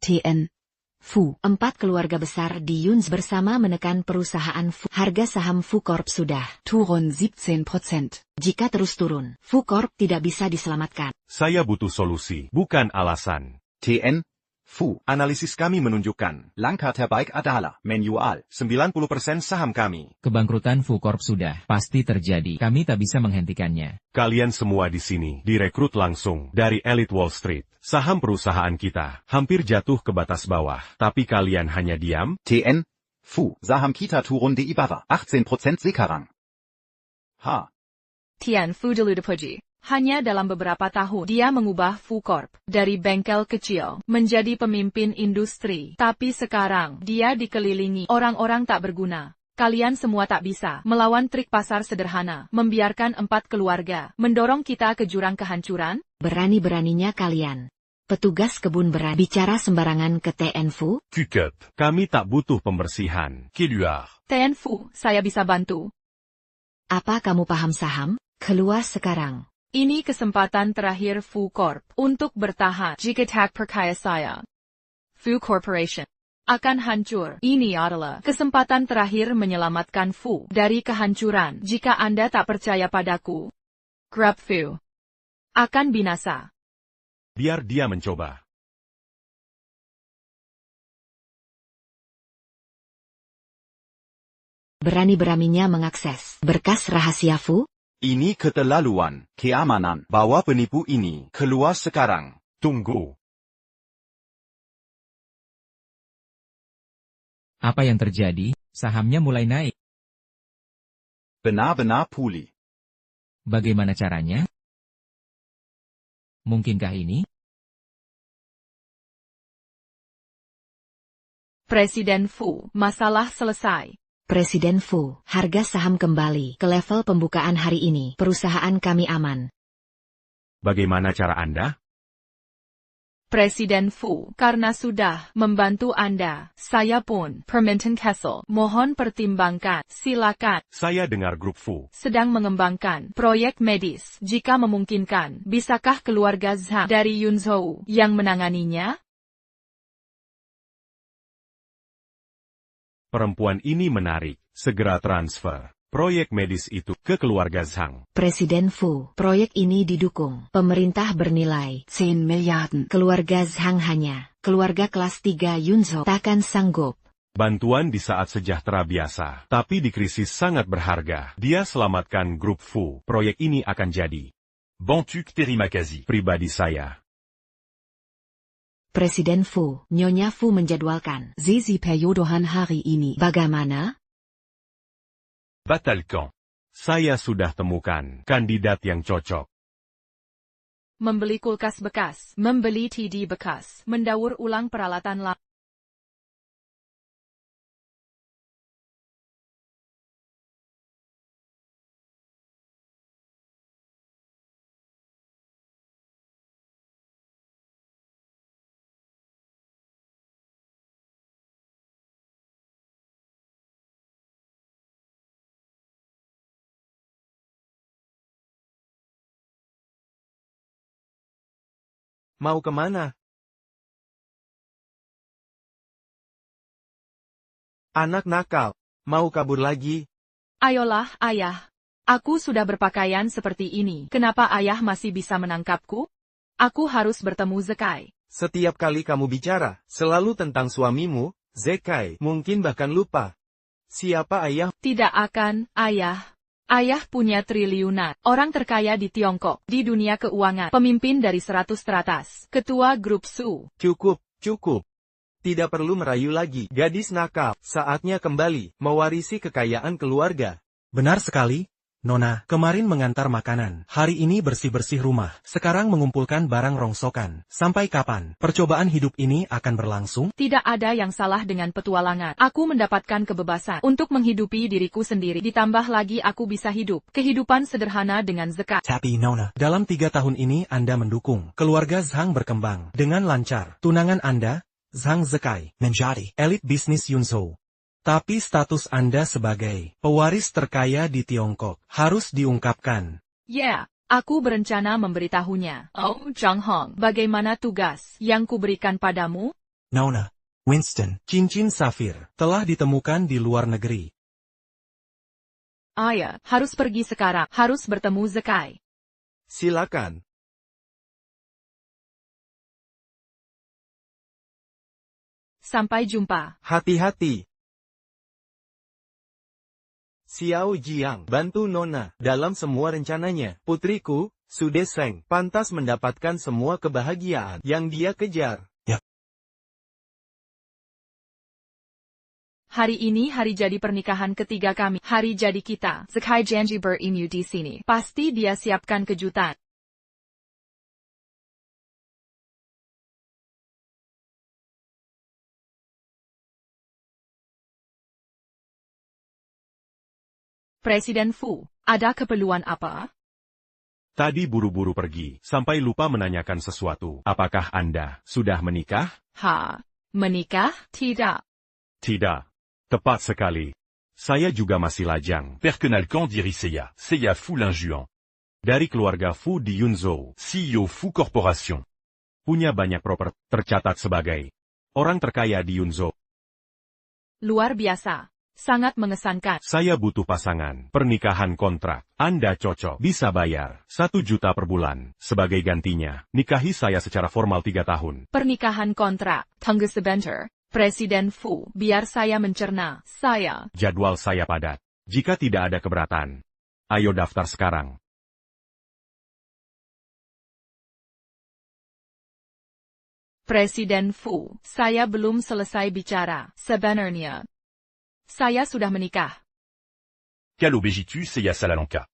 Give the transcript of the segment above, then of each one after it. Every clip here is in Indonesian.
TN Fu. 4 keluarga besar di Yunz bersama menekan perusahaan Fu. Harga saham Fu Corp sudah turun 17%. Jika terus turun, Fu Corp tidak bisa diselamatkan. Saya butuh solusi, bukan alasan. TN Fu. Analisis kami menunjukkan, langkah terbaik adalah menjual 90% saham kami. Kebangkrutan Fu Corp sudah pasti terjadi. Kami tak bisa menghentikannya. Kalian semua di sini direkrut langsung dari elit Wall Street. Saham perusahaan kita hampir jatuh ke batas bawah, tapi kalian hanya diam? TN Fu. Saham kita turun di bawah 18% sekarang. Tian Fu Deludepuji. Hanya dalam beberapa tahun dia mengubah Fu Corp dari bengkel kecil menjadi pemimpin industri. Tapi sekarang dia dikelilingi orang-orang tak berguna. Kalian semua tak bisa melawan trik pasar sederhana, membiarkan 4 keluarga mendorong kita ke jurang kehancuran? Berani-beraninya kalian. Petugas kebun berani bicara sembarangan ke TN Fu? Kuket, kami tak butuh pembersihan. Keluar. TN Fu, saya bisa bantu. Apa kamu paham saham? Keluar sekarang. Ini kesempatan terakhir Fu Corp untuk bertahan jika tak percaya saya. Fu Corporation akan hancur. Ini adalah kesempatan terakhir menyelamatkan Fu dari kehancuran. Jika Anda tak percaya padaku, Grab Fu akan binasa. Biar dia mencoba. Berani-beraninya mengakses berkas rahasia Fu? Ini keterlaluan. Keamanan. Bawa penipu ini keluar sekarang. Tunggu. Apa yang terjadi? Sahamnya mulai naik. Benar-benar pulih. Bagaimana caranya? Mungkinkah ini? Presiden Fu, masalah selesai. Presiden Fu, harga saham kembali ke level pembukaan hari ini. Perusahaan kami aman. Bagaimana cara Anda? Presiden Fu, karena sudah membantu Anda, saya pun, Permintaan Kessel, mohon pertimbangkan, silakan. Saya dengar grup Fu Sedang mengembangkan proyek medis. Jika memungkinkan, bisakah keluarga Zhang dari Yunzhou yang menanganinya? Perempuan ini menarik, segera transfer proyek medis itu ke keluarga Zhang. Presiden Fu, proyek ini didukung. Pemerintah bernilai 10 miliar. Keluarga Zhang hanya, keluarga kelas 3 Yunzhou takkan sanggup. Bantuan di saat sejahtera biasa, tapi di krisis sangat berharga. Dia selamatkan grup Fu. Proyek ini akan jadi. Bontuk terima kasih. Pribadi saya. Presiden Fu, Nyonya Fu menjadwalkan Zizi peryodohan hari ini. Bagaimana? Batalkan. Saya sudah temukan kandidat yang cocok. Membeli kulkas bekas, membeli TD bekas, mendaur ulang peralatan lama. Mau kemana? Anak nakal, mau kabur lagi? Ayolah, ayah. Aku sudah berpakaian seperti ini. Kenapa ayah masih bisa menangkapku? Aku harus bertemu Zekai. Setiap kali kamu bicara, selalu tentang suamimu, Zekai, mungkin bahkan lupa. Siapa ayah? Tidak akan, ayah. Ayah punya triliunan. Orang terkaya di Tiongkok, di dunia keuangan. Pemimpin dari 100 teratas. Ketua grup Su. Cukup, cukup. Tidak perlu merayu lagi. Gadis nakal, saatnya kembali, mewarisi kekayaan keluarga. Benar sekali, Nona. Kemarin mengantar makanan. Hari ini bersih-bersih rumah. Sekarang mengumpulkan barang rongsokan. Sampai kapan percobaan hidup ini akan berlangsung? Tidak ada yang salah dengan petualangan. Aku mendapatkan kebebasan untuk menghidupi diriku sendiri. Ditambah lagi aku bisa hidup kehidupan sederhana dengan zakat. Tapi Nona, dalam 3 tahun ini Anda mendukung keluarga Zhang berkembang dengan lancar. Tunangan Anda, Zhang Zekai, menjadi elit bisnis Yunzhou. Tapi status Anda sebagai pewaris terkaya di Tiongkok harus diungkapkan. Ya, aku berencana memberitahunya. Oh, Zhang Hong, bagaimana tugas yang kuberikan padamu? Nona. Winston. Cincin safir telah ditemukan di luar negeri. Ayah, harus pergi sekarang. Harus bertemu Zekai. Silakan. Sampai jumpa. Hati-hati. Xiao Jiang, bantu Nona dalam semua rencananya. Putriku, Su Deseng, pantas mendapatkan semua kebahagiaan yang dia kejar. Hari ini hari jadi pernikahan ketiga kami. Hari jadi kita. Zekai janji berimu di sini. Pasti dia siapkan kejutan. Presiden Fu, ada keperluan apa? Tadi buru-buru pergi, sampai lupa menanyakan sesuatu. Apakah Anda sudah menikah? Menikah? Tidak. Tidak. Tepat sekali. Saya juga masih lajang. Perkenal quand diri Seiya Fu Linjuan. Dari keluarga Fu di Yunzhou. CEO Fu Corporation. Punya banyak properti, tercatat sebagai orang terkaya di Yunzhou. Luar biasa. Sangat mengesankan. Saya butuh pasangan. Pernikahan kontrak. Anda cocok. Bisa bayar 1 juta per bulan. Sebagai gantinya, nikahi saya secara formal 3 tahun. Pernikahan kontrak. Tunggu sebentar. Presiden Fu, biar saya mencerna. Jadwal saya padat. Jika tidak ada keberatan, ayo daftar sekarang. Presiden Fu, saya belum selesai bicara. Sebenarnya, saya sudah menikah. Quel obégitu Seiya Salalanka.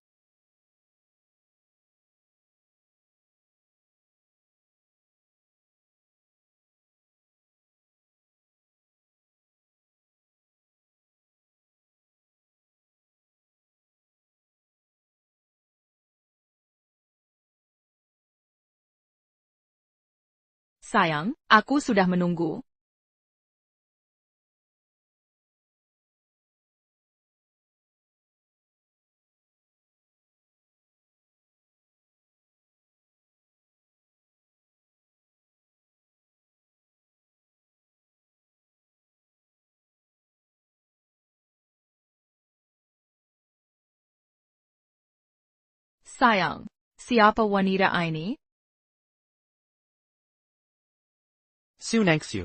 Sayang, aku sudah menunggu. Sayang, siapa wanita ini? Su Nangxiu.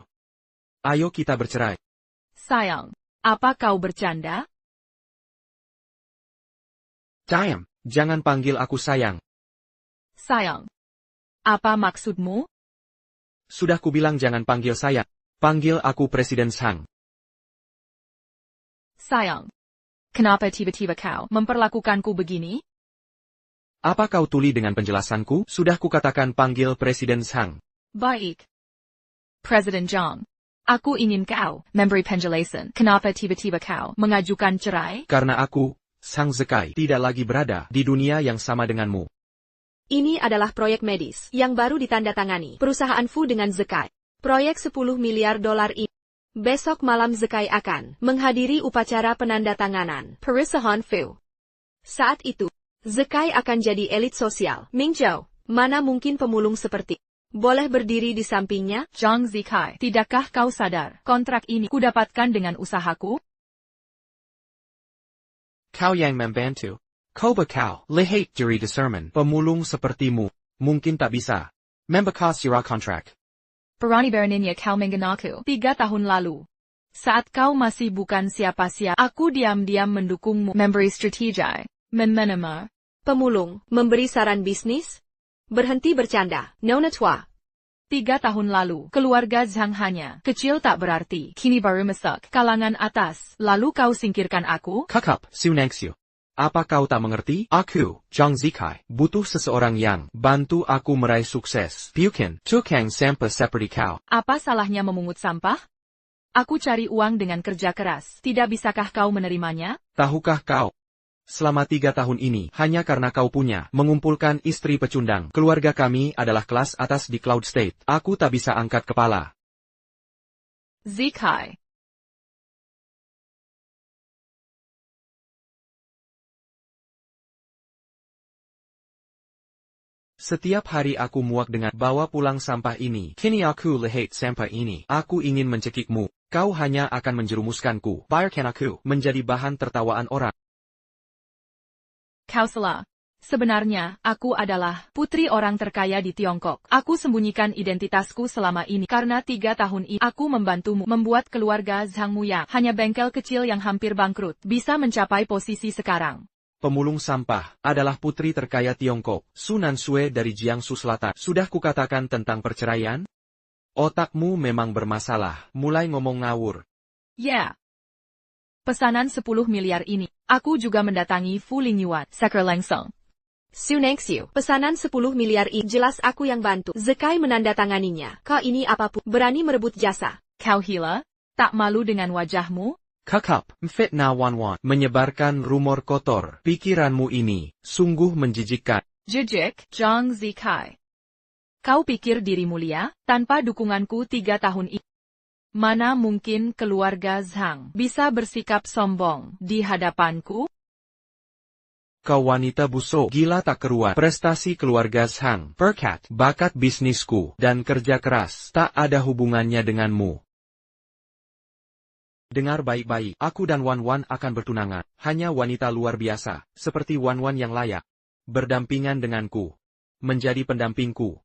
Ayo kita bercerai. Sayang, apa kau bercanda? Diam, jangan panggil aku sayang. Sayang, apa maksudmu? Sudah kubilang jangan panggil sayang. Panggil aku Presiden Zhang. Sayang, kenapa tiba-tiba kau memperlakukanku begini? Apa kau tuli dengan penjelasanku? Sudah kukatakan panggil Presiden Zhang. Baik. Presiden Zhang, aku ingin kau memberi penjelasan kenapa tiba-tiba kau mengajukan cerai? Karena aku, Sang Zekai, tidak lagi berada di dunia yang sama denganmu. Ini adalah proyek medis yang baru ditandatangani perusahaan Fu dengan Zekai. Proyek 10 miliar dolar ini. Besok malam Zekai akan menghadiri upacara penandatanganan perusahaan Fu. Saat itu, Zekai akan jadi elit sosial. Mingzhou, mana mungkin pemulung seperti boleh berdiri di sampingnya? Zhang Zikai, tidakkah kau sadar kontrak ini kudapatkan dengan usahaku? Kau yang membantu. Coba kau lihat juri discernment. Pemulung sepertimu mungkin tak bisa membekas sirah kontrak. Berani beraninya kau menggunaku 3 tahun lalu. Saat kau masih bukan siapa-siapa, aku diam-diam mendukungmu memberi strategi, menerima. Pemulung, memberi saran bisnis? Berhenti bercanda, Nona tua. 3 tahun lalu, keluarga Zhang hanya kecil tak berarti. Kini baru masuk kalangan atas, lalu kau singkirkan aku? Kakap, Su Nangxiu. Apa kau tak mengerti? Aku, Zhang Zikai, butuh seseorang yang bantu aku meraih sukses. Bukan tukang sampah seperti kau. Apa salahnya memungut sampah? Aku cari uang dengan kerja keras. Tidak bisakah kau menerimanya? Tahukah kau? Selama 3 tahun ini, hanya karena kau punya mengumpulkan istri pecundang. Keluarga kami adalah kelas atas di Cloud State. Aku tak bisa angkat kepala. Zikai. Setiap hari aku muak dengan bawa pulang sampah ini. Kini aku lihat sampah ini. Aku ingin mencekikmu. Kau hanya akan menjerumuskanku. Biarkan aku menjadi bahan tertawaan orang. Kau salah. Sebenarnya, aku adalah putri orang terkaya di Tiongkok. Aku sembunyikan identitasku selama ini karena 3 tahun ini aku membantumu membuat keluarga Zhangmu yang hanya bengkel kecil yang hampir bangkrut bisa mencapai posisi sekarang. Pemulung sampah adalah putri terkaya Tiongkok, Su Nansue dari Jiangsu Selatan. Sudah kukatakan tentang perceraian? Otakmu memang bermasalah, mulai ngomong ngawur. Ya. Pesanan 10 miliar ini, aku juga mendatangi Fu Lingyuan, Sekre Lengseng. Su Nengxiu, pesanan 10 miliar ini jelas aku yang bantu. Zekai menandatanganinya. Kau ini apapun, berani merebut jasa. Kau gila? Tak malu dengan wajahmu? Kakap, fitnah Wanwan, menyebarkan rumor kotor. Pikiranmu ini, sungguh menjijikkan. Jijik, Zhang Zikai. Kau pikir diri mulia, tanpa dukunganku 3 tahun ini? Mana mungkin keluarga Zhang bisa bersikap sombong di hadapanku? Kau wanita busuk, gila tak keruan. Prestasi keluarga Zhang, berkat, bakat bisnisku, dan kerja keras, tak ada hubungannya denganmu. Dengar baik-baik, aku dan Wanwan akan bertunangan. Hanya wanita luar biasa, seperti Wanwan yang layak. Berdampingan denganku. Menjadi pendampingku.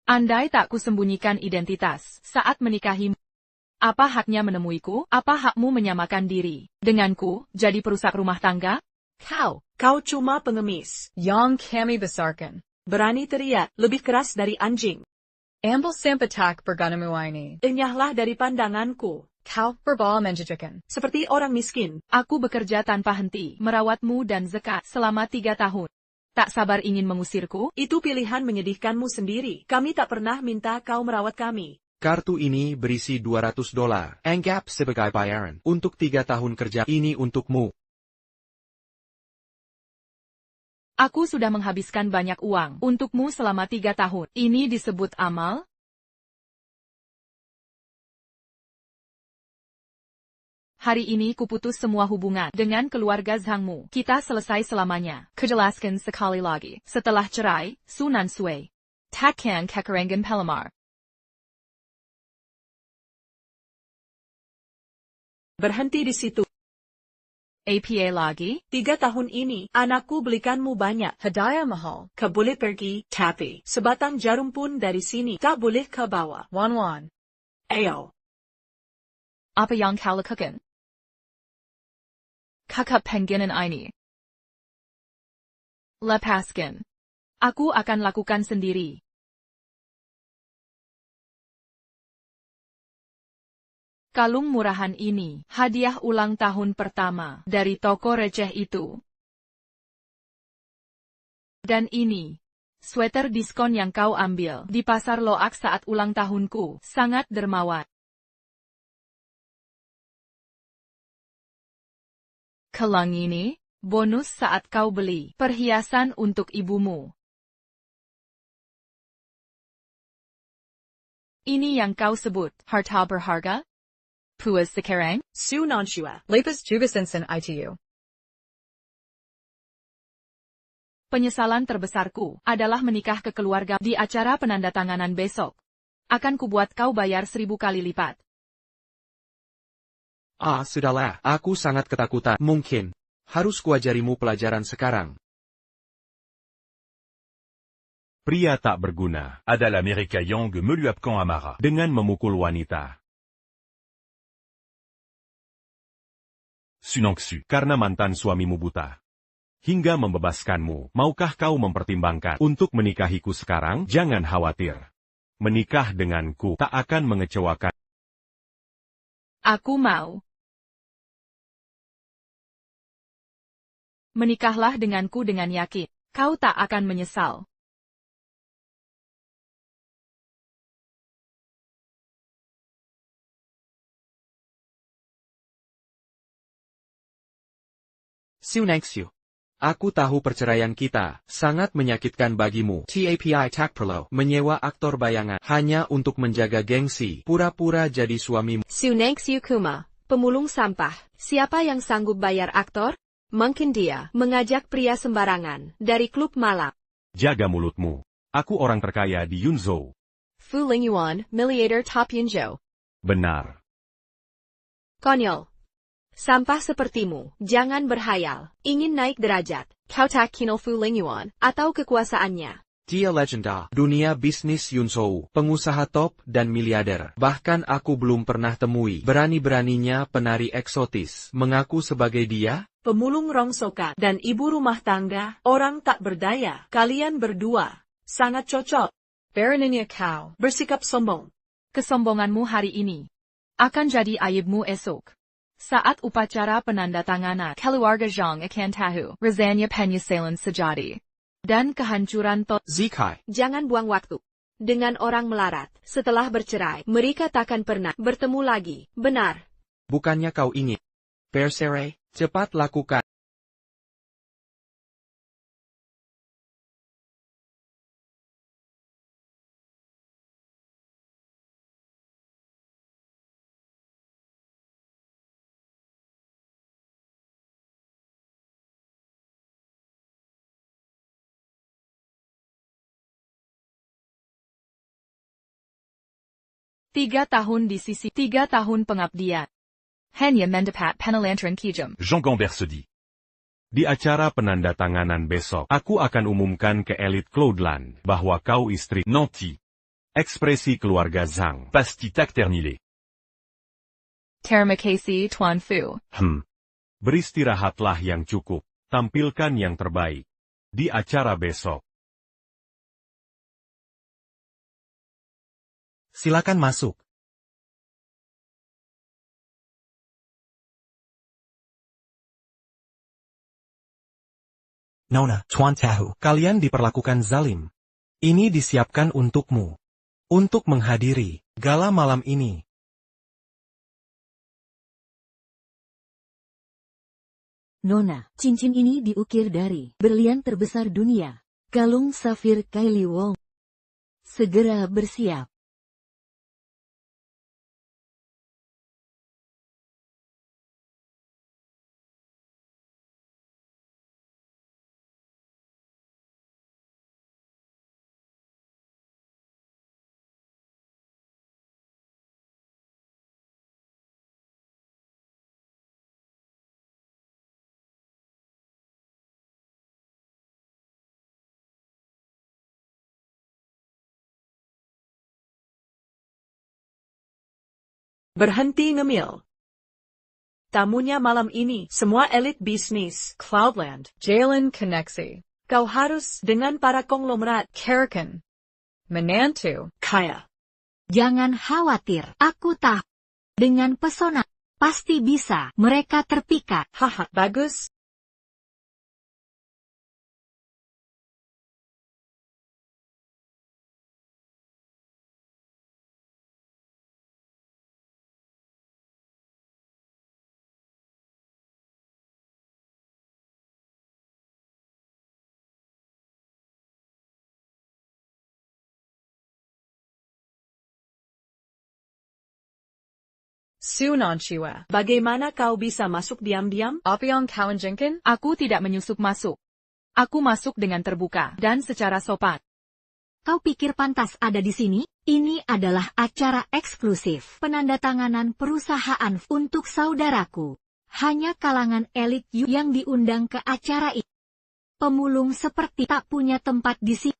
Andai tak kusembunyikan identitas saat menikahimu. Apa haknya menemuiku? Apa hakmu menyamakan diri denganku, jadi perusak rumah tangga? Kau cuma pengemis. Yang kami besarkan. Berani teriak, lebih keras dari anjing. Ambil sempatak berganamu ini. Enyahlah dari pandanganku. Kau berbal menjijikan. Seperti orang miskin. Aku bekerja tanpa henti, merawatmu dan Zekai selama 3 tahun. Tak sabar ingin mengusirku? Itu pilihan menyedihkanmu sendiri. Kami tak pernah minta kau merawat kami. Kartu ini berisi $200. Anggap sebagai bayaran. Untuk 3 tahun kerja ini untukmu. Aku sudah menghabiskan banyak uang untukmu selama 3 tahun. Ini disebut amal? Hari ini kuputus semua hubungan dengan keluarga Zhangmu. Kita selesai selamanya. Kejelaskan sekali lagi. Setelah cerai, Su Nansue. Takkan kekarangan pelamar. Berhenti di situ. APA lagi? 3 tahun ini, anakku belikanmu banyak. Hadiah mahal. Kau boleh pergi, tapi sebatang jarum pun dari sini tak boleh kau bawa. Wanwan. Ayo. Apa yang kau lakukan? Kakak pengginan ini. Lepaskan. Aku akan lakukan sendiri. Kalung murahan ini, hadiah ulang tahun pertama dari toko receh itu. Dan ini, sweater diskon yang kau ambil di pasar Loak saat ulang tahunku, sangat dermawan. Kelang ini, bonus saat kau beli perhiasan untuk ibumu. Ini yang kau sebut harta berharga? Puas sekarang? Su Nansue. Lepas jubasensen itu. Penyesalan terbesarku adalah menikah ke keluarga di acara penandatanganan besok. Akan kubuat kau bayar 1000 kali lipat. Sudahlah, aku sangat ketakutan. Mungkin harus kuajarimu pelajaran sekarang. Pria tak berguna Adala Mereka Yang Meluapkan Amara. dengan memukul wanita. Su Nengxiu. Karena mantan suamimu buta. Hingga membebaskanmu, maukah kau mempertimbangkan untuk menikahiku sekarang? Jangan khawatir. Menikah denganku tak akan mengecewakan. Aku mau. Menikahlah denganku dengan yakin. Kau tak akan menyesal. Su Nengxiu. Aku tahu perceraian kita sangat menyakitkan bagimu. TAPI tak perlu menyewa aktor bayangan hanya untuk menjaga gengsi, pura-pura jadi suamimu. Su Nengxiu Kuma, pemulung sampah. Siapa yang sanggup bayar aktor? Mungkin dia mengajak pria sembarangan dari klub malam. Jaga mulutmu. Aku orang terkaya di Yunzhou. Fu Lingyuan, miliarder top Yunzhou. Benar. Konyol. Sampah sepertimu, jangan berhayal, ingin naik derajat, kau tak kenal Fu Lingyuan, atau kekuasaannya. Dia legenda dunia bisnis Yunzhou, pengusaha top dan miliarder. Bahkan aku belum pernah temui berani-beraninya penari eksotis mengaku sebagai dia. Pemulung rongsokan dan ibu rumah tangga, orang tak berdaya. Kalian berdua sangat cocok. Baroninja Kau. Bersikap sombong. Kesombonganmu hari ini akan jadi aibmu esok. Saat upacara penandatanganan, keluarga Zhang akan tahu rasanya penyesalan sejati. Dan kehancuran Zikai. Jangan buang waktu. Dengan orang melarat, setelah bercerai, mereka takkan pernah bertemu lagi, benar? Bukannya kau ingin bercerai? Cepat lakukan. Tiga tahun di sisi, 3 tahun pengabdian. Hanya mendapat penelantran kijam. Jean Gambert se dit. Di acara penandatanganan besok, aku akan umumkan ke elit Cloudland bahwa kau istri Nanti. ekspresi keluarga Zhang. Pasti tak ternilé. Terima kasih Tuan Fu. Beristirahatlah yang cukup. Tampilkan yang terbaik di acara besok. Silakan masuk. Nona, Tuan Tahu, kalian diperlakukan zalim. Ini disiapkan untukmu. Untuk menghadiri gala malam ini. Nona, cincin ini diukir dari berlian terbesar dunia. Kalung safir Kylie Wong. Segera bersiap. Berhenti ngemil. Tamunya malam ini, semua elit bisnis, Cloudland. Jalen Koneksi. kau harus dengan para konglomerat, Karakan. Menantu. kaya. Jangan khawatir, aku tahu. Dengan pesona, pasti bisa, mereka terpikat. Haha, bagus. Su Nanchua. Bagaimana kau bisa masuk diam-diam? Opiong Kawan Jinkin. Aku tidak menyusup masuk. Aku masuk dengan terbuka dan secara sopan. Kau pikir pantas ada di sini? Ini adalah acara eksklusif penandatanganan perusahaan untuk saudaraku. Hanya kalangan elit yang diundang ke acara ini. Pemulung seperti tak punya tempat di sini.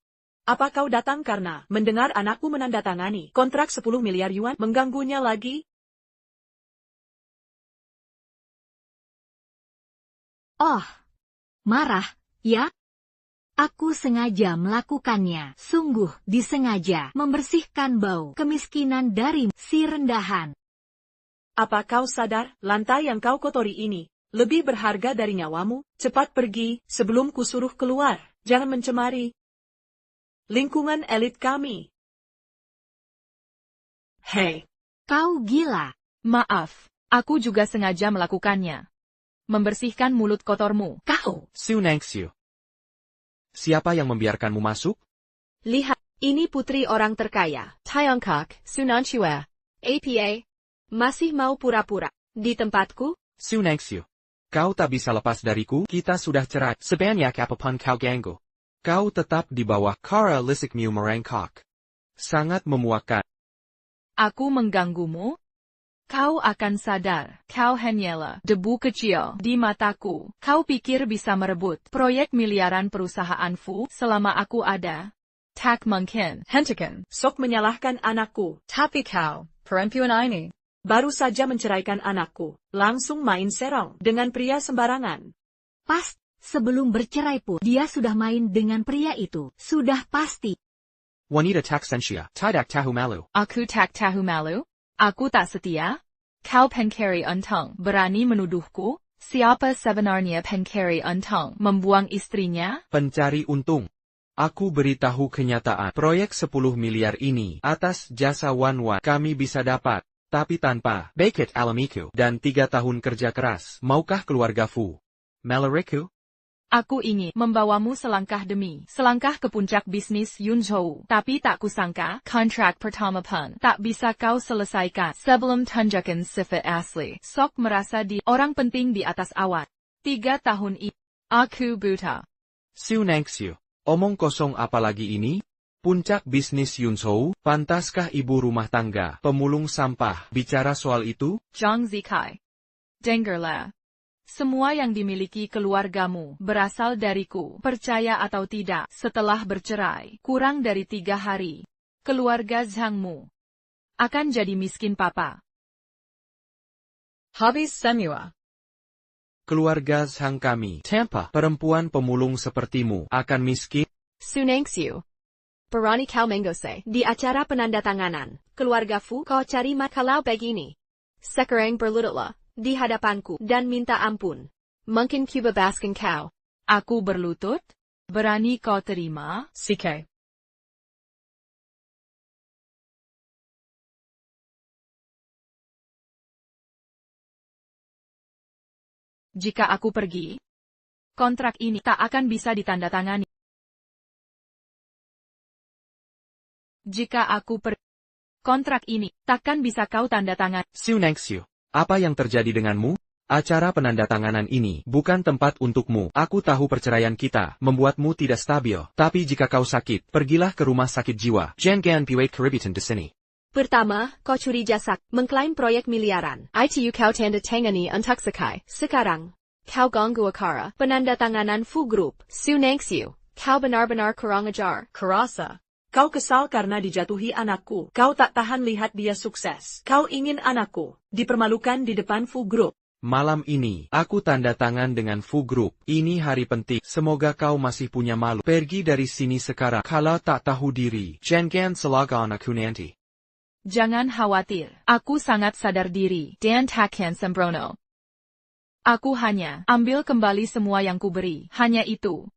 Apa kau datang karena mendengar anakku menandatangani kontrak 10 miliar yuan mengganggunya lagi? Oh, marah, ya? Aku sengaja melakukannya, sungguh disengaja membersihkan bau kemiskinan dari si rendahan. Apa kau sadar, lantai yang kau kotori ini lebih berharga dari nyawamu? Cepat pergi, sebelum kusuruh keluar. Jangan mencemari lingkungan elit kami. Hei. Kau gila. Maaf, aku juga sengaja melakukannya. Membersihkan mulut kotormu. Kau. Su Nangxiu. Siapa yang membiarkanmu masuk? Lihat, ini putri orang terkaya, Tiongkok, Su Nanchua. APA. Masih mau pura-pura di tempatku? Su Nangxiu. Kau tak bisa lepas dariku, kita sudah cerai. Sebanyak apapun kau ganggu. Kau tetap di bawah Kara lisikmu merengkak. Sangat memuakkan. Aku mengganggumu? Kau akan sadar, kau hanyalah debu kecil di mataku. Kau pikir bisa merebut proyek miliaran perusahaan Fu selama aku ada? Tak mungkin. Hentikan. Sok menyalahkan anakku. Tapi kau, perempuan ini. Baru saja menceraikan anakku. Langsung main serong dengan pria sembarangan. Pas, sebelum bercerai pun, dia sudah main dengan pria itu. Sudah pasti. Wanita tak sensia, tidak tahu malu. Aku tak tahu malu? Aku tak setia? Kau pencari untung, berani menuduhku? Siapa sebenarnya pencari untung, membuang istrinya? Pencari untung. Aku beritahu kenyataan. Proyek 10 miliar ini, atas jasa Wan kami bisa dapat. Tapi tanpa Bakit alamiku dan 3 tahun kerja keras. Maukah keluarga Fu melariku? Aku ingin membawamu selangkah demi selangkah ke puncak bisnis Yunzhou. Tapi tak kusangka, kontrak pertama pun tak bisa kau selesaikan sebelum tunjukkan sifat asli. Sok merasa di orang penting di atas awan. 3 tahun ini, aku buta. Siu Nangxiu, omong kosong apalagi ini? Puncak bisnis Yunzhou, pantaskah ibu rumah tangga, pemulung sampah, bicara soal itu? Zhang Zikai. Dengarlah. Semua yang dimiliki keluargamu berasal dariku, percaya atau tidak. Setelah bercerai, kurang dari 3 hari, keluarga Zhangmu akan jadi miskin papa. Habis semua. Keluarga Zhang kami, tanpa perempuan pemulung sepertimu, akan miskin? Su Nangxiu. Berani kau menggoseh di acara penandatanganan. Keluarga Fu kau cari kalau begini. Sekarang berlututlah di hadapanku dan minta ampun. Mungkin ku bebaskan kau. Aku berlutut? Berani kau terima? CK. Jika aku pergi, kontrak ini tak akan bisa ditandatangani. Jika aku pergi, kontrak ini takkan bisa kau tandatangani. Siu Nangxiu. Apa yang terjadi denganmu? Acara penandatanganan ini bukan tempat untukmu. Aku tahu perceraian kita membuatmu tidak stabil. Tapi jika kau sakit, pergilah ke rumah sakit jiwa. Jangan piwai keributan di sini. Pertama, kau curi jasa, mengklaim proyek miliaran. Itu kau tanda tangani untuk Sakai. Sekarang, kau ganggu acara penandatanganan Fu Group. Su Nangxiu, kau benar-benar kurang ajar. Kerasa. Kau kesal karena dijatuhi anakku. Kau tak tahan lihat dia sukses. Kau ingin anakku dipermalukan di depan Fu Group. Malam ini, aku tanda tangan dengan Fu Group. Ini hari penting. Semoga kau masih punya malu. Pergi dari sini sekarang. Kalau tak tahu diri, jangan salahkan aku nanti. Jangan khawatir. Aku sangat sadar diri dan takkan sembrono. Aku hanya ambil kembali semua yang kuberi. Hanya itu.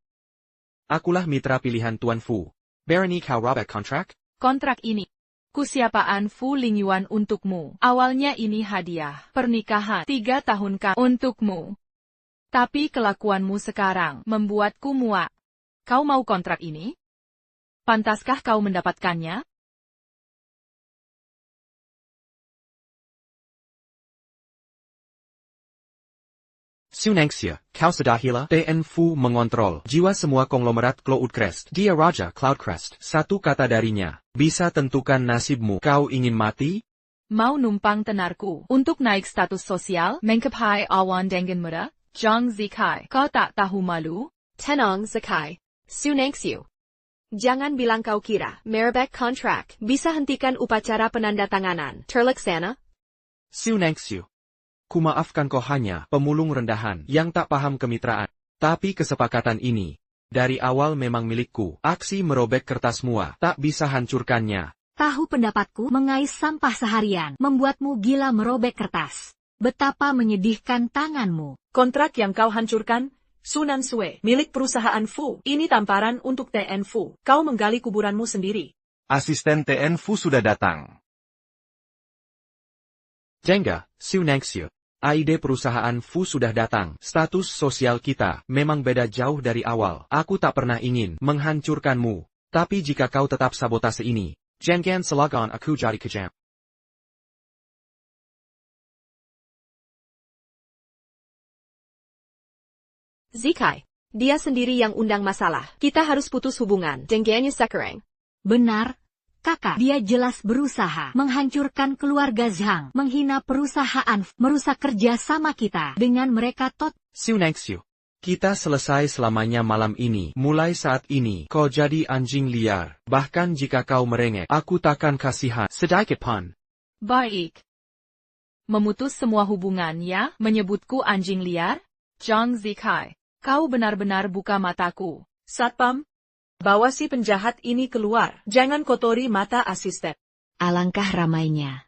Akulah mitra pilihan Tuan Fu. Berani kau robek kontrak? Kontrak ini, kusiapaan Fu Lingyuan untukmu. Awalnya ini hadiah pernikahan 3 tahun untukmu. Tapi kelakuanmu sekarang membuatku muak. Kau mau kontrak ini? Pantaskah kau mendapatkannya? Su Nangxiu, kau sudah gila? TN Fu mengontrol jiwa semua konglomerat Cloudcrest. Dia Raja Cloudcrest. Satu kata darinya, bisa tentukan nasibmu. Kau ingin mati? Mau numpang tenarku untuk naik status sosial, mengkapai awan dengan muda? Zhang Zikai, kau tak tahu malu? Tenang Zakai. Su Nangxiu. Jangan bilang kau kira merebek kontrak bisa hentikan upacara penandatanganan. Terlaksana? Su Nangxiu. Kumaafkan kau hanya pemulung rendahan yang tak paham kemitraan. Tapi kesepakatan ini, dari awal memang milikku. Aksi merobek kertas mua, tak bisa hancurkannya. Tahu pendapatku mengais sampah seharian, membuatmu gila merobek kertas. Betapa menyedihkan tanganmu. Kontrak yang kau hancurkan, Sunan Sue, milik perusahaan Fu. Ini tamparan untuk TN Fu. Kau menggali kuburanmu sendiri. Asisten TN Fu sudah datang. Jengga, Su Nangxiu. AID perusahaan Fu sudah datang. Status sosial kita memang beda jauh dari awal. Aku tak pernah ingin menghancurkanmu. Tapi jika kau tetap sabotase ini, jangan salahkan aku jadi kejam. Zikai. Dia sendiri yang undang masalah. Kita harus putus hubungan. Dengannya sekarang. Benar, kakak. Dia jelas berusaha menghancurkan keluarga Zhang, menghina perusahaan, merusak kerja sama kita dengan mereka Su Nangxiu. Kita selesai selamanya malam ini. Mulai saat ini, kau jadi anjing liar. Bahkan jika kau merengek, aku takkan kasihan sedikit pun. Baik. Memutus semua hubungan ya, menyebutku anjing liar? Zhang Zikai, kau benar-benar buka mataku. Satpam, bawa si penjahat ini keluar. Jangan kotori mata asisten. Alangkah ramainya.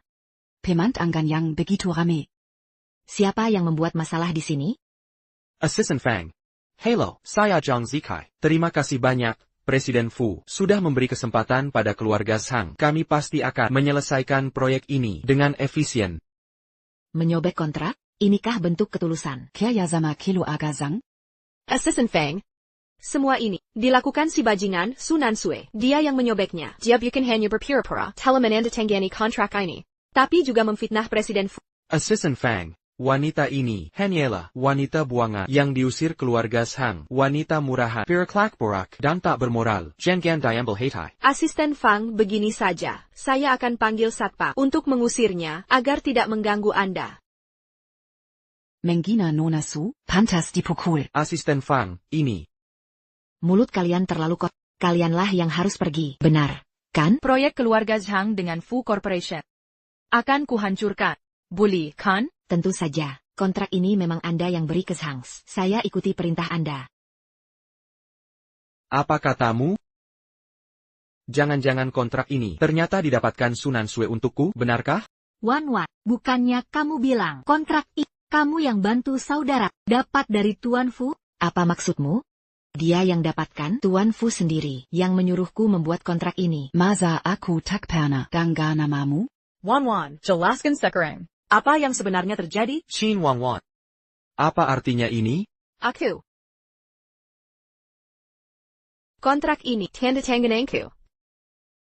Pemandangkan yang begitu ramai. Siapa yang membuat masalah di sini? Assistant Fang. Hello, saya Zhang Zikai. Terima kasih banyak, Presiden Fu. Sudah memberi kesempatan pada keluarga Zhang. Kami pasti akan menyelesaikan proyek ini dengan efisien. Menyobek kontrak? Inikah bentuk ketulusan? Kaya sama keluarga Zhang? Assistant Fang. Semua ini dilakukan si bajingan Su Nansue. Dia yang menyobeknya. Dia bukan hanya berpura-pura telah menandatangani kontrak ini, tapi juga memfitnah Presiden Fu. Assistant Fang. Wanita ini hanyalah wanita buangan yang diusir keluarga Zhang. Wanita murahan, berkelak borak, dan tak bermoral. Jangan diambil hati. Asisten Fang, begini saja. Saya akan panggil satpam untuk mengusirnya agar tidak mengganggu Anda. Menggina Nona Su, pantas dipukul. Asisten Fang, ini. Mulut kalian terlalu kotor. Kalianlah yang harus pergi. Benar, kan? Proyek keluarga Zhang dengan Fu Corporation akan kuhancurkan. Bully, kan? Tentu saja, kontrak ini memang Anda yang beri ke Zhang. Saya ikuti perintah Anda. Apa katamu? Jangan-jangan kontrak ini ternyata didapatkan Su Nansue untukku, benarkah? Wan, bukannya kamu bilang kontrak ini kamu yang bantu saudara dapat dari Tuan Fu? Apa maksudmu? Dia yang dapatkan, Tuan Fu sendiri yang menyuruhku membuat kontrak ini. Maza aku tak pernah dengar namamu? Wan, jelaskan sekarang. Apa yang sebenarnya terjadi? Shin Wan. Apa artinya ini? Aku. Kontrak ini tanda tangananku.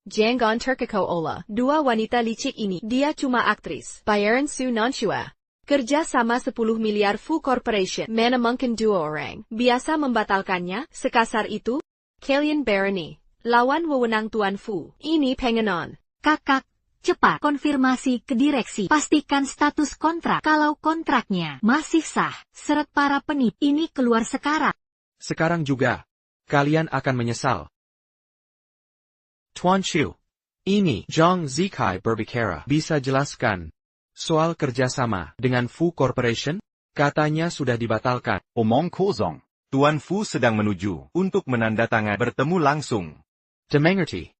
Jangan terkekau olah. Dua wanita licik ini, dia cuma aktris. Bayaran Su Nansue. Kerja sama 10 miliar Fu Corporation. Mana mungkin dua orang biasa membatalkannya, sekasar itu? Kalian berani lawan wewenang Tuan Fu. Ini pengenon. Kakak. Cepat konfirmasi ke direksi. Pastikan status kontrak. Kalau kontraknya masih sah, seret para penipu ini keluar sekarang. Sekarang juga. Kalian akan menyesal. Tuan Chu. Ini Zhang Zikai berbicara. Bisa jelaskan soal kerjasama dengan Fu Corporation? Katanya sudah dibatalkan. Omong kosong. Tuan Fu sedang menuju untuk menandatangani bertemu langsung. Dimengerti.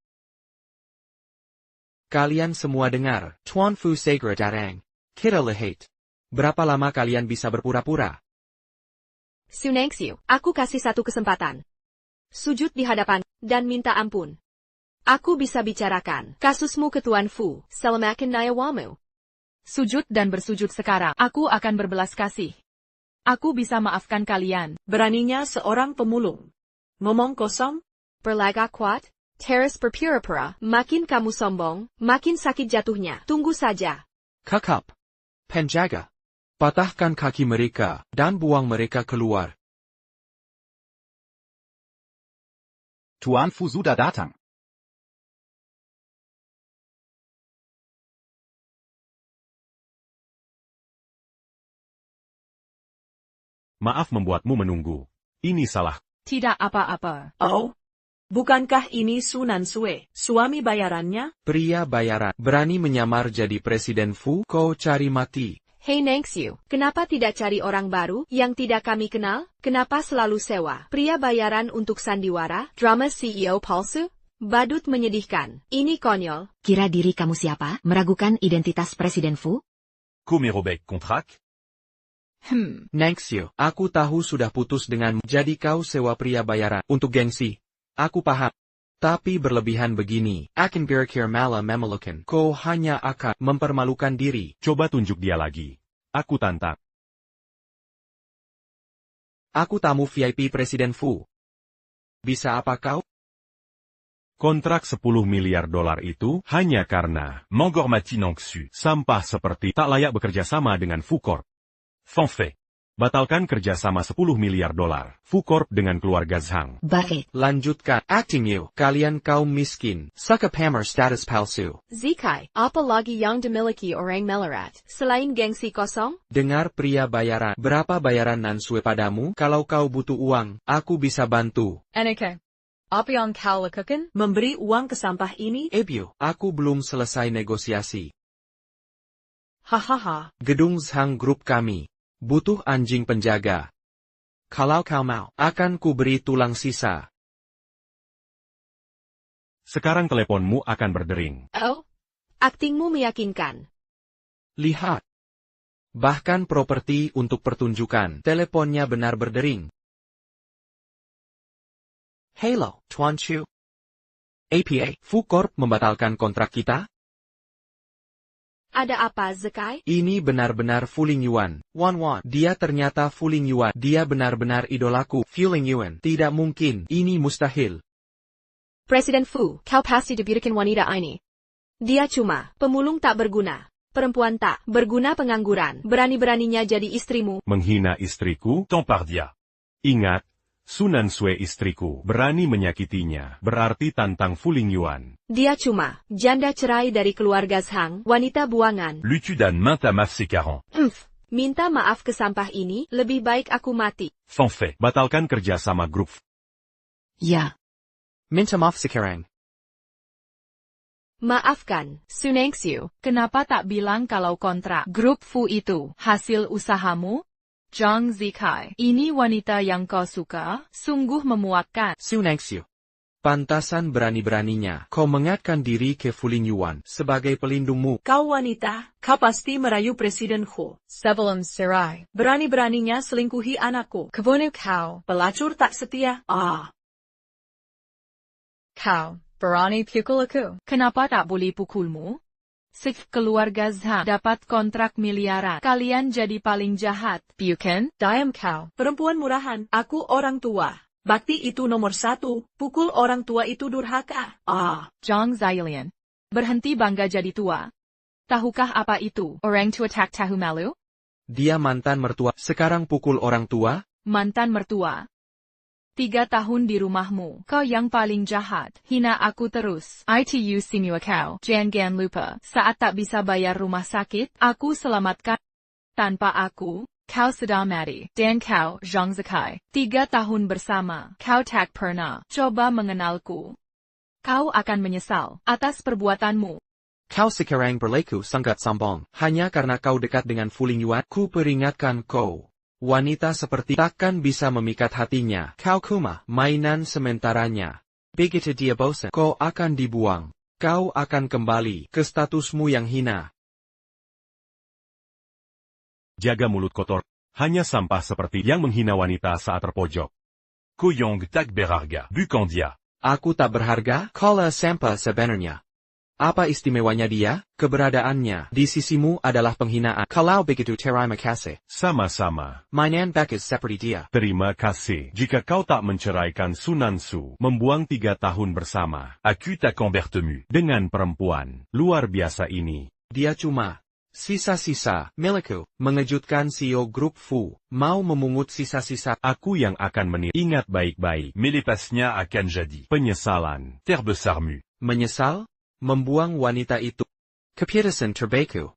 Kalian semua dengar, Tuan Fu segera datang. Kita lihat. Berapa lama kalian bisa berpura-pura? Su Nangxiu, aku kasih satu kesempatan. Sujud di hadapan, dan minta ampun. Aku bisa bicarakan kasusmu ke Tuan Fu, selamatkan nyawamu. Sujud dan bersujud sekarang. Aku akan berbelas kasih. Aku bisa maafkan kalian. Beraninya seorang pemulung. Ngomong kosong? Berlagak kuat? Teres berpura-pura, makin kamu sombong, makin sakit jatuhnya. Tunggu saja. Kakap. Penjaga. Patahkan kaki mereka, dan buang mereka keluar. Tuan Fu sudah datang. Maaf membuatmu menunggu. Ini salah. Tidak apa-apa. Oh. Bukankah ini Su Nansue, suami bayarannya? Pria bayaran berani menyamar jadi Presiden Fu, kau cari mati. Hei Nangxiu, kenapa tidak cari orang baru yang tidak kami kenal? Kenapa selalu sewa pria bayaran untuk sandiwara, drama CEO palsu? Badut menyedihkan. Ini konyol. Kira diri kamu siapa? Meragukan identitas Presiden Fu? Kumirobek kontrak? Nangxiu, aku tahu sudah putus denganmu, jadi kau sewa pria bayaran untuk gengsi. Aku paham. Tapi berlebihan begini, akan berakhir malah memalukan. Kau hanya akan mempermalukan diri. Coba tunjuk dia lagi. Aku tantang. Aku tamu VIP Presiden Fu. Bisa apa kau? Kontrak 10 miliar dolar itu hanya karena Mangor Mati Nangxiu. sampah seperti tak layak bekerja sama dengan Fu Corp. Fanfait. Batalkan kerjasama 10 miliar dolar Fu Corp dengan keluarga Zhang. Bakit? Lanjutkan acting you, kalian kaum miskin, suka pamer status palsu. Zikai, apa lagi yang dimiliki orang melarat, selain gengsi kosong? Dengar pria bayaran, berapa bayaran Nansue padamu? Kalau kau butuh uang, aku bisa bantu. Anike. Apa yang kau lakukan? Memberi uang ke sampah ini? Ebyo, aku belum selesai negosiasi. Hahaha. Gedung Zhang Group kami butuh anjing penjaga. Kalau kau mau, akan ku beri tulang sisa. Sekarang teleponmu akan berdering. Oh, aktingmu meyakinkan. Lihat. Bahkan properti untuk pertunjukan, teleponnya benar berdering. Hello, Tuan Chu. APA, Fu Corp membatalkan kontrak kita? Ada apa, Zekai? Ini benar-benar Fuling Yuan. Wan. Dia ternyata Fuling Yuan. Dia benar-benar idolaku. Fuling Yuan. Tidak mungkin. Ini mustahil. Presiden Fu, kau pasti diberikan wanita ini. Dia cuma pemulung tak berguna. Perempuan tak berguna pengangguran. Berani-beraninya jadi istrimu. Menghina istriku? Temps dia. Ingat, Sunan Sue istriku berani menyakitinya, berarti tantang Fuling Yuan. Dia cuma janda cerai dari keluarga Zhang, wanita buangan. Lutu dan main à maf ses 40. Minta maaf ke sampah ini, lebih baik aku mati. Fanfait. Batalkan kerjasama grup. Ja. Minta maaf sekarang. Maafkan, Sunengxiu. Kenapa tak bilang kalau kontrak grup Fu itu hasil usahamu? Zhang Zikai, ini wanita yang kau suka, sungguh memuakkan. Sunengxiu. Pantasan berani-beraninya kau mengaitkan diri ke Fuling Yuan sebagai pelindungmu. Kau wanita, kau pasti merayu Presiden Hu. Sebelum cerai. Berani-beraninya selingkuhi anakku. Kebunuh kau. Pelacur tak setia. Kau berani pukul aku. Kenapa tak boleh pukulmu? Keluarga Zhang dapat kontrak miliaran. Kalian jadi paling jahat, bukan? Diam kau. Perempuan murahan, aku orang tua. Bakti itu nomor 1, pukul orang tua itu durhaka. Zhang Zilian. Berhenti bangga jadi tua. Tahukah apa itu? Orang tua tak tahu malu? Dia mantan mertua, sekarang pukul orang tua? Mantan mertua. 3 tahun di rumahmu, kau yang paling jahat, hina aku terus. Itu semua kau, jangan lupa, saat tak bisa bayar rumah sakit, aku selamatkan. Tanpa aku, kau sudah mati, dan kau, Zhang Zikai, 3 tahun bersama, kau tak pernah coba mengenalku. Kau akan menyesal atas perbuatanmu. Kau sekarang berlaku sangat sombong, hanya karena kau dekat dengan Fuling Yuan. Ku peringatkan kau. Wanita seperti takkan bisa memikat hatinya. Kau cuma mainan sementaranya. Begitu dia bosan, kau akan dibuang. Kau akan kembali ke statusmu yang hina. Jaga mulut kotor. Hanya sampah seperti yang menghina wanita saat terpojok. Koyong tak berharga. Bukan dia. Aku tak berharga? Kala sampah sebenarnya. Apa istimewanya dia? Keberadaannya di sisimu adalah penghinaan. Kalau begitu terima kasih. Sama-sama. Mainan bagus seperti dia. Terima kasih. Jika kau tak menceraikan Sunan Su, membuang 3 tahun bersama. Aku tak bertemu dengan perempuan luar biasa ini. Dia cuma sisa-sisa milikku. Mengejutkan CEO Grup Fu. Mau memungut sisa-sisa. Aku yang akan menilai. Ingat baik-baik. Melepasnya akan jadi penyesalan. Terbesarmu. Menyesal? Membuang wanita itu. Keputusan terbaikku.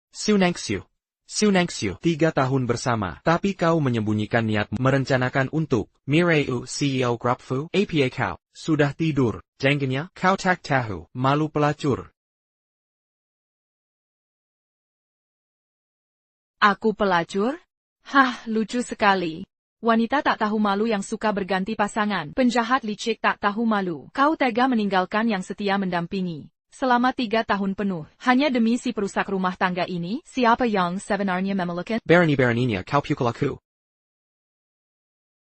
Sunengxiu. 3 tahun bersama, tapi kau menyembunyikan niat merencanakan untuk Mireu CEO Grup Fu. APA kau sudah tidur. Jangannya kau tak tahu, malu pelacur. Aku pelacur? Hah, lucu sekali. Wanita tak tahu malu yang suka berganti pasangan. Penjahat licik tak tahu malu. Kau tega meninggalkan yang setia mendampingi. Selama 3 tahun penuh. Hanya demi si perusak rumah tangga ini. Siapa yang sebenarnya memelukkan? Berani-beraninya kau pukul aku.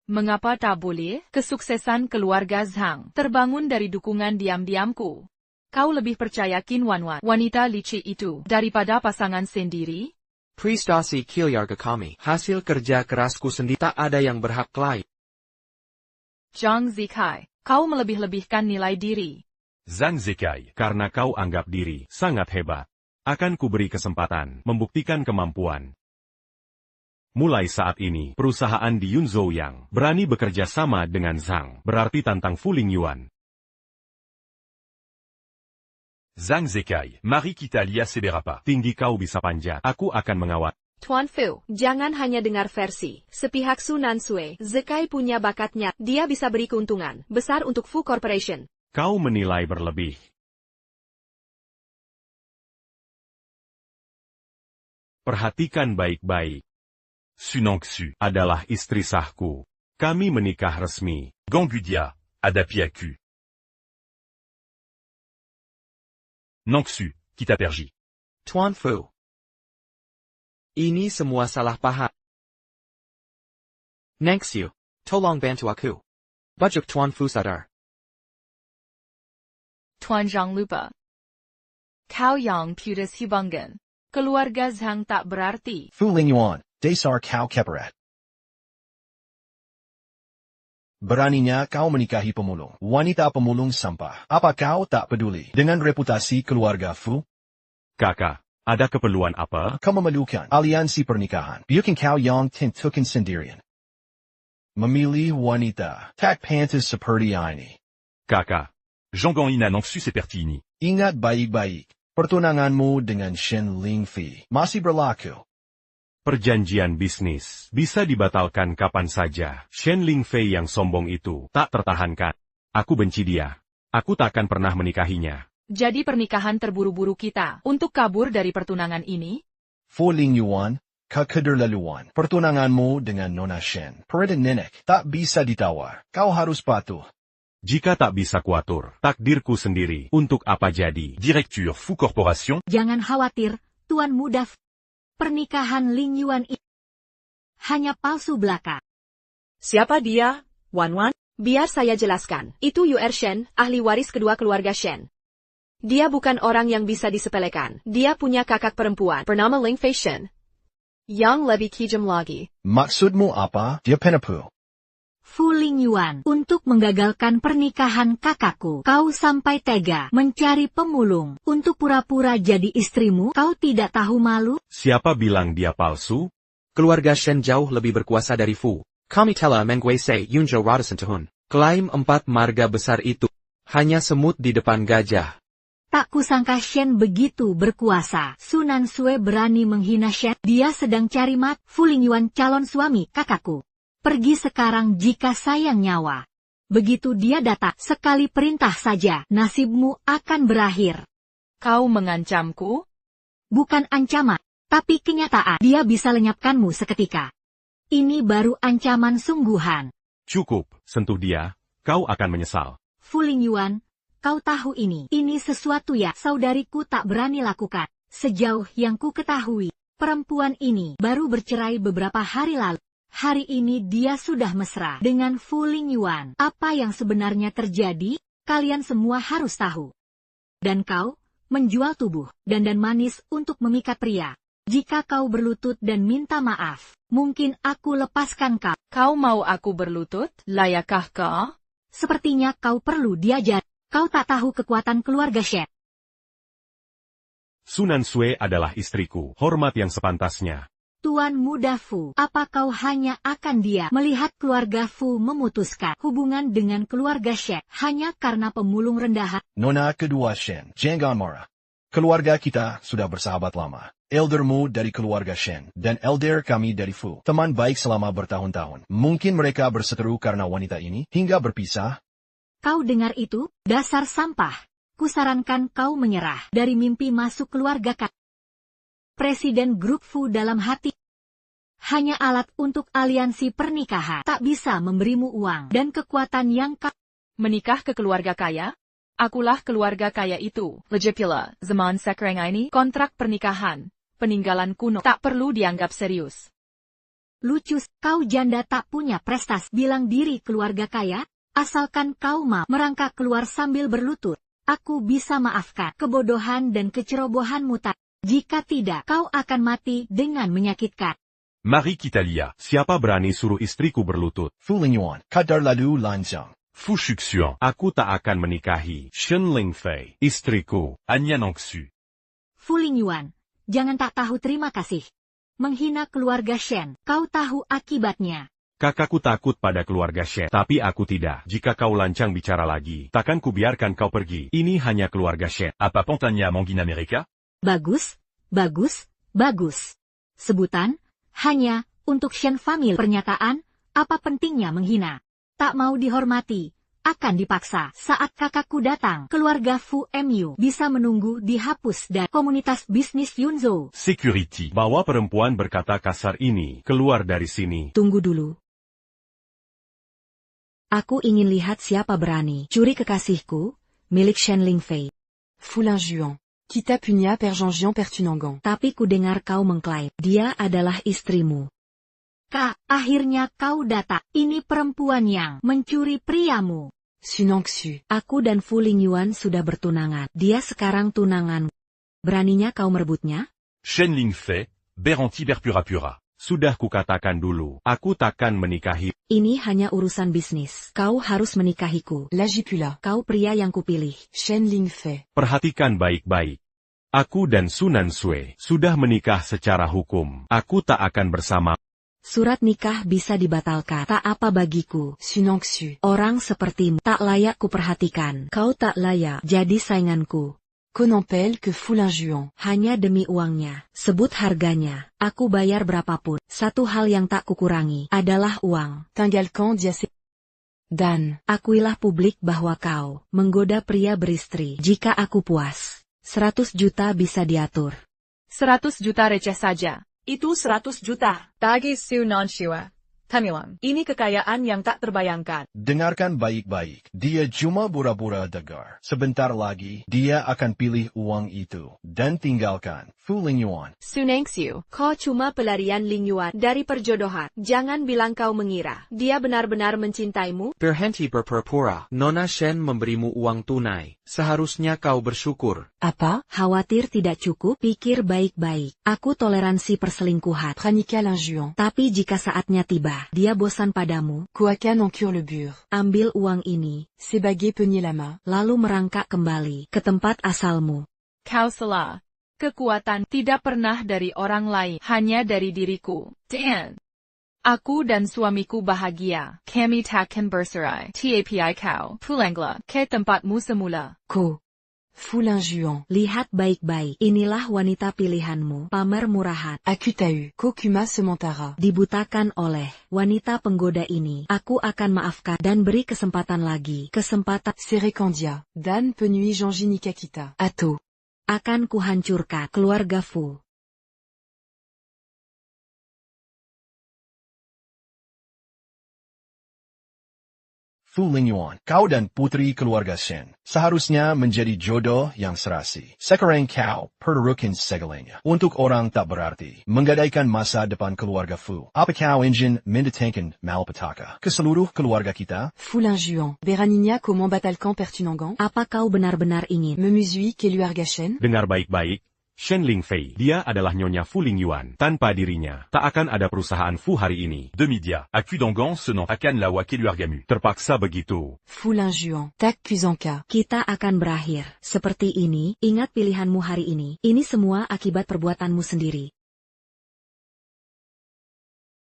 Mengapa tak boleh? Kesuksesan keluarga Zhang terbangun dari dukungan diam-diamku. Kau lebih percaya Qin Wanwan, wanita licik itu, daripada pasangan sendiri? Prestasi keluarga kami, hasil kerja kerasku sendiri, tak ada yang berhak lain. Zhang Zikai, kau melebih-lebihkan nilai diri. Zhang Zikai, karena kau anggap diri sangat hebat. Akan kuberi kesempatan membuktikan kemampuan. Mulai saat ini, perusahaan di Yunzhou yang berani bekerja sama dengan Zhang, berarti tantang Fu Lingyuan. Zhang Zekai, mari kita lihat seberapa tinggi kau bisa panjat. Aku akan mengawal. Tuan Fu, jangan hanya dengar versi sepihak Su Nansue. Zekai punya bakatnya, dia bisa beri keuntungan besar untuk Fu Corporation. Kau menilai berlebih. Perhatikan baik-baik. Su Nangxu adalah istri sahku. Kami menikah resmi. Gangudia, Adapiaku. Nangxu, kita pergi. Tuan Fu. Ini semua salah paham. Nangxu, tolong bantu aku. Bujuk Tuan Fu sadar. Tuan Zhang lupa. Kau yang putus hubungan. Keluarga Zhang tak berarti. Fu Lingyuan, dasar kau keparat. Beraninya kau menikahi pemulung, wanita pemulung sampah. Apa kau tak peduli dengan reputasi keluarga Fu? Kakak, ada keperluan apa? Kau memerlukan aliansi pernikahan. Bukan kau yang tentukan sendirian. Memilih wanita, tak pantas seperti ini. Kakak, Zhongguanyin Nangxu seperti ini. Ingat baik-baik. Pertunanganmu dengan Shen Lingfei masih berlaku. Perjanjian bisnis bisa dibatalkan kapan saja. Shen Lingfei yang sombong itu tak tertahankan. Aku benci dia. Aku tak akan pernah menikahinya. Jadi pernikahan terburu-buru kita untuk kabur dari pertunangan ini? Fu Lingyuan, kekederlaluan. Pertunanganmu dengan Nona Shen, perintah nenek, tak bisa ditawar. Kau harus patuh. Jika tak bisa kuatur, takdirku sendiri, untuk apa jadi? Direktur Fu Corporation. Jangan khawatir, Tuan Muda. Pernikahan Lingyuan ini hanya palsu belaka. Siapa dia, Wan Wan? Biar saya jelaskan. Itu Yuer Shen, ahli waris kedua keluarga Shen. Dia bukan orang yang bisa disepelekan. Dia punya kakak perempuan bernama Lingfei Shen. Yang lebih kejam lagi. Maksudmu apa? Dia penipu. Fu Lingyuan, untuk menggagalkan pernikahan kakakku, kau sampai tega mencari pemulung untuk pura-pura jadi istrimu. Kau tidak tahu malu? Siapa bilang dia palsu? Keluarga Shen jauh lebih berkuasa dari Fu. Kami telah menguasai Yunzhou ratusan tahun. Klaim 4 marga besar itu hanya semut di depan gajah. Tak kusangka Shen begitu berkuasa. Su Nansue berani menghina Shen. Dia sedang cari mat. Fu Lingyuan calon suami kakakku. Pergi sekarang jika sayang nyawa. Begitu dia datang, sekali perintah saja, nasibmu akan berakhir. Kau mengancamku? Bukan ancaman, tapi kenyataan. Dia bisa lenyapkanmu seketika. Ini baru ancaman sungguhan. Cukup, sentuh dia, kau akan menyesal. Fu Lingyuan, kau tahu ini. Ini sesuatu ya saudariku tak berani lakukan. Sejauh yang ku ketahui, perempuan ini baru bercerai beberapa hari lalu. Hari ini dia sudah mesra dengan Fu Lingyuan. Apa yang sebenarnya terjadi, kalian semua harus tahu. Dan kau, menjual tubuh, dandan manis untuk memikat pria. Jika kau berlutut dan minta maaf, mungkin aku lepaskan kau. Kau mau aku berlutut? Layakkah kau? Sepertinya kau perlu diajar. Kau tak tahu kekuatan keluarga Shen. Su Nansue adalah istriku, hormat yang sepantasnya. Tuan Muda Fu, apa kau hanya akan dia melihat keluarga Fu memutuskan hubungan dengan keluarga Shen hanya karena pemulung rendahan? Nona kedua Shen, jangan marah. Keluarga kita sudah bersahabat lama. Eldermu dari keluarga Shen, dan elder kami dari Fu. Teman baik selama bertahun-tahun. Mungkin mereka berseteru karena wanita ini, hingga berpisah. Kau dengar itu? Dasar sampah. Kusarankan kau menyerah dari mimpi masuk keluarga kami. Presiden grup Fu dalam hati. Hanya alat untuk aliansi pernikahan. Tak bisa memberimu uang dan kekuatan yang menikah ke keluarga kaya? Akulah keluarga kaya itu. Lejipula, zaman sekarang ini, kontrak pernikahan, peninggalan kuno, tak perlu dianggap serius. Lucu, kau janda tak punya prestasi. Bilang diri keluarga kaya, asalkan kau mau merangkak keluar sambil berlutut. Aku bisa maafkan kebodohan dan kecerobohanmu tak. Jika tidak, kau akan mati dengan menyakitkan. Mari kita lihat. Siapa berani suruh istriku berlutut? Fu Lingyuan, kadar lalu lancang. Fu Shuxian. Aku tak akan menikahi Shen Lingfei, istriku. Anya Nangxu. Fu Lingyuan, jangan tak tahu terima kasih. menghina keluarga Shen. Kau tahu akibatnya. Kakakku takut pada keluarga Shen, tapi aku tidak. Jika kau lancang bicara lagi, takkan kubiarkan kau pergi. Ini hanya keluarga Shen. Apa Pontania Mangin Amerika? Bagus, bagus, bagus. Sebutan, hanya, untuk Shen family. Pernyataan, apa pentingnya menghina? Tak mau dihormati, akan dipaksa. Saat kakakku datang, keluarga Fu Mu bisa menunggu dihapus dari komunitas bisnis Yunzhou. Security. Bawa perempuan berkata kasar ini keluar dari sini. Tunggu dulu. Aku ingin lihat siapa berani curi kekasihku, milik Shen Lingfei. Fu Lingjuan. Kita punya per Jean Pertunangan. Tapi ku dengar kau mengklaim, dia adalah istrimu. Kak, akhirnya kau datang. Ini perempuan yang mencuri priamu. Sunangxu. Aku dan Fu Lingyuan sudah bertunangan. Dia sekarang tunangan. Beraninya kau merebutnya? Shen Lingfei, Beranti Berpura-Pura. Sudah kukatakan dulu, aku takkan menikahi. Ini hanya urusan bisnis. Kau harus menikahiku. Lagipula. Kau pria yang kupilih. Shen Lingfei. Perhatikan baik-baik. Aku dan Sunan Sui sudah menikah secara hukum. Aku tak akan bersama. Surat nikah bisa dibatalkan. Tak apa bagiku. Sunangxu. Orang sepertimu tak layak kuperhatikan. Kau tak layak jadi sainganku. Konampel ke Fu Lingjuan. Hanya demi uangnya. Sebut harganya. Aku bayar berapapun. Satu hal yang tak kukurangi adalah uang. Tinggalkan dia Dan. Akuilah publik bahwa kau menggoda pria beristri. Jika aku puas, 100 juta bisa diatur. 100 juta receh saja. Itu 100 juta. Bagi Su Nanshua. Pemilang. Ini kekayaan yang tak terbayangkan. Dengarkan baik-baik. Dia cuma pura-pura dengar. Sebentar lagi, dia akan pilih uang itu. Dan tinggalkan Fu Lingyuan. Sunangxiu, kau cuma pelarian Lingyuan dari perjodohan. Jangan bilang kau mengira dia benar-benar mencintaimu. Berhenti berpura-pura. Nona Shen memberimu uang tunai. Seharusnya kau bersyukur. Apa? Khawatir tidak cukup? Pikir baik-baik. Aku toleransi perselingkuhan. Pranika Lingjuan. Tapi jika saatnya tiba, dia bosan padamu. Kuakan en cure le bur. Ambil uang ini. Sebagai penyelama. Lalu merangkak kembali ke tempat asalmu. Kau salah. Kekuatan tidak pernah dari orang lain, hanya dari diriku. Dan aku dan suamiku bahagia. Kami takkan bercerai. Tapi kau pulanglah ke tempatmu semula. Fu Lingjuan. Lihat baik-baik. Inilah wanita pilihanmu. Pamer murahan. Aku tahu. Kokuma sementara. Dibutakan oleh wanita penggoda ini. Aku akan maafkan dan beri kesempatan lagi. Kesempatan. Serekandia. Dan penui janji nikah kita. Atau akan kuhancurkan keluarga Fu. Fu Lingyuan, kau dan putri keluarga Shen seharusnya menjadi jodoh yang serasi. Sekarang kau pertaruhkan segalanya untuk orang tak berarti, menggadaikan masa depan keluarga Fu. Apa kau ingin mendatangkan malapetaka ke seluruh keluarga kita? Fu Lingjuan, beraninya kau membatalkan pertunangan? Apa kau benar-benar ingin memusuhi keluarga Shen? Dengar baik-baik. Shen Lingfei, dia adalah nyonya Fu Lingyuan. Tanpa dirinya, tak akan ada perusahaan Fu hari ini. Demi-dia, aku Dangan senang akan lawa keluargamu. Terpaksa begitu. Fu Lingjuan, tak kuzangka. Kita akan berakhir seperti ini. Ingat pilihanmu hari ini. Ini semua akibat perbuatanmu sendiri.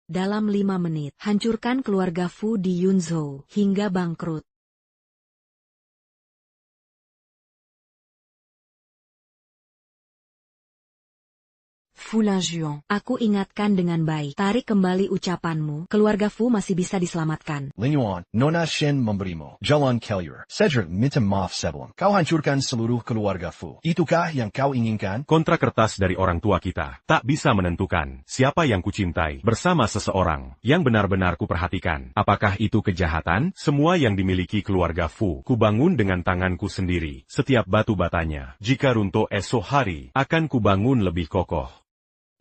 Dalam 5 menit, hancurkan keluarga Fu di Yunzhou hingga bangkrut. Fu Lingjuan. Aku ingatkan dengan baik. Tarik kembali ucapanmu. Keluarga Fu masih bisa diselamatkan. Lingyuan, Nona Shen memberimu jalan keluar. Cedric minta maaf sebelum kau hancurkan seluruh keluarga Fu. Itukah yang kau inginkan? Kontrak kertas dari orang tua kita tak bisa menentukan siapa yang kucintai bersama seseorang yang benar-benar kuperhatikan. Apakah itu kejahatan? Semua yang dimiliki keluarga Fu kubangun dengan tanganku sendiri. Setiap batu batanya, jika runtuh esok hari, akan kubangun lebih kokoh.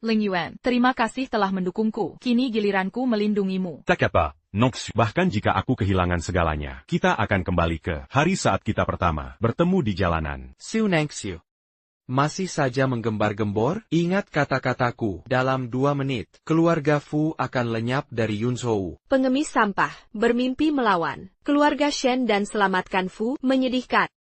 Lingyuan, terima kasih telah mendukungku. Kini giliranku melindungimu. Tak apa, Nongxu. Bahkan jika aku kehilangan segalanya, kita akan kembali ke hari saat kita pertama bertemu di jalanan. Sunangxiu. Masih saja menggembar-gembor? Ingat kata-kataku, dalam 2 menit, keluarga Fu akan lenyap dari Yunzhou. Pengemis sampah, bermimpi melawan keluarga Shen dan selamatkan Fu, menyedihkan.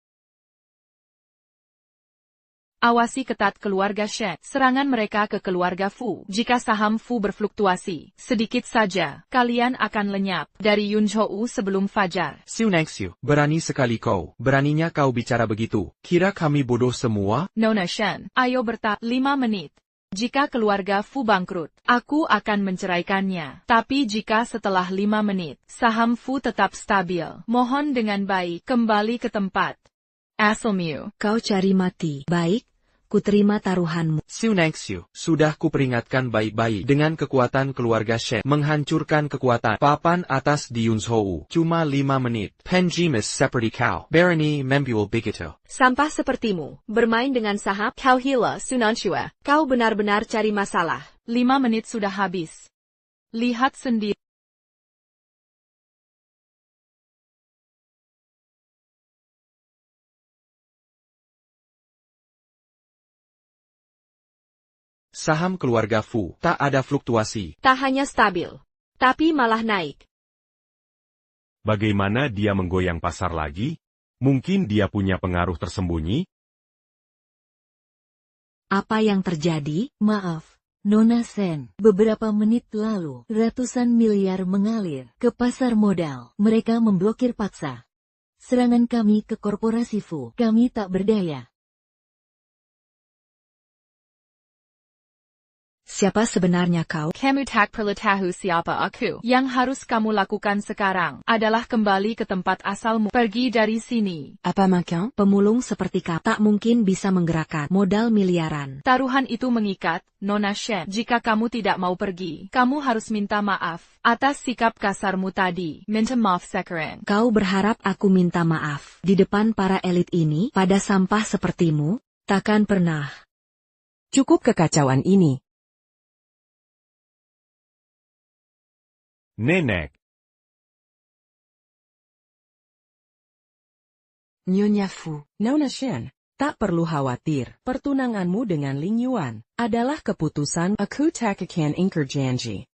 Awasi ketat keluarga Shen. Serangan mereka ke keluarga Fu. Jika saham Fu berfluktuasi sedikit saja, kalian akan lenyap dari Yunzhou sebelum fajar. Xiu Nangxiu, berani sekali kau. Beraninya kau bicara begitu. Kira kami bodoh semua? Nona Shen, ayo 5 menit. Jika keluarga Fu bangkrut, aku akan menceraikannya. Tapi jika setelah 5 menit, saham Fu tetap stabil, mohon dengan baik kembali ke tempat asalmu. Kau cari mati. Baik, kuterima taruhanmu. Xiu Nangxiu, sudah kuperingatkan baik-baik. Dengan kekuatan keluarga Shen, menghancurkan kekuatan papan atas di Yunzhou. Cuma 5 menit. Penjimis seperti kau. Berani membual begitu. Sampah sepertimu, bermain dengan saham, kau hila Sunanshua. Kau benar-benar cari masalah. 5 menit sudah habis. Lihat sendiri. Saham keluarga Fu tak ada fluktuasi. Tak hanya stabil, tapi malah naik. Bagaimana dia menggoyang pasar lagi? Mungkin dia punya pengaruh tersembunyi? Apa yang terjadi? Maaf, Nona Shen. Beberapa menit lalu, ratusan miliar mengalir ke pasar modal. Mereka memblokir paksa serangan kami ke korporasi Fu. Kami tak berdaya. Siapa sebenarnya kau? Kamu tak perlu tahu siapa aku. Yang harus kamu lakukan sekarang adalah kembali ke tempat asalmu. Pergi dari sini. Apa makan? Pemulung seperti kau tak mungkin bisa menggerakkan modal miliaran. Taruhan itu mengikat, Nona Shen. Jika kamu tidak mau pergi, kamu harus minta maaf atas sikap kasarmu tadi. Minta maaf sekarang. Kau berharap aku minta maaf di depan para elit ini pada sampah sepertimu? Takkan pernah. Cukup kekacauan ini. Nenek. Nyonya Fu, Nona Shen, tak perlu khawatir. Pertunanganmu dengan Ling Yuan adalah keputusan aku tak akan ingkar janji.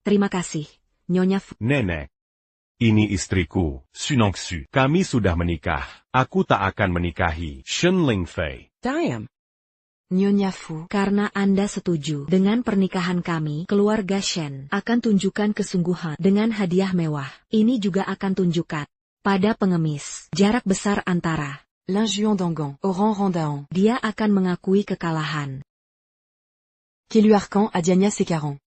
Terima kasih, Nyonya Fu. Nenek. Ini istriku, Xiu Nangxiu. Kami sudah menikah. Aku tak akan menikahi Shen Lingfei. Diam. Nyonya Fu, Karena Anda setuju dengan pernikahan kami, keluarga Shen akan tunjukkan kesungguhan dengan hadiah mewah. Ini juga akan tunjukkan pada pengemis jarak besar antara Linjuan Dangan, Oran Randaon. Dia akan mengakui kekalahan. Kelu Arcan Adiania Sekaran.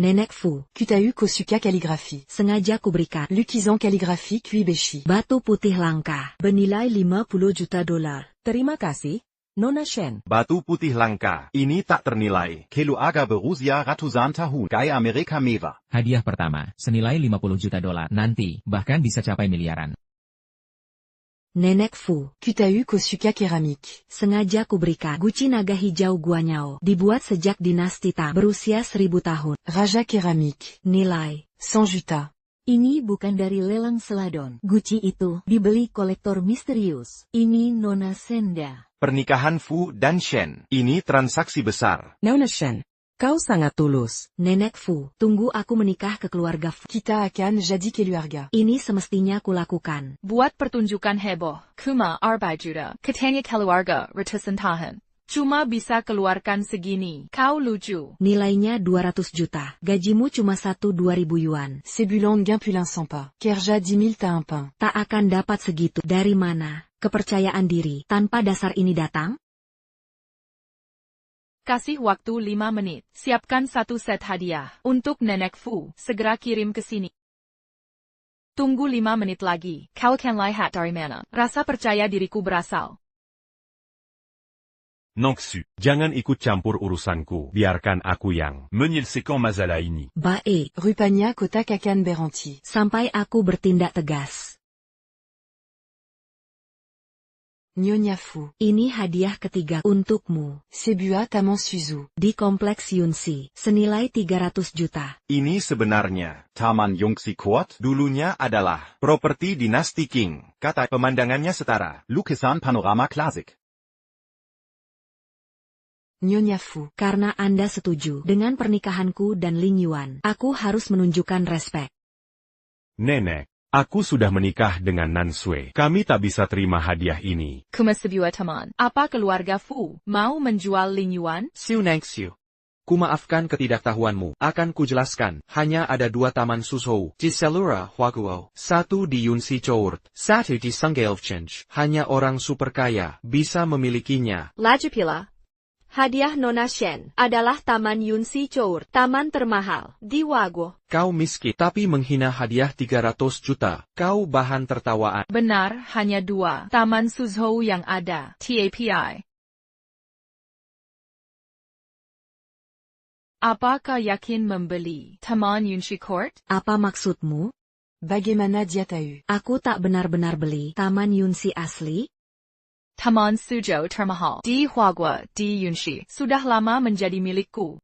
Nenek Fu. Kutahu Kosuka Kaligrafi. Sengaja kuberikan. Lukizan Kaligrafi Kuibeshi. Batu putih langka. Bernilai 50 juta dolar. Terima kasih, Nona Shen. Batu putih langka. Ini tak ternilai. Kelu aga berusia ratusan tahun. Gaya Amerika mewah. Hadiah pertama, senilai 50 juta dolar. Nanti, bahkan bisa capai miliaran. Nenek Fu. Kutahu Kosuka Keramik. Sengaja kuberikan. Guci naga hijau Guanyao. Dibuat sejak dinasti Tang. Berusia 1000 tahun. Raja Keramik. Nilai 100 juta. Ini bukan dari lelang seladon. Guci itu dibeli kolektor misterius. Ini Nona Senda. Pernikahan Fu dan Shen. Ini transaksi besar. Nona Shen, kau sangat tulus. Nenek Fu, tunggu aku menikah ke keluarga Fu. Kita akan jadi keluarga. Ini semestinya kulakukan. Buat pertunjukan heboh. Kuma arba juta. Katanya keluarga ratusan tahun. Cuma bisa keluarkan segini. Kau lucu. Nilainya 200 juta. Gajimu cuma 1-2 ribu yuan. C'est bulan gain pulin sans pas. Kerja 10 000 tak un pain. Tak akan dapat segitu. Dari mana kepercayaan diri tanpa dasar ini datang? Kasih waktu 5 menit. Siapkan 1 set hadiah. Untuk Nenek Fu, segera kirim ke sini. Tunggu 5 menit lagi. Kau akan lihat dari mana rasa percaya diriku berasal. Nangxiu, jangan ikut campur urusanku. Biarkan aku yang menyelesaikan masalah ini. Baik. Rupanya kota akan berhenti. Sampai aku bertindak tegas. Nyonya Fu. Ini hadiah ketiga untukmu. Sebua Taman Suzu. Di kompleks Yunxi. Senilai 300 juta. Ini sebenarnya Taman Yunxi Court. Dulunya adalah properti dinasti Qing. Kata pemandangannya setara. Lukisan panorama klasik. Nyonya Fu. Karena Anda setuju dengan pernikahanku dan Ling Yuan, aku harus menunjukkan respek. Nenek, aku sudah menikah dengan Nan Sui. Kami tak bisa terima hadiah ini. Kumasabiwa teman. Apa keluarga Fu mau menjual Ling Yuan? Xiu Nangxiu. Kumaafkan ketidaktahuanmu, akan kujelaskan, hanya ada 2 taman Suzhou, di Selura Huaguo, 1 di Yunxi Chourt, 1 di Senggeelchange. Hanya orang super kaya bisa memilikinya. Lagi pula. Hadiah Nona Shen adalah Taman Yunxi Chourt, taman termahal di Huaguo. Kau miskin, tapi menghina hadiah 300 juta. Kau bahan tertawaan. Benar, hanya 2 taman Suzhou yang ada. TAPI. Apakah yakin membeli Taman Yunxi Court? Apa maksudmu? Bagaimana dia tahu? Aku tak benar-benar beli Taman Yunxi asli. Taman Suzhou termahal di Huaguo di Yunxi sudah lama menjadi milikku.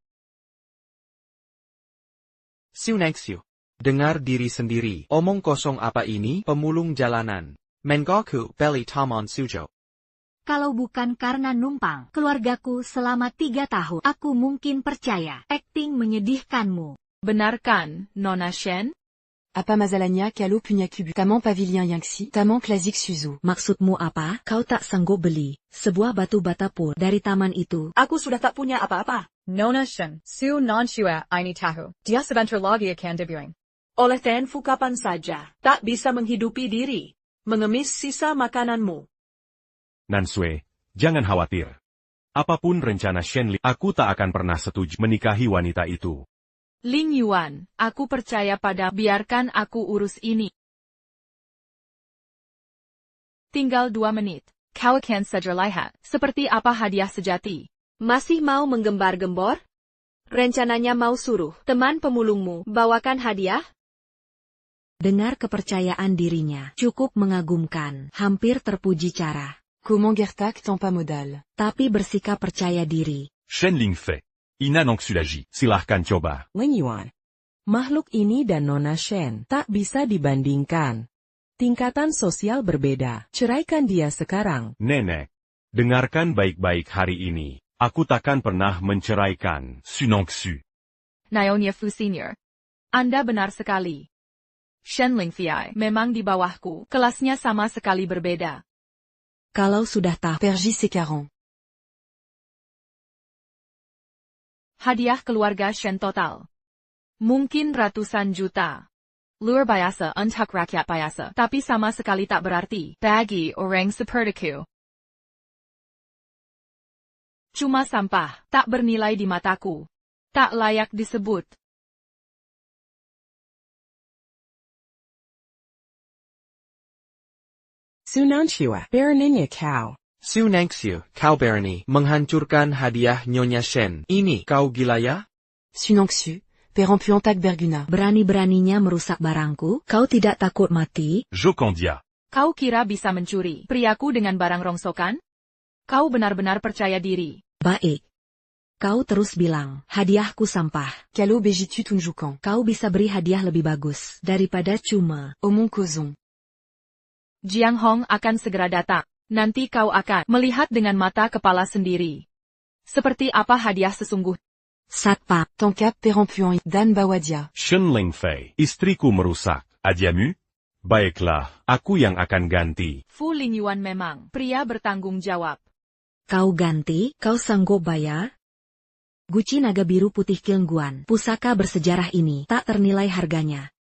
Xiu Nangxiu. Dengar diri sendiri. Omong kosong apa ini? Pemulung jalanan. Mengaku beli Taman Suzhou. Kalau bukan karena numpang keluargaku selama 3 tahun, aku mungkin percaya. Akting menyedihkanmu. Benarkan, Nona Shen? Apa masalahnya kalau punya kubu Taman Pavilion Yangxi, Taman Klasik Suzhou? Maksudmu apa? Kau tak sanggup beli sebuah batu bata pun dari taman itu? Aku sudah tak punya apa-apa. Nona Shen, Su Non Shua, Ini Tahu. Dia sebentar lagi akan dibuang. Oleh Tenfu kapan saja, tak bisa menghidupi diri. Mengemis sisa makananmu. Nan Sui, jangan khawatir. Apapun rencana Shen Li, aku tak akan pernah setuju menikahi wanita itu. Ling Yuan, aku percaya pada biarkan aku urus ini. Tinggal 2 menit. Kau akan segera lihat seperti apa hadiah sejati. Masih mau menggembar-gembor? Rencananya mau suruh teman pemulungmu bawakan hadiah? Dengar kepercayaan dirinya, cukup mengagumkan, hampir terpuji cara. Comment Gertak tanpa modal? Tapi bersikap percaya diri. Shen Lingfei. Ina Nangxulaji. Silahkan coba. Ling Yuan. Makhluk ini dan Nona Shen tak bisa dibandingkan. Tingkatan sosial berbeda. Ceraikan dia sekarang. Nenek, dengarkan baik-baik hari ini. Aku takkan pernah menceraikan Su Nangxu. Nyonya Fu Senior. Anda benar sekali. Shen Lingfei memang di bawahku, kelasnya sama sekali berbeda. Kalau sudah tahu, Pergi sekarang. Hadiah keluarga Shen total. Mungkin ratusan juta. Luar biasa untuk rakyat biasa, tapi sama sekali tak berarti bagi orang sepertiku. Cuma sampah, tak bernilai di mataku. Tak layak disebut. Su Nanshua, Baroninnya kau. Xiu Nangxiu, kau berani menghancurkan hadiah Nyonya Shen. Ini kau gila ya? Su Nangxiu, Perempuan berguna. Berani-beraninya merusak barangku, kau tidak takut mati? Jocandia. Kau kira bisa mencuri priaku dengan barang rongsokan? Kau benar-benar percaya diri. Baik. Kau terus bilang, hadiahku sampah. Kalau begitu tunjukkan. Kau bisa beri hadiah lebih bagus daripada cuma omong kosong. Jiang Hong akan segera datang. Nanti kau akan melihat dengan mata kepala sendiri. Seperti apa hadiah sesungguhnya. Satpam. Tangkap perempuan dan bawa dia. Shen Lingfei, istriku merusak. Adiamu? Baiklah, aku yang akan ganti. Fu Lingyuan memang pria bertanggung jawab. Kau ganti, kau sanggup bayar? Guci naga biru putih Kilngguan, pusaka bersejarah ini tak ternilai harganya.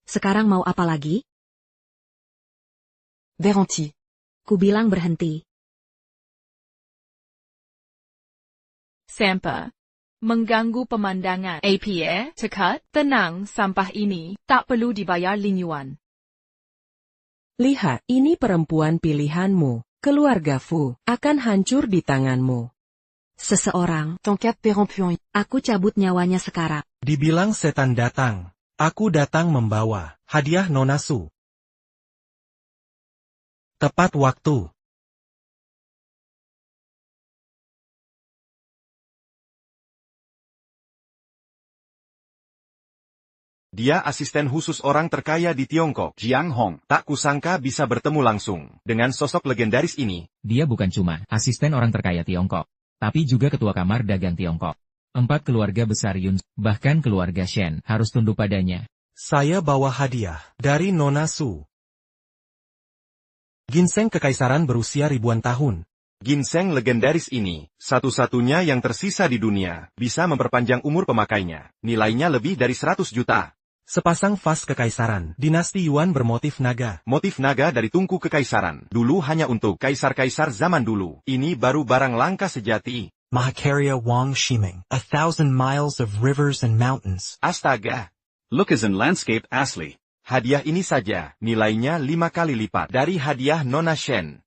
Sekarang mau apa lagi? Berhenti. Ku bilang berhenti. Sampai mengganggu pemandangan. APA, tekat, tenang, sampah ini tak perlu dibayar Lingyuan. Lihat, ini perempuan pilihanmu. Keluarga Fu akan hancur di tanganmu. Seseorang, Tangkap perempuan. aku cabut nyawanya sekarang. Dibilang setan datang. Aku datang membawa hadiah Nona Su. Tepat waktu. Dia asisten khusus orang terkaya di Tiongkok. Jiang Hong. Tak kusangka bisa bertemu langsung dengan sosok legendaris ini. Dia bukan cuma asisten orang terkaya Tiongkok, tapi juga ketua kamar dagang Tiongkok. 4 keluarga besar Yun, bahkan keluarga Shen, harus tunduk padanya. Saya bawa hadiah dari Nona Su. Ginseng kekaisaran berusia ribuan tahun. Ginseng legendaris ini, satu-satunya yang tersisa di dunia, bisa memperpanjang umur pemakainya. Nilainya lebih dari 100 juta. Sepasang vas kekaisaran, dinasti Yuan bermotif naga. Motif naga dari tungku kekaisaran, dulu hanya untuk kaisar-kaisar zaman dulu. Ini baru barang langka sejati. Mahakarya Wang Shiming, 1,000 miles of rivers and mountains. Astaga! Lukisan landscape asli. Hadiah ini saja, nilainya 5 kali lipat dari hadiah Nona Shen.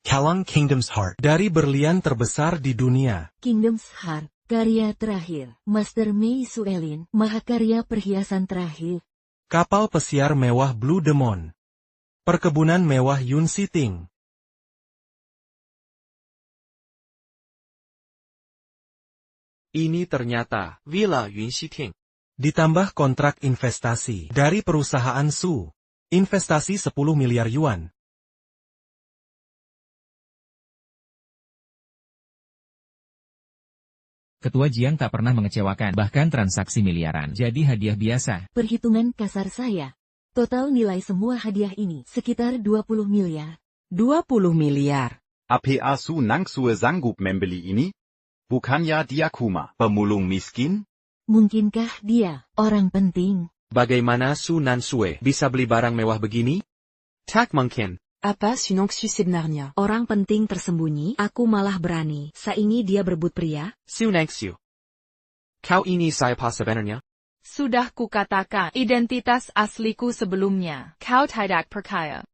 Kallang Kingdom's Heart. Dari berlian terbesar di dunia. Kingdom's Heart, karya terakhir, Master Mei Suelin, mahakarya perhiasan terakhir. Kapal pesiar mewah Blue Demon. Perkebunan mewah Yun Siting. Ini ternyata Villa Yun Siting. Ditambah kontrak investasi dari perusahaan Su. Investasi 10 miliar yuan. Ketua Jiang tak pernah mengecewakan, bahkan transaksi miliaran jadi hadiah biasa. Perhitungan kasar saya. Total nilai semua hadiah ini sekitar 20 miliar. 20 miliar. APA Su Nangsue sanggup membeli ini? Bukannya dia kuma, Pemulung miskin? Mungkinkah dia orang penting? Bagaimana Su Nansue bisa beli barang mewah begini? Tak mungkin. Apa Sunongsu sebenarnya? Orang penting tersembunyi, aku malah berani. Saingi dia berebut pria? Su Nangsue. Kau ini siapa sebenarnya? Sudah kukatakan, identitas asliku sebelumnya. Kau tidak percaya.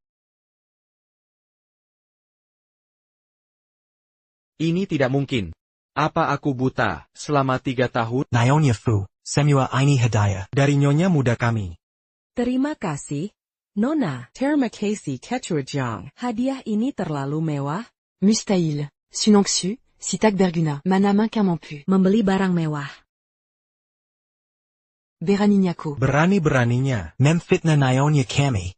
Ini tidak mungkin. Apa aku buta selama 3 tahun? Nyonya Fu, semua ini hadiah. Dari nyonya muda kami. Terima kasih, Nona. Terima kasih Ketua Jiang. Hadiah ini terlalu mewah. Mustahil. Sunongsu, si tak berguna. Mana mungkin mampu. Membeli barang mewah. Beraninya-ku. Berani-beraninya. Memfitnah nyonya kami.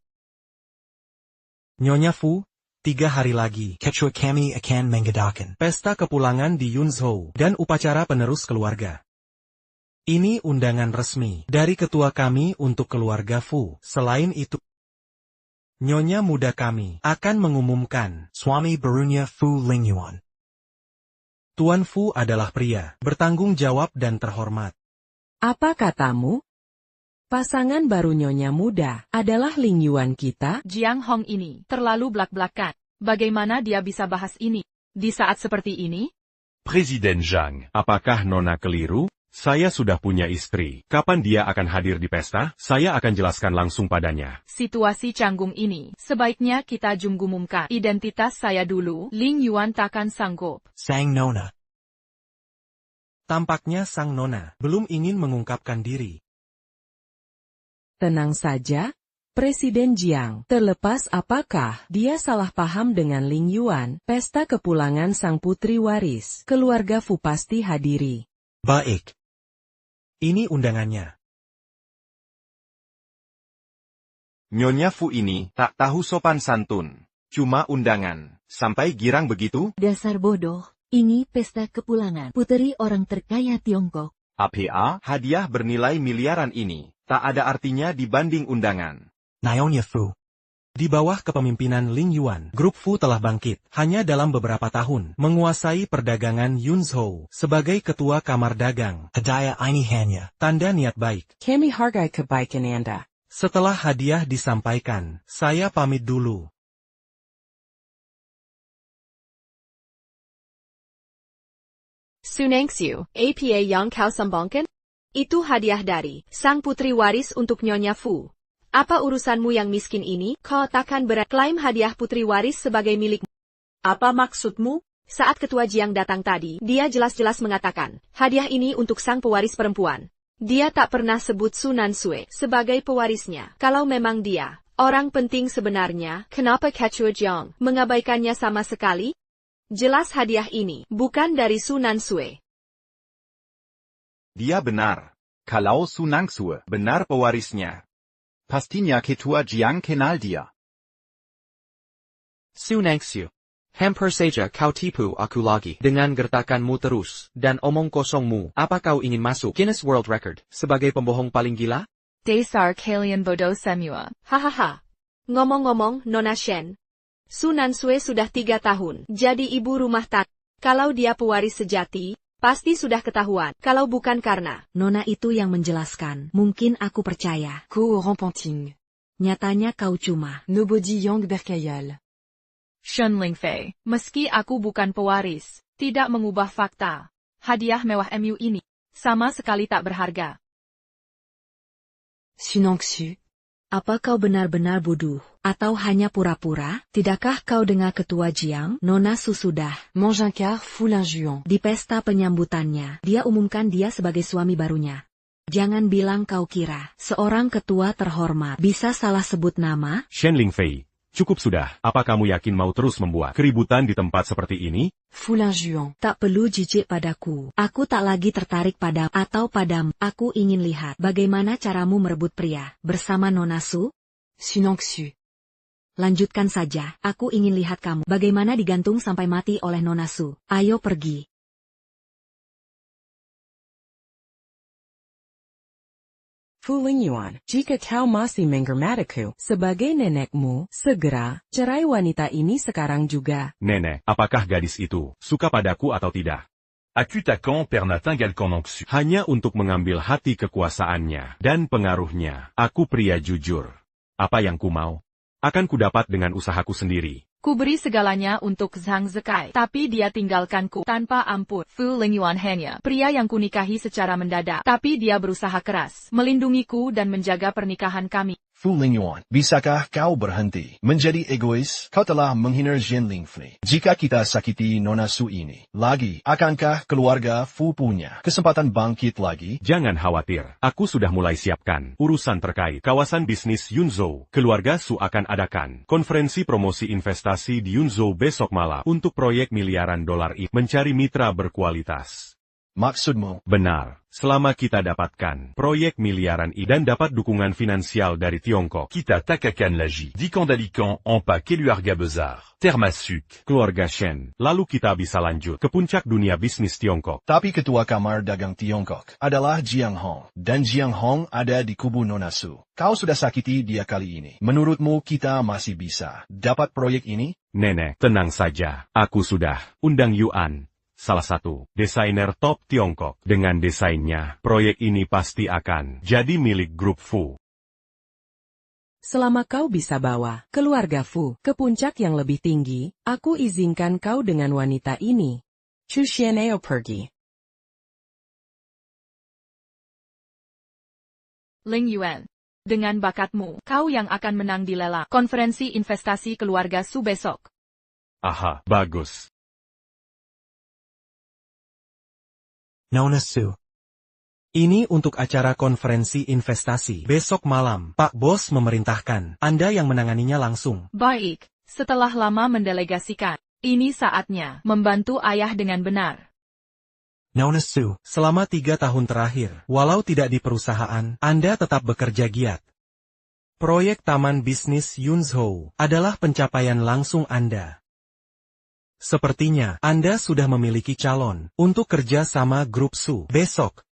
Nyonya Fu, 3 hari lagi. Ketua kami akan mengadakan pesta kepulangan di Yunzhou dan upacara penerus keluarga. Ini undangan resmi dari ketua kami untuk keluarga Fu. Selain itu, nyonya muda kami akan mengumumkan suami barunya Fu Lingyuan. Tuan Fu adalah pria bertanggung jawab dan terhormat. Apa katamu? Pasangan baru nyonya muda adalah Lingyuan kita? Jiang Hong ini terlalu blak-blakan. Bagaimana dia bisa bahas ini di saat seperti ini? Presiden Zhang. Apakah Nona keliru? Saya sudah punya istri. Kapan dia akan hadir di pesta? Saya akan jelaskan langsung padanya. Situasi canggung ini, sebaiknya kita jumgumumkan identitas saya dulu. Ling Yuan takkan sanggup. Sang Nona. Tampaknya sang Nona belum ingin mengungkapkan diri. Tenang saja, Presiden Jiang. Terlepas apakah dia salah paham dengan Ling Yuan, pesta kepulangan sang putri waris, keluarga Fu pasti hadiri. Baik. Ini undangannya. Nyonya Fu ini tak tahu sopan santun. Cuma undangan. Sampai girang begitu? Dasar bodoh. Ini pesta kepulangan puteri orang terkaya Tiongkok. APA, hadiah bernilai miliaran ini tak ada artinya dibanding undangan. Nyonya Fu. Di bawah kepemimpinan Ling Yuan, grup Fu telah bangkit, hanya dalam beberapa tahun, menguasai perdagangan Yunzhou, sebagai ketua kamar dagang. Hadiah ini hanya tanda niat baik. Kami hargai kebaikan Anda. Setelah hadiah disampaikan, saya pamit dulu. Sunengsu, APA yang kau sambangkan? Itu hadiah dari sang putri waris untuk Nyonya Fu. Apa urusanmu yang miskin ini? Kau takkan klaim hadiah putri waris sebagai milikmu. Apa maksudmu? Saat Ketua Jiang datang tadi, dia jelas-jelas mengatakan, hadiah ini untuk sang pewaris perempuan. Dia tak pernah sebut Su Nansue sebagai pewarisnya. Kalau memang dia orang penting sebenarnya, kenapa Ketua Jiang mengabaikannya sama sekali? Jelas hadiah ini bukan dari Su Nansue. Dia benar. Kalau Su Nangsue benar pewarisnya, pastinya ketua Jiang kenal dia. Su Nangsue. Hampir saja kau tipu aku lagi dengan gertakanmu terus, dan omong kosongmu. Apa kau ingin masuk Guinness World Record sebagai pembohong paling gila? Dasar kalian bodoh semua. Hahaha. Ngomong-ngomong, Nona Shen. Su Nansue sudah 3 tahun jadi ibu rumah tangga. Kalau dia pewaris sejati, pasti sudah ketahuan. Kalau bukan karena Nona itu yang menjelaskan, mungkin aku percaya. Ko Rampanting. Nyatanya kau cuma Nobody Yang Berkayal. Shen Lingfei, meski aku bukan pewaris, tidak mengubah fakta. Hadiah mewah MU ini sama sekali tak berharga. Su Nangsue. Apa kau benar-benar bodoh, atau hanya pura-pura? Tidakkah kau dengar ketua Jiang, Nona Su sudah Manjinkar Fulin Juan. di pesta penyambutannya, dia umumkan dia sebagai suami barunya. Jangan bilang kau kira seorang ketua terhormat bisa salah sebut nama? Shen Lingfei, cukup sudah. Apa kamu yakin mau terus membuat keributan di tempat seperti ini? Fulin Juan. Tak perlu jijik padaku. Aku tak lagi tertarik pada atau padamu. Aku ingin lihat bagaimana caramu merebut pria bersama Nona Su. Su Nangsue. Lanjutkan saja. Aku ingin lihat kamu bagaimana digantung sampai mati oleh Nona Su. Ayo pergi. Fu Lingyuan, jika kau masih menggermatiku sebagai nenekmu, segera cerai wanita ini sekarang juga. Nenek, apakah gadis itu suka padaku atau tidak? Akutakan pernah tinggal Konongsu. Hanya untuk mengambil hati kekuasaannya dan pengaruhnya. Aku pria jujur. Apa yang ku mau, akan kudapat dengan usahaku sendiri. Ku beri segalanya untuk Zhang Zekai, tapi dia tinggalkanku tanpa ampun. Fu Lingyuan hanya pria yang kunikahi secara mendadak, tapi dia berusaha keras melindungiku dan menjaga pernikahan kami. Fu Lingyuan, bisakah kau berhenti menjadi egois? Kau telah menghina Shen Lingfei. Jika kita sakiti Nona Su ini lagi, akankah keluarga Fu punya kesempatan bangkit lagi? Jangan khawatir, aku sudah mulai siapkan urusan terkait kawasan bisnis Yunzhou. Keluarga Su akan adakan konferensi promosi investasi di Yunzhou besok malam untuk proyek miliaran dolar ini, mencari mitra berkualitas. Maksudmu? Benar. Selama kita dapatkan proyek miliaran ini dan dapat dukungan finansial dari Tiongkok, Kita takakan lagi dikendalikan empat keluarga besar, termasuk keluarga Shen. Lalu kita bisa lanjut ke puncak dunia bisnis Tiongkok. Tapi ketua kamar dagang Tiongkok adalah Jiang Hong, dan Jiang Hong ada di kubu Nona Su. Kau sudah sakiti dia kali ini. Menurutmu kita masih bisa dapat proyek ini? Nenek, tenang saja. Aku sudah undang Yuan, salah satu desainer top Tiongkok. Dengan desainnya, proyek ini pasti akan jadi milik grup Fu. Selama kau bisa bawa keluarga Fu ke puncak yang lebih tinggi, aku izinkan kau dengan wanita ini. Chu Xianeo pergi. Lingyuan, dengan bakatmu, kau yang akan menang di lelang konferensi investasi keluarga Su besok. Aha, bagus. Nona Su. Ini untuk acara konferensi investasi besok malam. Pak Bos memerintahkan Anda yang menanganinya langsung. Baik, setelah lama mendelegasikan, ini saatnya membantu ayah dengan benar. Nona Su, selama 3 tahun terakhir, walau tidak di perusahaan, Anda tetap bekerja giat. Proyek Taman Bisnis Yunzhou adalah pencapaian langsung Anda. Sepertinya Anda sudah memiliki calon untuk kerja sama grup Su besok.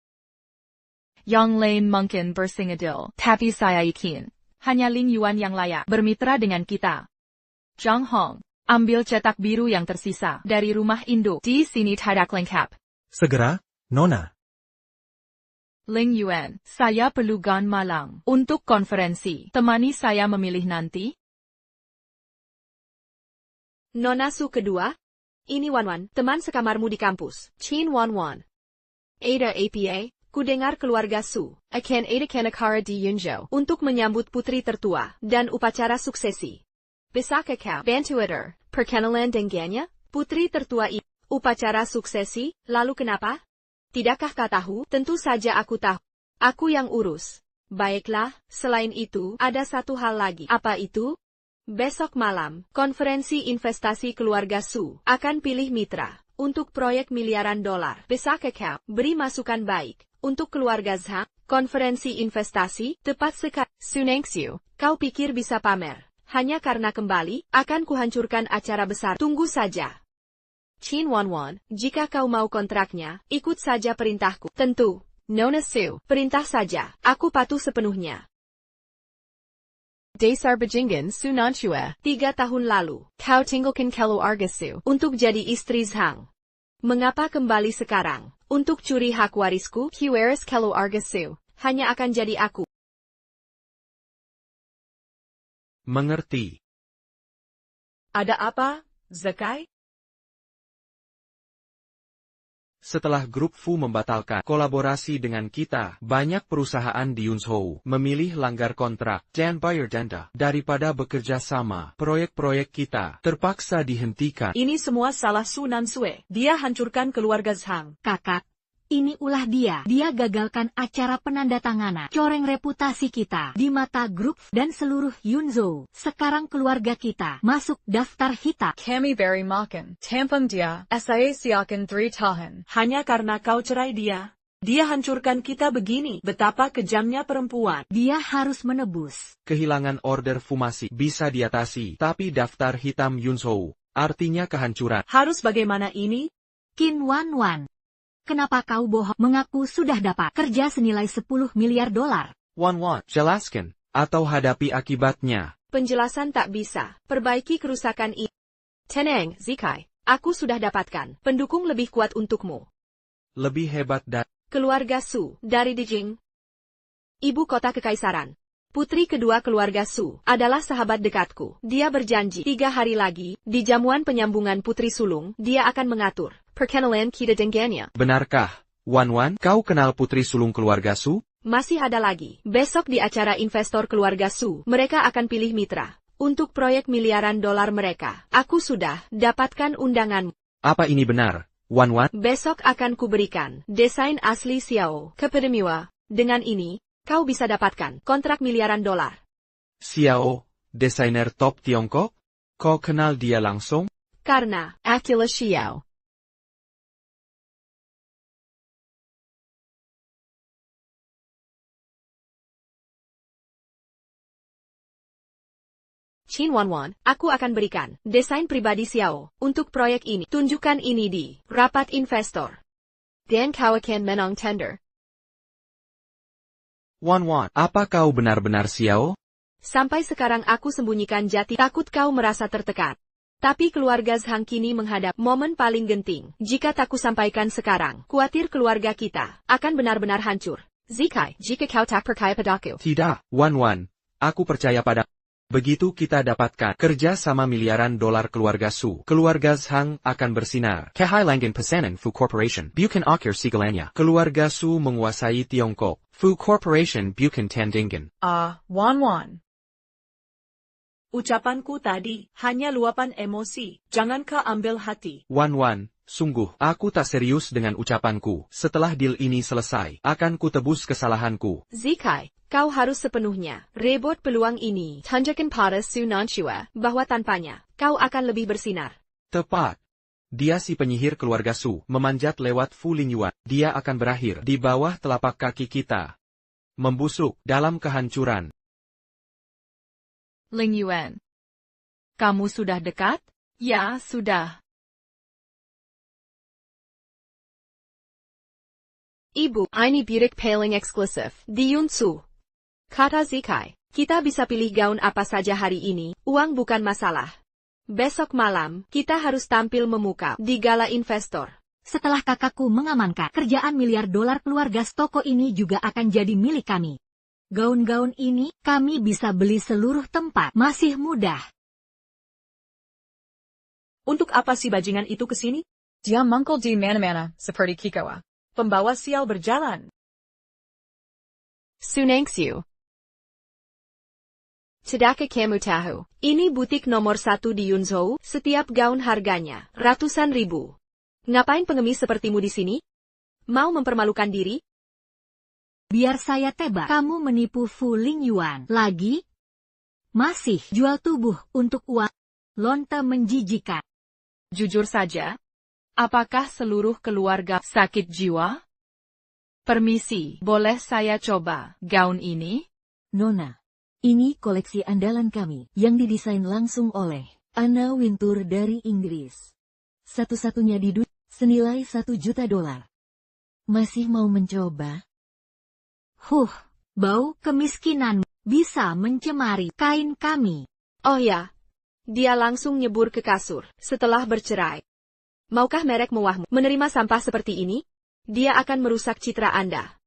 Yang lain mungkin bersingadil, tapi saya yakin, hanya Lingyuan yang layak bermitra dengan kita. Zhang Hong, ambil cetak biru yang tersisa dari rumah induk di sini tidak lengkap. Segera, Nona. Lingyuan, saya perlu gan malang untuk konferensi. Temani saya memilih nanti. Nona Su kedua? Ini Wanwan, teman sekamarmu di kampus. Chin Wanwan. Ada APA, ku dengar keluarga Su akan adakan acara di Yunzhou untuk menyambut putri tertua dan upacara suksesi. Bisakah kau bantu atur perkenalan dengannya? Putri tertua itu, upacara suksesi, lalu kenapa? Tidakkah kau tahu? Tentu saja aku tahu. Aku yang urus. Baiklah, selain itu, ada satu hal lagi. Apa itu? Besok malam, konferensi investasi keluarga Su akan pilih mitra untuk proyek miliaran dolar. Bisakah kau beri masukan baik untuk keluarga Zhang? Konferensi investasi, tepat sekali. Su Nengxiu, kau pikir bisa pamer? Hanya karena kembali, akan kuhancurkan acara besar. Tunggu saja. Qin Wanwan, jika kau mau kontraknya, ikut saja perintahku. Tentu. Nona Su, perintah saja, aku patuh sepenuhnya. Dasar Bajingan Su Nanshue. 3 tahun lalu, Kau tinggalkan Kelu Argasu. untuk jadi istri Zhang. Mengapa kembali sekarang? Untuk curi hak warisku? Kueris Kelu Argasu. Hanya akan jadi aku. Mengerti. Ada apa, Zekai? Setelah grup Fu membatalkan kolaborasi dengan kita, banyak perusahaan di Yunzhou memilih langgar kontrak dan bayar denda. Daripada bekerja sama, proyek-proyek kita terpaksa dihentikan. Ini semua salah Su Nansue. Dia hancurkan keluarga Zhang. Kakak, ini ulah dia. Dia gagalkan acara penandatanganan. Coreng reputasi kita di mata grup dan seluruh Yunzhou. Sekarang keluarga kita masuk daftar hitam. Kami very makan. Tampang dia. Saya siakan 3 tahun. Hanya karena kau cerai dia. Dia hancurkan kita begini. Betapa kejamnya perempuan. Dia harus menebus. Kehilangan order Fumasi bisa diatasi, tapi daftar hitam Yunzhou artinya kehancuran. Harus bagaimana ini? Qin Wanwan. Kenapa kau bohong mengaku sudah dapat kerja senilai 10 miliar dolar? Wanwan, jelaskan, atau hadapi akibatnya. Penjelasan tak bisa. Perbaiki kerusakan ini. Tenang, Zikai. Aku sudah dapatkan pendukung lebih kuat untukmu. Lebih hebat dari Keluarga Su, dari Dijing. Ibu kota kekaisaran. Putri kedua keluarga Su, adalah sahabat dekatku. Dia berjanji 3 hari lagi, di jamuan penyambungan Putri Sulung, dia akan mengatur perkenalan kita dengannya. Benarkah, Wanwan, kau kenal Putri Sulung keluarga Su? Masih ada lagi. Besok di acara investor keluarga Su, mereka akan pilih mitra. Untuk proyek miliaran dolar mereka, aku sudah dapatkan undanganmu. Apa ini benar, Wanwan? Besok akan kuberikan desain asli Xiao kepadamu. Dengan ini, kau bisa dapatkan kontrak miliaran dolar. Xiao, desainer top Tiongkok? Kau kenal dia langsung? Karena Akila Xiao. Qin Wanwan, aku akan berikan desain pribadi Xiao untuk proyek ini. Tunjukkan ini di rapat investor. Dan kau akan menang tender. Wanwan, apa kau benar-benar Xiao? Sampai sekarang aku sembunyikan jati, takut kau merasa tertekan. Tapi keluarga Zhang kini menghadap momen paling genting. Jika tak kusampaikan sekarang, khawatir keluarga kita akan benar-benar hancur. Zikai, jika kau tak percaya padaku. Tidak, Wanwan, aku percaya pada. Begitu kita dapatkan kerja sama miliaran dolar keluarga Su, keluarga Zhang akan bersinar. Kehailangan pesanan Fu Corporation, bukan akhir segalanya. Keluarga Su menguasai Tiongkok. Fu Corporation bukan tandingan. Wanwan. Ucapanku tadi hanya luapan emosi. Jangan kau ambil hati. Wanwan, sungguh, aku tak serius dengan ucapanku. Setelah deal ini selesai, akan kutebus kesalahanku. Zikai, kau harus sepenuhnya rebut peluang ini. Tunjukkan pada Su Nanshue bahwa tanpanya, kau akan lebih bersinar. Tepat. Dia si penyihir keluarga Su, memanjat lewat Fu Lingyuan. Dia akan berakhir di bawah telapak kaki kita. Membusuk dalam kehancuran. Lingyuan. Kamu sudah dekat? Ya, sudah. Ibu, ini butik paling eksklusif di Yunzhou. Kata Zikai, kita bisa pilih gaun apa saja hari ini, uang bukan masalah. Besok malam, kita harus tampil memuka di gala investor. Setelah kakakku mengamankan kerjaan miliar dolar keluarga toko ini juga akan jadi milik kami. Gaun-gaun ini, kami bisa beli seluruh tempat, masih mudah. Untuk apa si bajingan itu ke sini? Dia mangkal di mana-mana, seperti Kikoa. Pembawa sial berjalan. Su Nengxiu. Cedaka kamu tahu, ini butik nomor 1 di Yunzhou, setiap gaun harganya ratusan ribu. Ngapain pengemis sepertimu di sini? Mau mempermalukan diri? Biar saya tebak, kamu menipu Fu Lingyuan lagi? Masih jual tubuh untuk uang? Lonte menjijikan. Jujur saja, apakah seluruh keluarga sakit jiwa? Permisi, boleh saya coba gaun ini? Nona, ini koleksi andalan kami yang didesain langsung oleh Anna Wintour dari Inggris. Satu-satunya di dunia, senilai $1 juta. Masih mau mencoba? Bau kemiskinan bisa mencemari kain kami. Oh ya, dia langsung nyebur ke kasur setelah bercerai. Maukah merek mewahmu menerima sampah seperti ini? Dia akan merusak citra Anda.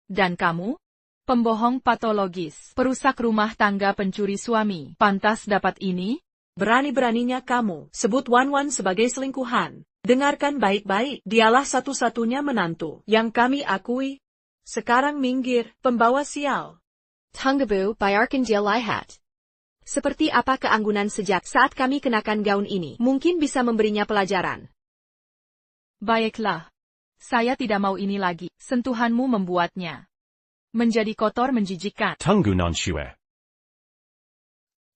Dan kamu? Pembohong patologis, perusak rumah tangga, pencuri suami, pantas dapat ini? Berani-beraninya kamu sebut Wan sebagai selingkuhan. Dengarkan baik-baik, dialah satu-satunya menantu yang kami akui. Sekarang minggir, pembawa sial. Tunggabu bayarkan dia lihat. Seperti apa keanggunan sejak saat kami kenakan gaun ini, mungkin bisa memberinya pelajaran. Baiklah. Saya tidak mau ini lagi, sentuhanmu membuatnya menjadi kotor menjijikkan. Tunggu non-shue.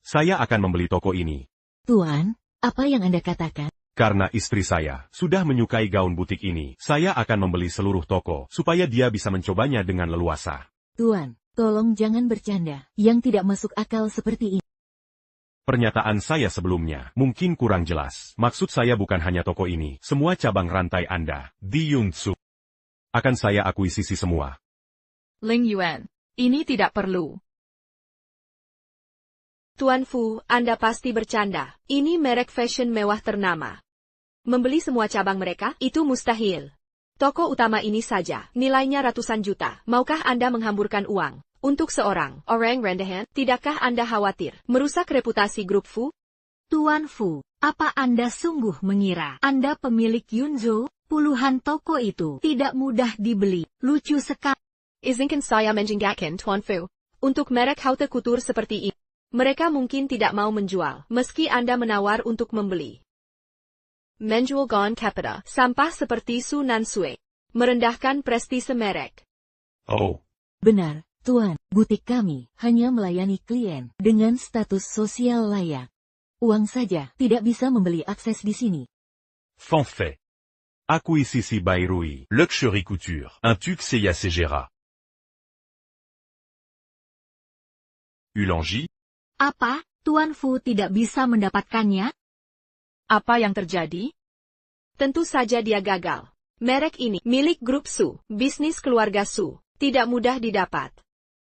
Saya akan membeli toko ini. Tuan, apa yang Anda katakan? Karena istri saya sudah menyukai gaun butik ini, saya akan membeli seluruh toko, supaya dia bisa mencobanya dengan leluasa. Tuan, tolong jangan bercanda, yang tidak masuk akal seperti ini. Pernyataan saya sebelumnya mungkin kurang jelas. Maksud saya bukan hanya toko ini, semua cabang rantai Anda, di Yunsu. Akan saya akuisisi semua. Ling Yuan, ini tidak perlu. Tuan Fu, Anda pasti bercanda. Ini merek fashion mewah ternama. Membeli semua cabang mereka, itu mustahil. Toko utama ini saja, nilainya ratusan juta. Maukah Anda menghamburkan uang untuk seorang orang rendahan? Tidakkah Anda khawatir merusak reputasi grup Fu? Tuan Fu, apa Anda sungguh mengira Anda pemilik Yunzo? Puluhan toko itu tidak mudah dibeli. Lucu sekali. Izinkan saya menjengkelkan Tuan Fu. Untuk merek haute couture seperti ini, mereka mungkin tidak mau menjual, meski Anda menawar untuk membeli. Menjual gaun capita, sampah seperti Su Nansue, merendahkan prestise merek. Oh. Benar, Tuan. Butik kami hanya melayani klien dengan status sosial layak. Uang saja tidak bisa membeli akses di sini. Fanfait. Akuisisi by Rui. Luxury Couture. Un Tuxeya Segera. Ulangi. Apa, Tuan Fu tidak bisa mendapatkannya? Apa yang terjadi? Tentu saja dia gagal. Merek ini, milik grup Su, bisnis keluarga Su, tidak mudah didapat.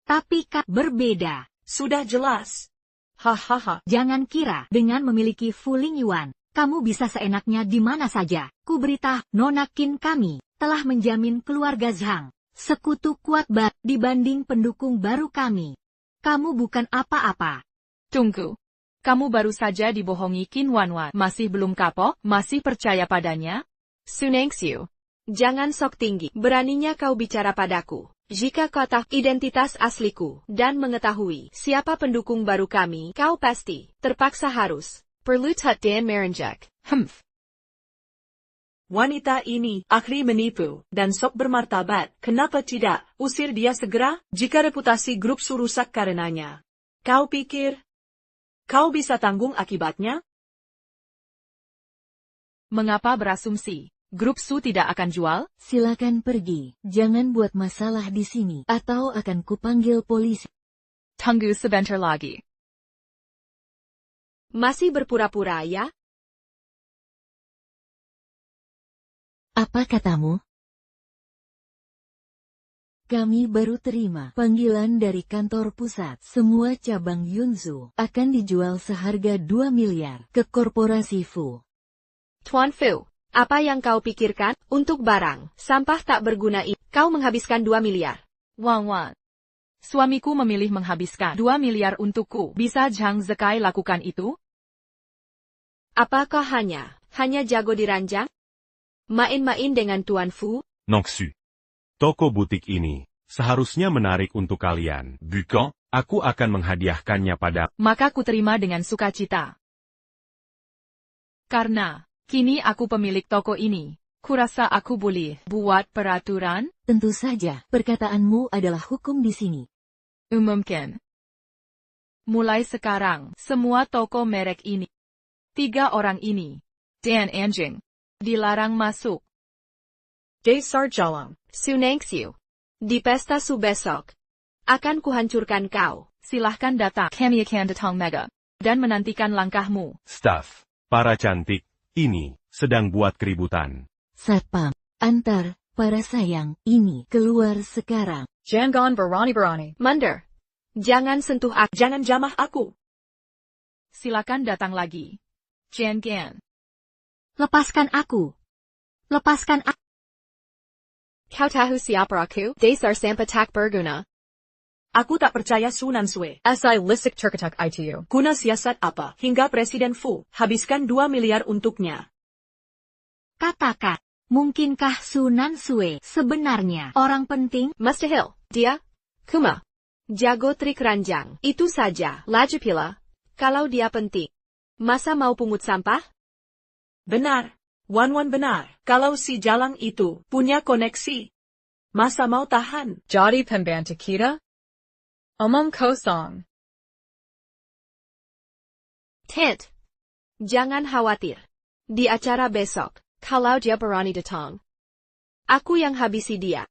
Tapi Kak berbeda. Sudah jelas. Hahaha. Jangan kira dengan memiliki Fu Ling Yuan, kamu bisa seenaknya di mana saja. Ku berita, Nona Qin kami telah menjamin keluarga Zhang sekutu kuat dibanding pendukung baru kami. Kamu bukan apa-apa. Tunggu. Kamu baru saja dibohongi Qin Wanwan. Masih belum kapok? Masih percaya padanya? Su Nengxiu. Jangan sok tinggi. Beraninya kau bicara padaku. Jika kau tahu identitas asliku dan mengetahui siapa pendukung baru kami, kau pasti terpaksa harus perlutat dan merenjak. Wanita ini akhri menipu dan sok bermartabat. Kenapa tidak usir dia segera jika reputasi grup Su rusak karenanya? Kau pikir kau bisa tanggung akibatnya? Mengapa berasumsi grup Su tidak akan jual? Silakan pergi. Jangan buat masalah di sini atau akan kupanggil polisi. Tunggu sebentar lagi. Masih berpura-pura ya? Apa katamu? Kami baru terima panggilan dari kantor pusat. Semua cabang Yunzu akan dijual seharga 2 miliar ke korporasi Fu. Tuan Fu, apa yang kau pikirkan? Untuk barang sampah tak berguna ini, kau menghabiskan 2 miliar. Wan. Suamiku memilih menghabiskan 2 miliar untukku. Bisa Zhang Zekai lakukan itu? Apakah hanya jago diranjang? Main-main dengan Tuan Fu? Nongsu. Toko butik ini seharusnya menarik untuk kalian. Bukan, aku akan menghadiahkannya pada... Maka ku terima dengan sukacita. Karena kini aku pemilik toko ini, kurasa aku boleh buat peraturan? Tentu saja, perkataanmu adalah hukum di sini. Umumkan. Mulai sekarang, semua toko merek ini, 3 orang ini, dan anjing, dilarang masuk. Desar Jalang, Su Nangxiu. Di pesta Su besok. Akan kuhancurkan kau. Silahkan datang kami akan datang Mega. Dan menantikan langkahmu. Staff, para cantik, ini sedang buat keributan. Satpam, antar para sayang ini keluar sekarang. Jangan berani-berani. Mandor. Jangan sentuh aku. Jangan jamah aku. Silakan datang lagi. Jangan. Lepaskan aku. Lepaskan aku. Kau tahu siapa aku? Dasar sampai tak berguna. Aku tak percaya Su Nansue. SI Lisik Turkatuk ITU. Guna siasat apa? Hingga Presiden Fu habiskan 2 miliar untuknya. Katakan, mungkinkah Su Nansue sebenarnya orang penting? Mustahil. Dia? Kuma. Jago trik ranjang. Itu saja. Laju pila. Kalau dia penting. Masa mau pungut sampah? Benar. Wan benar. Kalau si Jalang itu punya koneksi. Masa mau tahan? Jadi pembantu kita? Omong kosong. Ted. Jangan khawatir. Di acara besok, kalau dia berani datang. Aku yang habisi dia.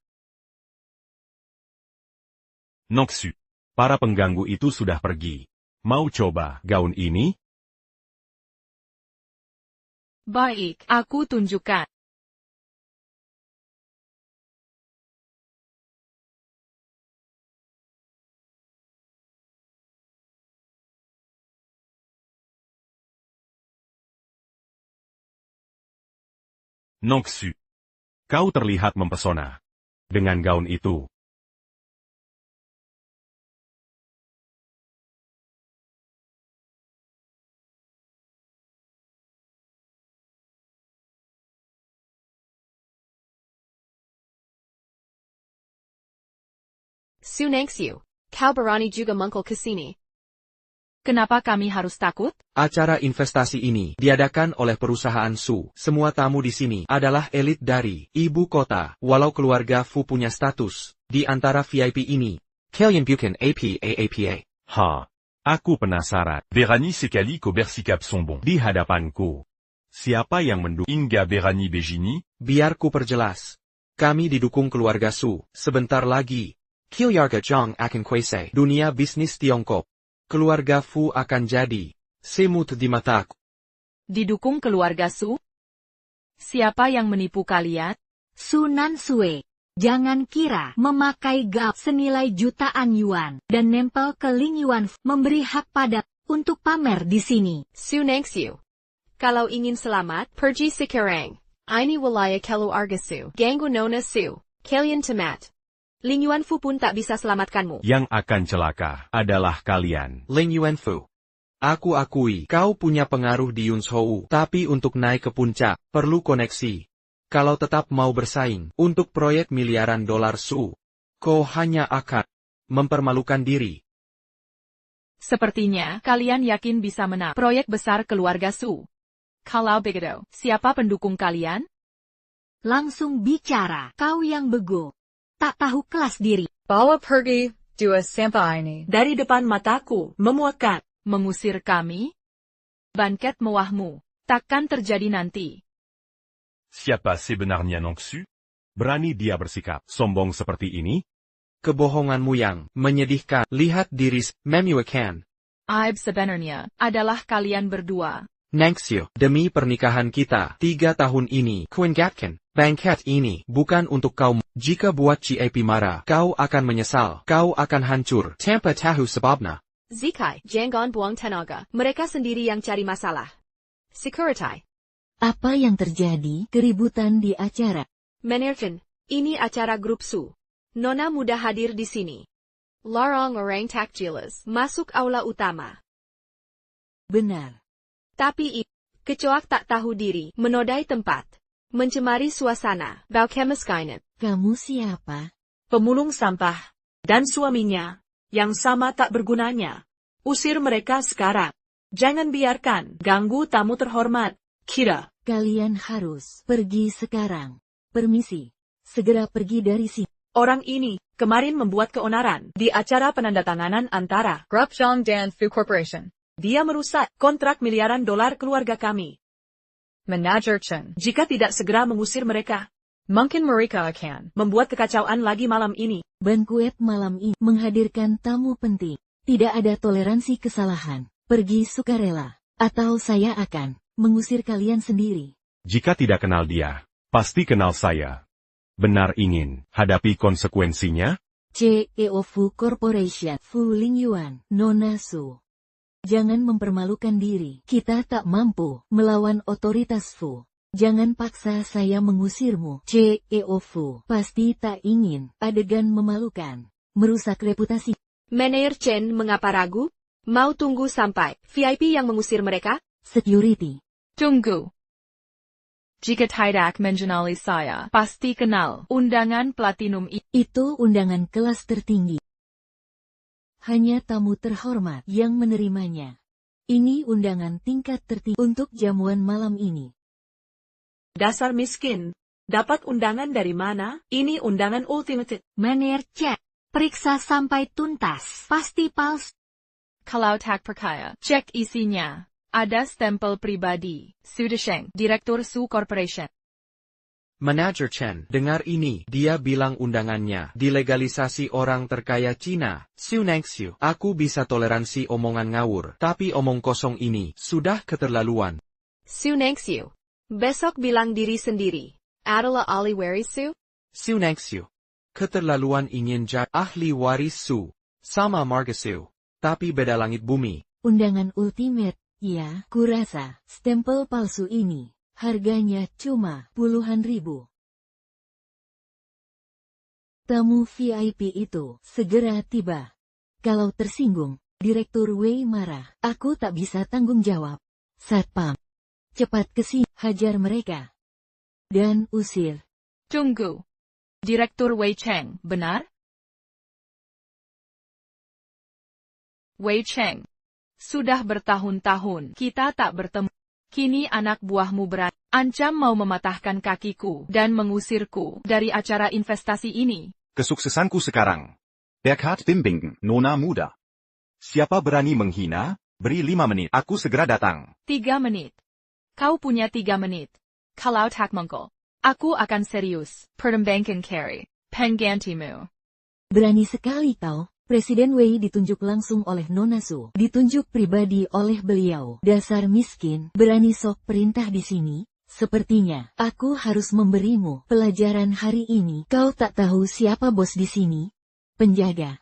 Noksu. Para pengganggu itu sudah pergi. Mau coba gaun ini? Baik, aku tunjukkan. Noksu. Kau terlihat mempesona. Dengan gaun itu. Su Nangxiu. Kau berani juga mengkol ke sini. Kenapa kami harus takut? Acara investasi ini diadakan oleh perusahaan Su. Semua tamu di sini adalah elit dari ibu kota. Walau keluarga Fu punya status di antara VIP ini. Kalian bukan APA. Ha, aku penasaran. Berani sekali kau bersikap sombong. Di hadapanku. Siapa yang mendukung? Inga berani begini? Biar ku perjelas. Kami didukung keluarga Su. Sebentar lagi. Keluarga Zhang akan kuasai dunia bisnis Tiongkok. Keluarga Fu akan jadi semut di mataku. Didukung keluarga Su? Siapa yang menipu kalian? Su Nansue. Jangan kira memakai gaun senilai jutaan yuan dan nempel ke Ling Yuan memberi hak pada untuk pamer di sini. Su Nangxiu. Kalau ingin selamat, pergi sekarang. Ini wilayah keluarga Su. Ganggu Nona Su. Kalian tamat. Ling Yuan Fu pun tak bisa selamatkanmu. Yang akan celaka adalah kalian. Ling Yuan Fu. Aku akui, kau punya pengaruh di Yunzhou, tapi untuk naik ke puncak, perlu koneksi. Kalau tetap mau bersaing, untuk proyek miliaran dolar Su, kau hanya akan mempermalukan diri. Sepertinya, kalian yakin bisa menang proyek besar keluarga Su. Kalau begitu, siapa pendukung kalian? Langsung bicara, kau yang bego. Tak tahu kelas diri. Bawa pergi, dua sampah ini. Dari depan mataku, memuakan. Mengusir kami? Banket mewahmu. Takkan terjadi nanti. Siapa sebenarnya Noksu? Berani dia bersikap sombong seperti ini? Kebohonganmu yang menyedihkan. Lihat diri memuakan. Aib sebenarnya adalah kalian berdua. Nangxiu, demi pernikahan kita 3 tahun ini, kuingatkan, banket ini bukan untuk kau. Jika buat CAP marah, kau akan menyesal. Kau akan hancur. Tanpa tahu sebabnya. Zikai, jangan buang tenaga. Mereka sendiri yang cari masalah. Security. Apa yang terjadi? Keributan di acara. Menerken, ini acara grup Su. Nona muda hadir di sini. Larang orang tak jelas. Masuk aula utama. Benar. Tapi kecoak tak tahu diri, menodai tempat. Mencemari suasana. Bau kemiskinan. Kamu siapa? Pemulung sampah. Dan suaminya. Yang sama tak bergunanya. Usir mereka sekarang. Jangan biarkan ganggu tamu terhormat. Kira. Kalian harus pergi sekarang. Permisi. Segera pergi dari sini. Orang ini kemarin membuat keonaran di acara penandatanganan antara Grup Zhang dan Fu Corporation. Dia merusak kontrak miliaran dolar keluarga kami. Manager Chen. Jika tidak segera mengusir mereka, Mungkin mereka akan membuat kekacauan lagi malam ini. Bankuet malam ini menghadirkan tamu penting. Tidak ada toleransi kesalahan. Pergi sukarela. Atau saya akan mengusir kalian sendiri. Jika tidak kenal dia, pasti kenal saya. Benar ingin hadapi konsekuensinya? CEO Fu Corporation, Fu Lingyuan, Nona Su. Jangan mempermalukan diri. Kita tak mampu melawan otoritas Fu. Jangan paksa saya mengusirmu. CEO Fu pasti tak ingin adegan memalukan. Merusak reputasi. Manajer Chen mengapa ragu? Mau tunggu sampai VIP yang mengusir mereka? Security. Tunggu. Jika tidak mengenali saya, pasti kenal undangan platinum itu undangan kelas tertinggi. Hanya tamu terhormat yang menerimanya. Ini undangan tingkat tertinggi untuk jamuan malam ini. Dasar miskin. Dapat undangan dari mana? Ini undangan ultimate. Manajer cek. Periksa sampai tuntas. Pasti palsu. Kalau tak percaya, cek isinya. Ada stempel pribadi. Su Desheng, Direktur Su Corporation. Manajer Chen, dengar ini. Dia bilang undangannya dilegalisasi orang terkaya Cina. Su Nangxiu, aku bisa toleransi omongan ngawur, tapi omong kosong ini sudah keterlaluan. Su Nangxiu. Besok bilang diri sendiri. Adalah ahli waris Su? Su Nangxiu. Keterlaluan ingin jadi ahli waris Su. Sama marga Su. Tapi beda langit bumi. Undangan ultimate, ya, kurasa, stempel palsu ini. Harganya cuma puluhan ribu. Tamu VIP itu segera tiba. Kalau tersinggung, Direktur Wei marah. Aku tak bisa tanggung jawab. Satpam. Cepat kesini, hajar mereka. Dan usir. Tunggu. Direktur Wei Cheng, benar? Wei Cheng. Sudah bertahun-tahun kita tak bertemu. Kini anak buahmu berani. Ancam mau mematahkan kakiku dan mengusirku dari acara investasi ini. Kesuksesanku sekarang. Berkat bimbing, Nona muda. Siapa berani menghina? Beri 5 menit. Aku segera datang. 3 menit. Kau punya 3 menit. Kalau tak mengko, aku akan serius. Pertembangan carry. Penggantimu. Berani sekali kau. Presiden Wei ditunjuk langsung oleh Nona Su. Ditunjuk pribadi oleh beliau. Dasar miskin. Berani sok perintah di sini. Sepertinya, aku harus memberimu pelajaran hari ini. Kau tak tahu siapa bos di sini? Penjaga.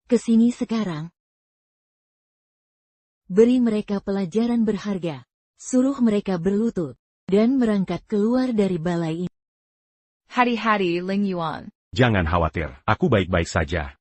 Kesini sekarang. Beri mereka pelajaran berharga. Suruh mereka berlutut. Dan merangkak keluar dari balai ini. Hari-hari Ling Yuan. Jangan khawatir, aku baik-baik saja.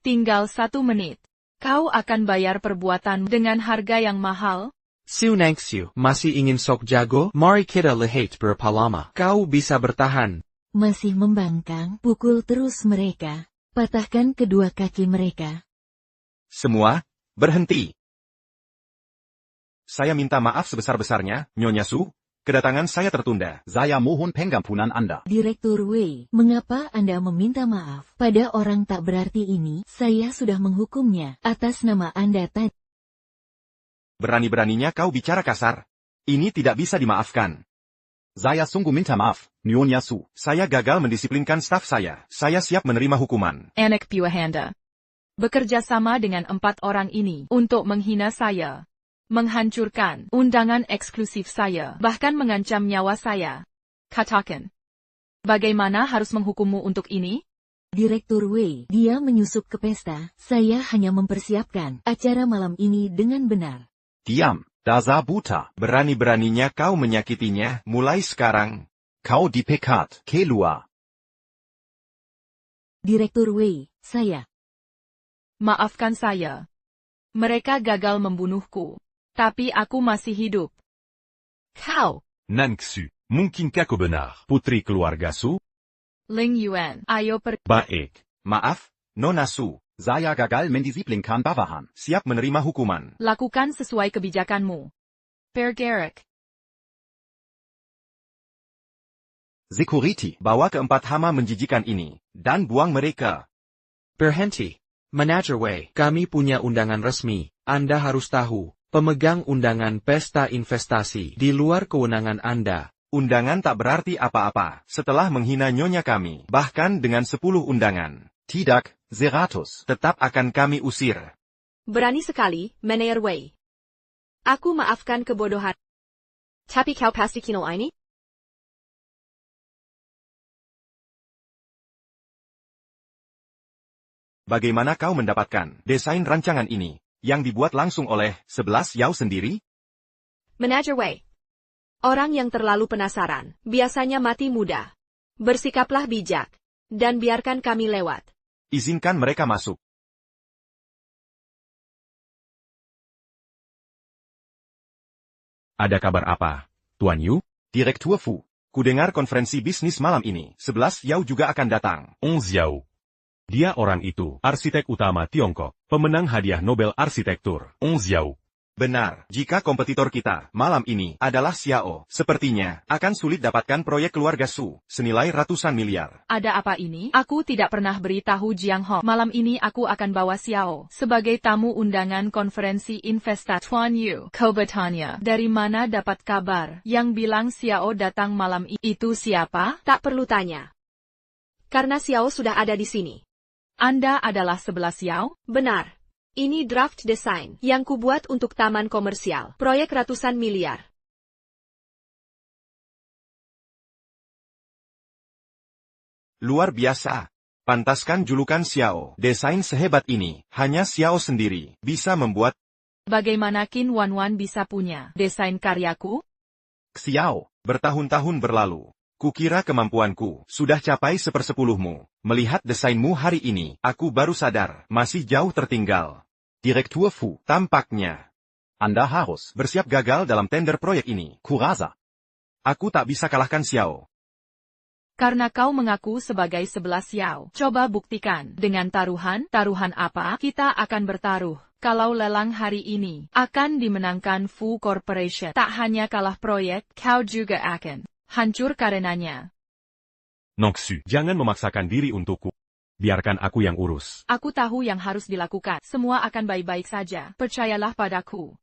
Tinggal 1 menit. Kau akan bayar perbuatan dengan harga yang mahal? Su Nangxiu, masih ingin sok jago? Mari kita lihat berapa lama kau bisa bertahan. Masih membangkang, pukul terus mereka. Patahkan kedua kaki mereka. Semua, berhenti. Saya minta maaf sebesar-besarnya, Nyonya Su. Kedatangan saya tertunda. Saya mohon pengampunan Anda. Direktur Wei, mengapa Anda meminta maaf? Pada orang tak berarti ini, saya sudah menghukumnya atas nama Anda tadi. Berani-beraninya kau bicara kasar. Ini tidak bisa dimaafkan. Saya sungguh minta maaf, Nyonya Su. Saya gagal mendisiplinkan staf saya. Saya siap menerima hukuman. Anak Piwahanda. Bekerja sama dengan 4 orang ini untuk menghina saya. Menghancurkan undangan eksklusif saya. Bahkan mengancam nyawa saya. Katakan. Bagaimana harus menghukummu untuk ini? Direktur Wei, dia menyusup ke pesta. Saya hanya mempersiapkan acara malam ini dengan benar. Diam, dasar buta. Berani-beraninya kau menyakitinya. Mulai sekarang, kau dipecat. Keluar. Direktur Wei, saya. Maafkan saya. Mereka gagal membunuhku. Tapi aku masih hidup. Kau. Nangxiu, mungkinkah kau benar? Putri keluarga Su? Ling Yuan, ayo pergi. Baik. Maaf, Nona Su. Saya gagal mendisiplinkan bawahan. Siap menerima hukuman. Lakukan sesuai kebijakanmu. Bergerak. Security, bawa keempat hama menjijikan ini, dan buang mereka. Berhenti. Manager Wei, kami punya undangan resmi. Anda harus tahu, pemegang undangan pesta investasi di luar kewenangan Anda. Undangan tak berarti apa-apa, setelah menghina nyonya kami, bahkan dengan 10 undangan. Tidak, 100, tetap akan kami usir. Berani sekali, Manager Wei. Aku maafkan kebodohan. Tapi kau pasti kino ini? Bagaimana kau mendapatkan desain rancangan ini, yang dibuat langsung oleh 11 Yao sendiri? Manager Wei. Orang yang terlalu penasaran, biasanya mati muda. Bersikaplah bijak, dan biarkan kami lewat. Izinkan mereka masuk. Ada kabar apa, Tuan Yu? Direktur Fu, kudengar konferensi bisnis malam ini, 11 Yao juga akan datang. 11 Yao. Dia orang itu, arsitek utama Tiongkok, pemenang hadiah Nobel Arsitektur. 11 Yao. Benar, jika kompetitor kita, malam ini, adalah Xiao, sepertinya, akan sulit dapatkan proyek keluarga Su, senilai ratusan miliar. Ada apa ini? Aku tidak pernah beritahu Jiang Ho. Malam ini aku akan bawa Xiao, sebagai tamu undangan konferensi investasi. Tuan Yu, kau bertanya, dari mana dapat kabar, yang bilang Xiao datang malam itu siapa? Tak perlu tanya. Karena Xiao sudah ada di sini. Anda adalah 11 Yao? Benar. Ini draft desain yang kubuat untuk taman komersial, proyek ratusan miliar. Luar biasa. Pantaskan julukan Xiao. Desain sehebat ini, hanya Xiao sendiri, bisa membuat. Bagaimana Qin Wanwan bisa punya desain karyaku? Xiao, bertahun-tahun berlalu. Kukira kemampuanku sudah capai 1/10-mu. Melihat desainmu hari ini, aku baru sadar, masih jauh tertinggal. Direktur Fu, tampaknya Anda harus bersiap gagal dalam tender proyek ini. Kurasa. Aku tak bisa kalahkan Xiao. Karena kau mengaku sebagai 11 Yao. Coba buktikan. Dengan taruhan apa? Kita akan bertaruh. Kalau lelang hari ini akan dimenangkan Fu Corporation. Tak hanya kalah proyek, kau juga akan hancur karenanya. Noksu, jangan memaksakan diri untukku. Biarkan aku yang urus. Aku tahu yang harus dilakukan. Semua akan baik-baik saja. Percayalah padaku.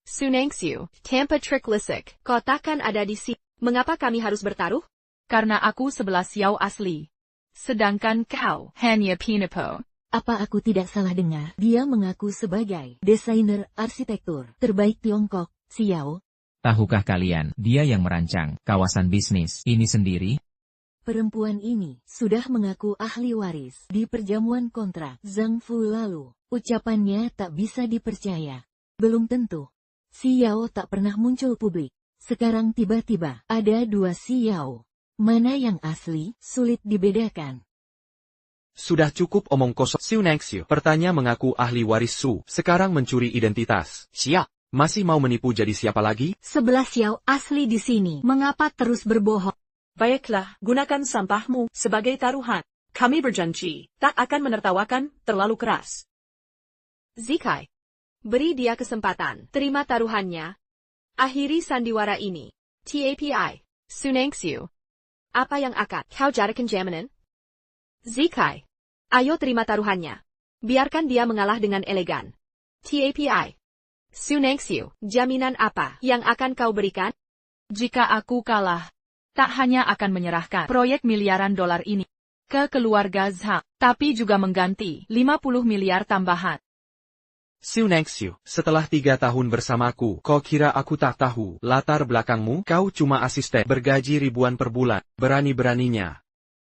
Sunengxiu, Tampa Trick Lisik, kotakan ada di sini. Mengapa kami harus bertaruh? Karena aku 11 Yao asli. Sedangkan kau, hanya Pinipo. Apa aku tidak salah dengar? Dia mengaku sebagai desainer arsitektur terbaik Tiongkok, Xiao. Tahukah kalian, dia yang merancang kawasan bisnis ini sendiri? Perempuan ini sudah mengaku ahli waris di perjamuan kontrak Zhang Fu lalu. Ucapannya tak bisa dipercaya. Belum tentu. Xiao tak pernah muncul publik. Sekarang tiba-tiba ada 2 Xiao. Mana yang asli, sulit dibedakan. Sudah cukup omong kosong. Sunengxiu, pertanya mengaku ahli waris Su, sekarang mencuri identitas. Siap. Masih mau menipu jadi siapa lagi? 11 Xiao asli di sini. Mengapa terus berbohong? Baiklah, gunakan sampahmu sebagai taruhan. Kami berjanji, tak akan menertawakan terlalu keras. Zikai. Beri dia kesempatan. Terima taruhannya. Akhiri sandiwara ini. TAPI. Sunengxiu. Apa yang akan kau jadikan jaminan? Zikai. Ayo terima taruhannya. Biarkan dia mengalah dengan elegan. TAPI. Sunengxiu, jaminan apa yang akan kau berikan? Jika aku kalah, tak hanya akan menyerahkan proyek miliaran dolar ini ke keluarga Zhang, tapi juga mengganti 50 miliar tambahan. Sunengxiu, setelah 3 tahun bersamaku, kau kira aku tak tahu latar belakangmu? Kau cuma asisten bergaji ribuan per bulan, berani-beraninya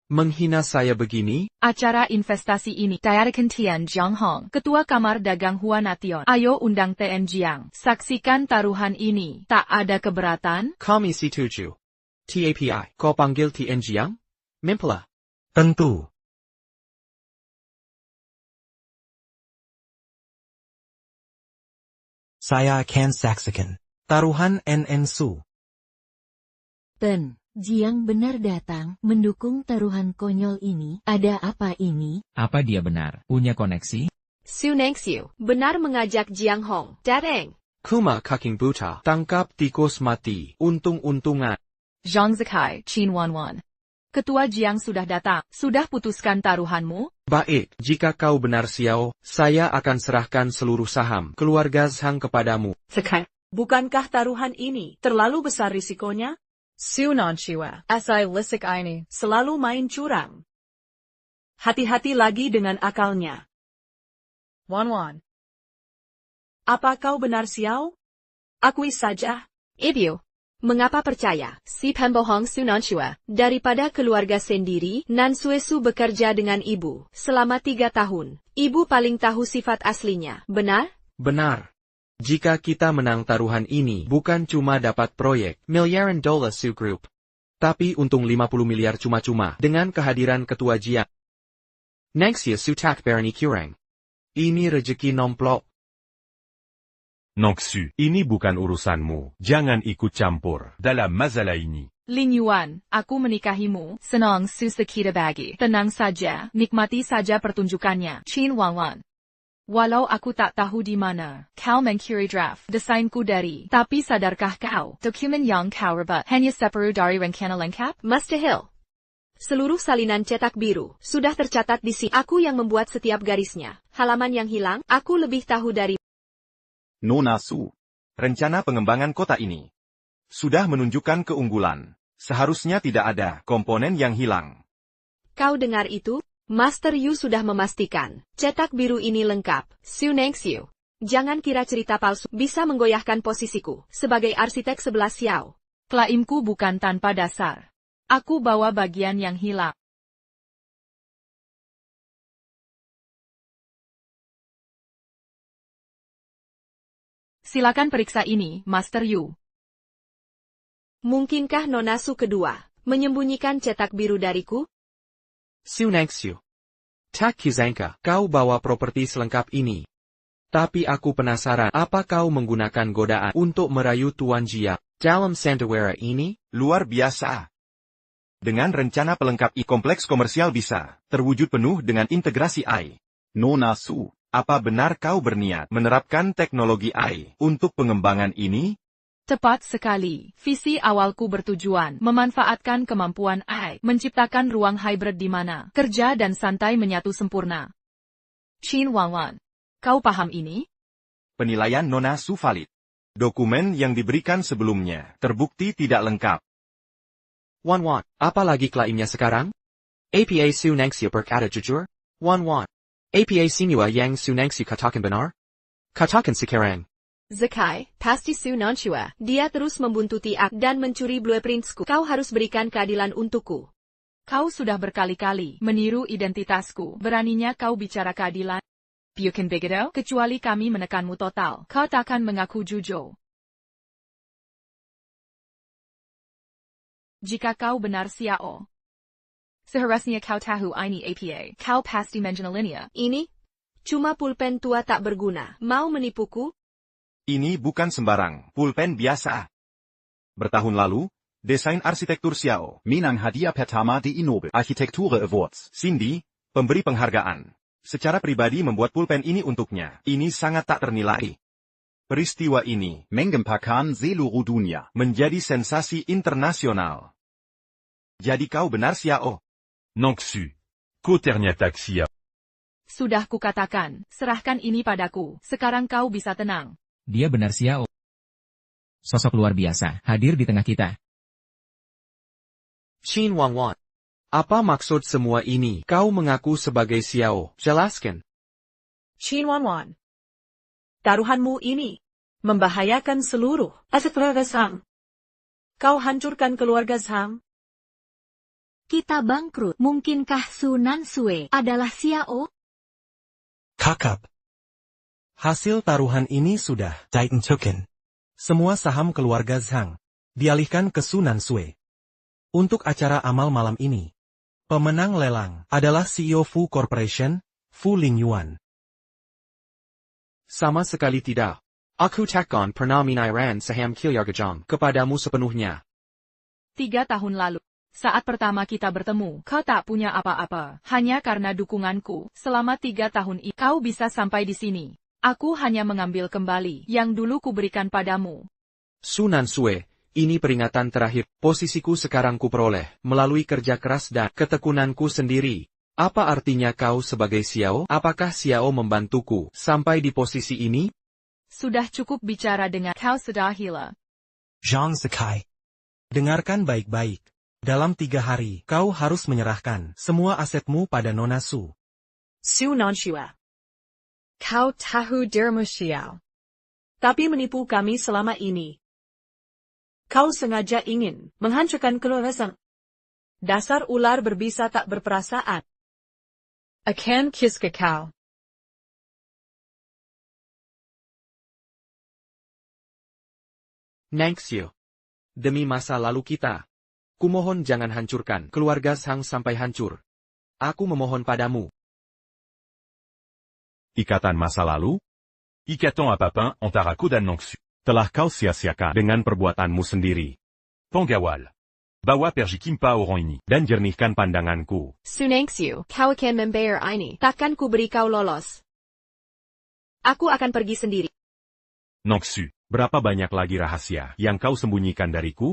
menghina saya begini? Acara investasi ini tayarkan Tian Jianghong, Ketua Kamar Dagang Huanation. Ayo undang Tian Jiang. Saksikan taruhan ini. Tak ada keberatan? Kami setuju. TAPI, kau panggil Tian Jiang? Mempela. Tentu. Saya akan saksikan taruhan NN Su. Jiang benar datang, mendukung taruhan konyol ini. Ada apa ini? Apa dia benar, punya koneksi? Sunengxiu, benar mengajak Jiang Hong. Datang. Kuma kaking buta, tangkap tikus mati, untung-untungan. Zhang Zikai, Qin Wanwan. Ketua Jiang sudah datang. Sudah putuskan taruhanmu? Baik, jika kau benar Xiao, saya akan serahkan seluruh saham keluarga Zhang kepadamu. Zikai, bukankah taruhan ini terlalu besar risikonya? Su Nanshua, Si Lisik Ini. Selalu main curang. Hati-hati lagi dengan akalnya. Wanwan. Apa kau benar Xiao? Akui saja. Ibu, mengapa percaya si pembohong Su Nanshua daripada keluarga sendiri? Nan Suesu bekerja dengan ibu selama 3 tahun. Ibu paling tahu sifat aslinya, benar? Benar. Jika kita menang taruhan ini, bukan cuma dapat proyek miliaran dolar Su Group, tapi untung 50 miliar cuma-cuma dengan kehadiran ketua Jiang. Nexia Su Tak Barony Kurang. Ini rejeki nomplok. Noksu, ini bukan urusanmu. Jangan ikut campur. Dalam masalah ini. Ling Yuan, aku menikahimu. Senang Su Sekira bagi. Tenang saja, nikmati saja pertunjukannya. Qin Wanwan. Walau aku tak tahu di mana kau mencuri draft desainku dari, tapi sadarkah kau, dokumen yang kau rebut hanya separuh dari rencana lengkap? Master Hill. Seluruh salinan cetak biru sudah tercatat di sini. Aku yang membuat setiap garisnya. Halaman yang hilang, aku lebih tahu dari Nona Su. Rencana pengembangan kota ini sudah menunjukkan keunggulan. Seharusnya tidak ada komponen yang hilang. Kau dengar itu? Master Yu sudah memastikan cetak biru ini lengkap. Su Nengxiu. Jangan kira cerita palsu bisa menggoyahkan posisiku sebagai arsitek sebelah Xiao. Klaimku bukan tanpa dasar. Aku bawa bagian yang hilang. Silakan periksa ini, Master Yu. Mungkinkah Nona Su kedua menyembunyikan cetak biru dariku? Su Nengxiu. Tak Kizanka, kau bawa properti selengkap ini. Tapi aku penasaran, apa kau menggunakan godaan untuk merayu Tuan Jia dalam sandiwara ini? Luar biasa. Dengan rencana pelengkap kompleks komersial bisa terwujud penuh dengan integrasi AI. Nona Su. Apa benar kau berniat menerapkan teknologi AI untuk pengembangan ini? Tepat sekali. Visi awalku bertujuan memanfaatkan kemampuan AI, menciptakan ruang hybrid di mana kerja dan santai menyatu sempurna. Qin Wanwan, kau paham ini? Penilaian Nona Su valid. Dokumen yang diberikan sebelumnya terbukti tidak lengkap. Wanwan, apa lagi klaimnya sekarang? APA Su Nengxiu berkata jujur? Wanwan. APA Sinua Yang Su Nengxiu katakan benar? Katakan sekarang. Zikai, pasti Su Nanshua. Dia terus membuntuti aku dan mencuri blueprintsku. Kau harus berikan keadilan untukku. Kau sudah berkali-kali meniru identitasku. Beraninya kau bicara keadilan? Bukan begitu? Kecuali kami menekanmu total. Kau takkan mengaku jujur. Jika kau benar Xiao. Seharusnya kau tahu ini APA. Kau pasti mengenalinya. Ini cuma pulpen tua tak berguna. Mau menipuku? Ini bukan sembarang pulpen biasa. Bertahun lalu, desain arsitektur Xiao Minang hadiah pertama di Innove Architektur Awards. Cindy, pemberi penghargaan, secara pribadi membuat pulpen ini untuknya. Ini sangat tak ternilai. Peristiwa ini menggemparkan seluruh dunia, menjadi sensasi internasional. Jadi kau benar Xiao? Noksu. Ko ternyata Xiao. Sudah kukatakan, serahkan ini padaku. Sekarang kau bisa tenang. Dia benar Xiao. Sosok luar biasa, hadir di tengah kita. Qin Wanwan. Apa maksud semua ini? Kau mengaku sebagai Xiao. Jelaskan. Qin Wanwan. Taruhanmu ini membahayakan seluruh aset keluarga Zhang. Kau hancurkan keluarga Zhang. Kita bangkrut. Mungkinkah Su Nansue adalah Xiao? Kakap. Hasil taruhan ini sudah ditentukan. Semua saham keluarga Zhang dialihkan ke Su Nansue. Untuk acara amal malam ini, pemenang lelang adalah CEO Fu Corporation, Fu Lingyuan. Sama sekali tidak. Aku takkan pernah menaikkan saham keluarga Zhang kepadamu sepenuhnya. 3 tahun lalu. Saat pertama kita bertemu, kau tak punya apa-apa. Hanya karena dukunganku, selama 3 tahun ini, kau bisa sampai di sini. Aku hanya mengambil kembali yang dulu kuberikan padamu. Su Nansue, Ini peringatan terakhir. Posisiku sekarang kuperoleh melalui kerja keras dan ketekunanku sendiri. Apa artinya kau sebagai Xiao? Apakah Xiao membantuku sampai di posisi ini? Sudah cukup bicara dengan kau sudah gila. Zhang Zekai. Dengarkan baik-baik. Dalam 3 hari, kau harus menyerahkan semua asetmu pada Nona Su. Su Nanshua. Kau tahu dirimu Xiao. Tapi menipu kami selama ini. Kau sengaja ingin menghancurkan keluarga Zhang. Dasar ular berbisa tak berperasaan. Akan kiska kau. Nangxiu. Demi masa lalu kita. Kumohon jangan hancurkan keluarga Zhang sampai hancur. Aku memohon padamu. Ikatan masa lalu? Ikatan à Papin Antarako dan Nangxiu. Telah kau sia-siakan dengan perbuatanmu sendiri. Pangawal. Bawa pergi Kimpa orang ini. Dan jernihkan pandanganku. Su Nangxiu, kau akan membayar ini. Takkan ku beri kau lolos. Aku akan pergi sendiri. Nangxiu, berapa banyak lagi rahasia yang kau sembunyikan dariku?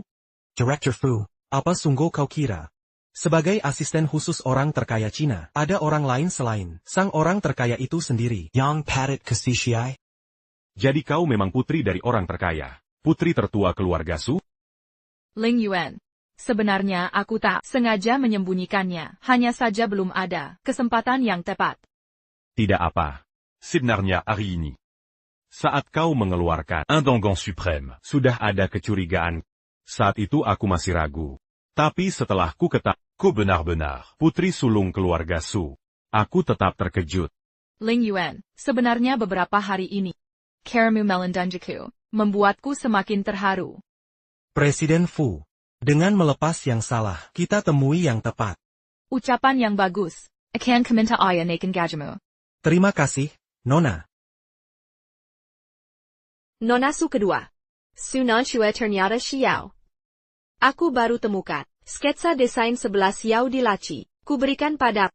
Director Fu. Apa sungguh kau kira? Sebagai asisten khusus orang terkaya Cina, ada orang lain selain sang orang terkaya itu sendiri. Yang Padat Kasishiai. Jadi kau memang putri dari orang terkaya. Putri tertua keluarga Su? Ling Yuan. Sebenarnya aku tak sengaja menyembunyikannya, hanya saja belum ada kesempatan yang tepat. Tidak apa. Sebenarnya hari ini. Saat kau mengeluarkan un Dangan suprême. sudah ada kecurigaan. Saat itu aku masih ragu. Tapi setelah ku Ko benar-benar. putri sulung keluarga Su, aku tetap terkejut. Ling Yuan, sebenarnya beberapa hari ini, Karamu Melandanjaku, membuatku semakin terharu. Presiden Fu. Dengan melepas yang salah, kita temui yang tepat. Ucapan yang bagus. Akan keminta ayah nakan gajamu. Terima kasih, Nona. Nona Su kedua. Su Nanshua ternyata Xiao. Aku baru temukan sketsa desain 11 Xiao di laci. Ku berikan pada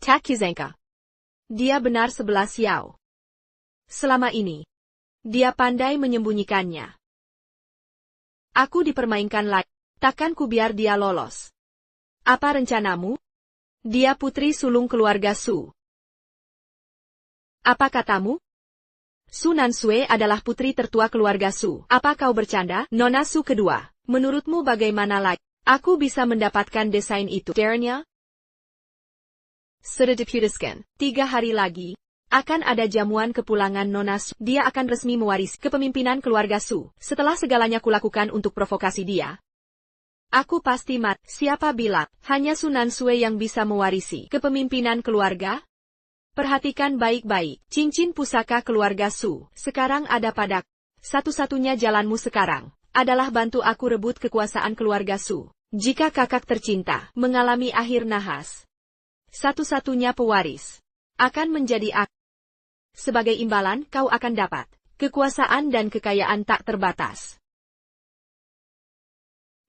Tak Kizengka. Dia benar 11 Xiao. Selama ini, dia pandai menyembunyikannya. Aku dipermainkan lagi. Takkan ku biar dia lolos. Apa rencanamu? Dia putri sulung keluarga Su. Apa katamu? Su Nansue adalah putri tertua keluarga Su. Apa kau bercanda? Nona Su kedua. Menurutmu bagaimana lagi aku bisa mendapatkan desain itu? Darnya? Sudah diputuskan. 3 hari lagi, akan ada jamuan kepulangan Nona Su. Dia akan resmi mewarisi kepemimpinan keluarga Su. Setelah segalanya kulakukan untuk provokasi dia, aku pasti mati. Siapa bilang hanya Su Nansue yang bisa mewarisi kepemimpinan keluarga? Perhatikan baik-baik. Cincin pusaka keluarga Su sekarang ada padaku. Satu-satunya jalanmu sekarang adalah bantu aku rebut kekuasaan keluarga Su. Jika kakak tercinta mengalami akhir nahas, satu-satunya pewaris akan menjadi aku. Sebagai imbalan kau akan dapat kekuasaan dan kekayaan tak terbatas.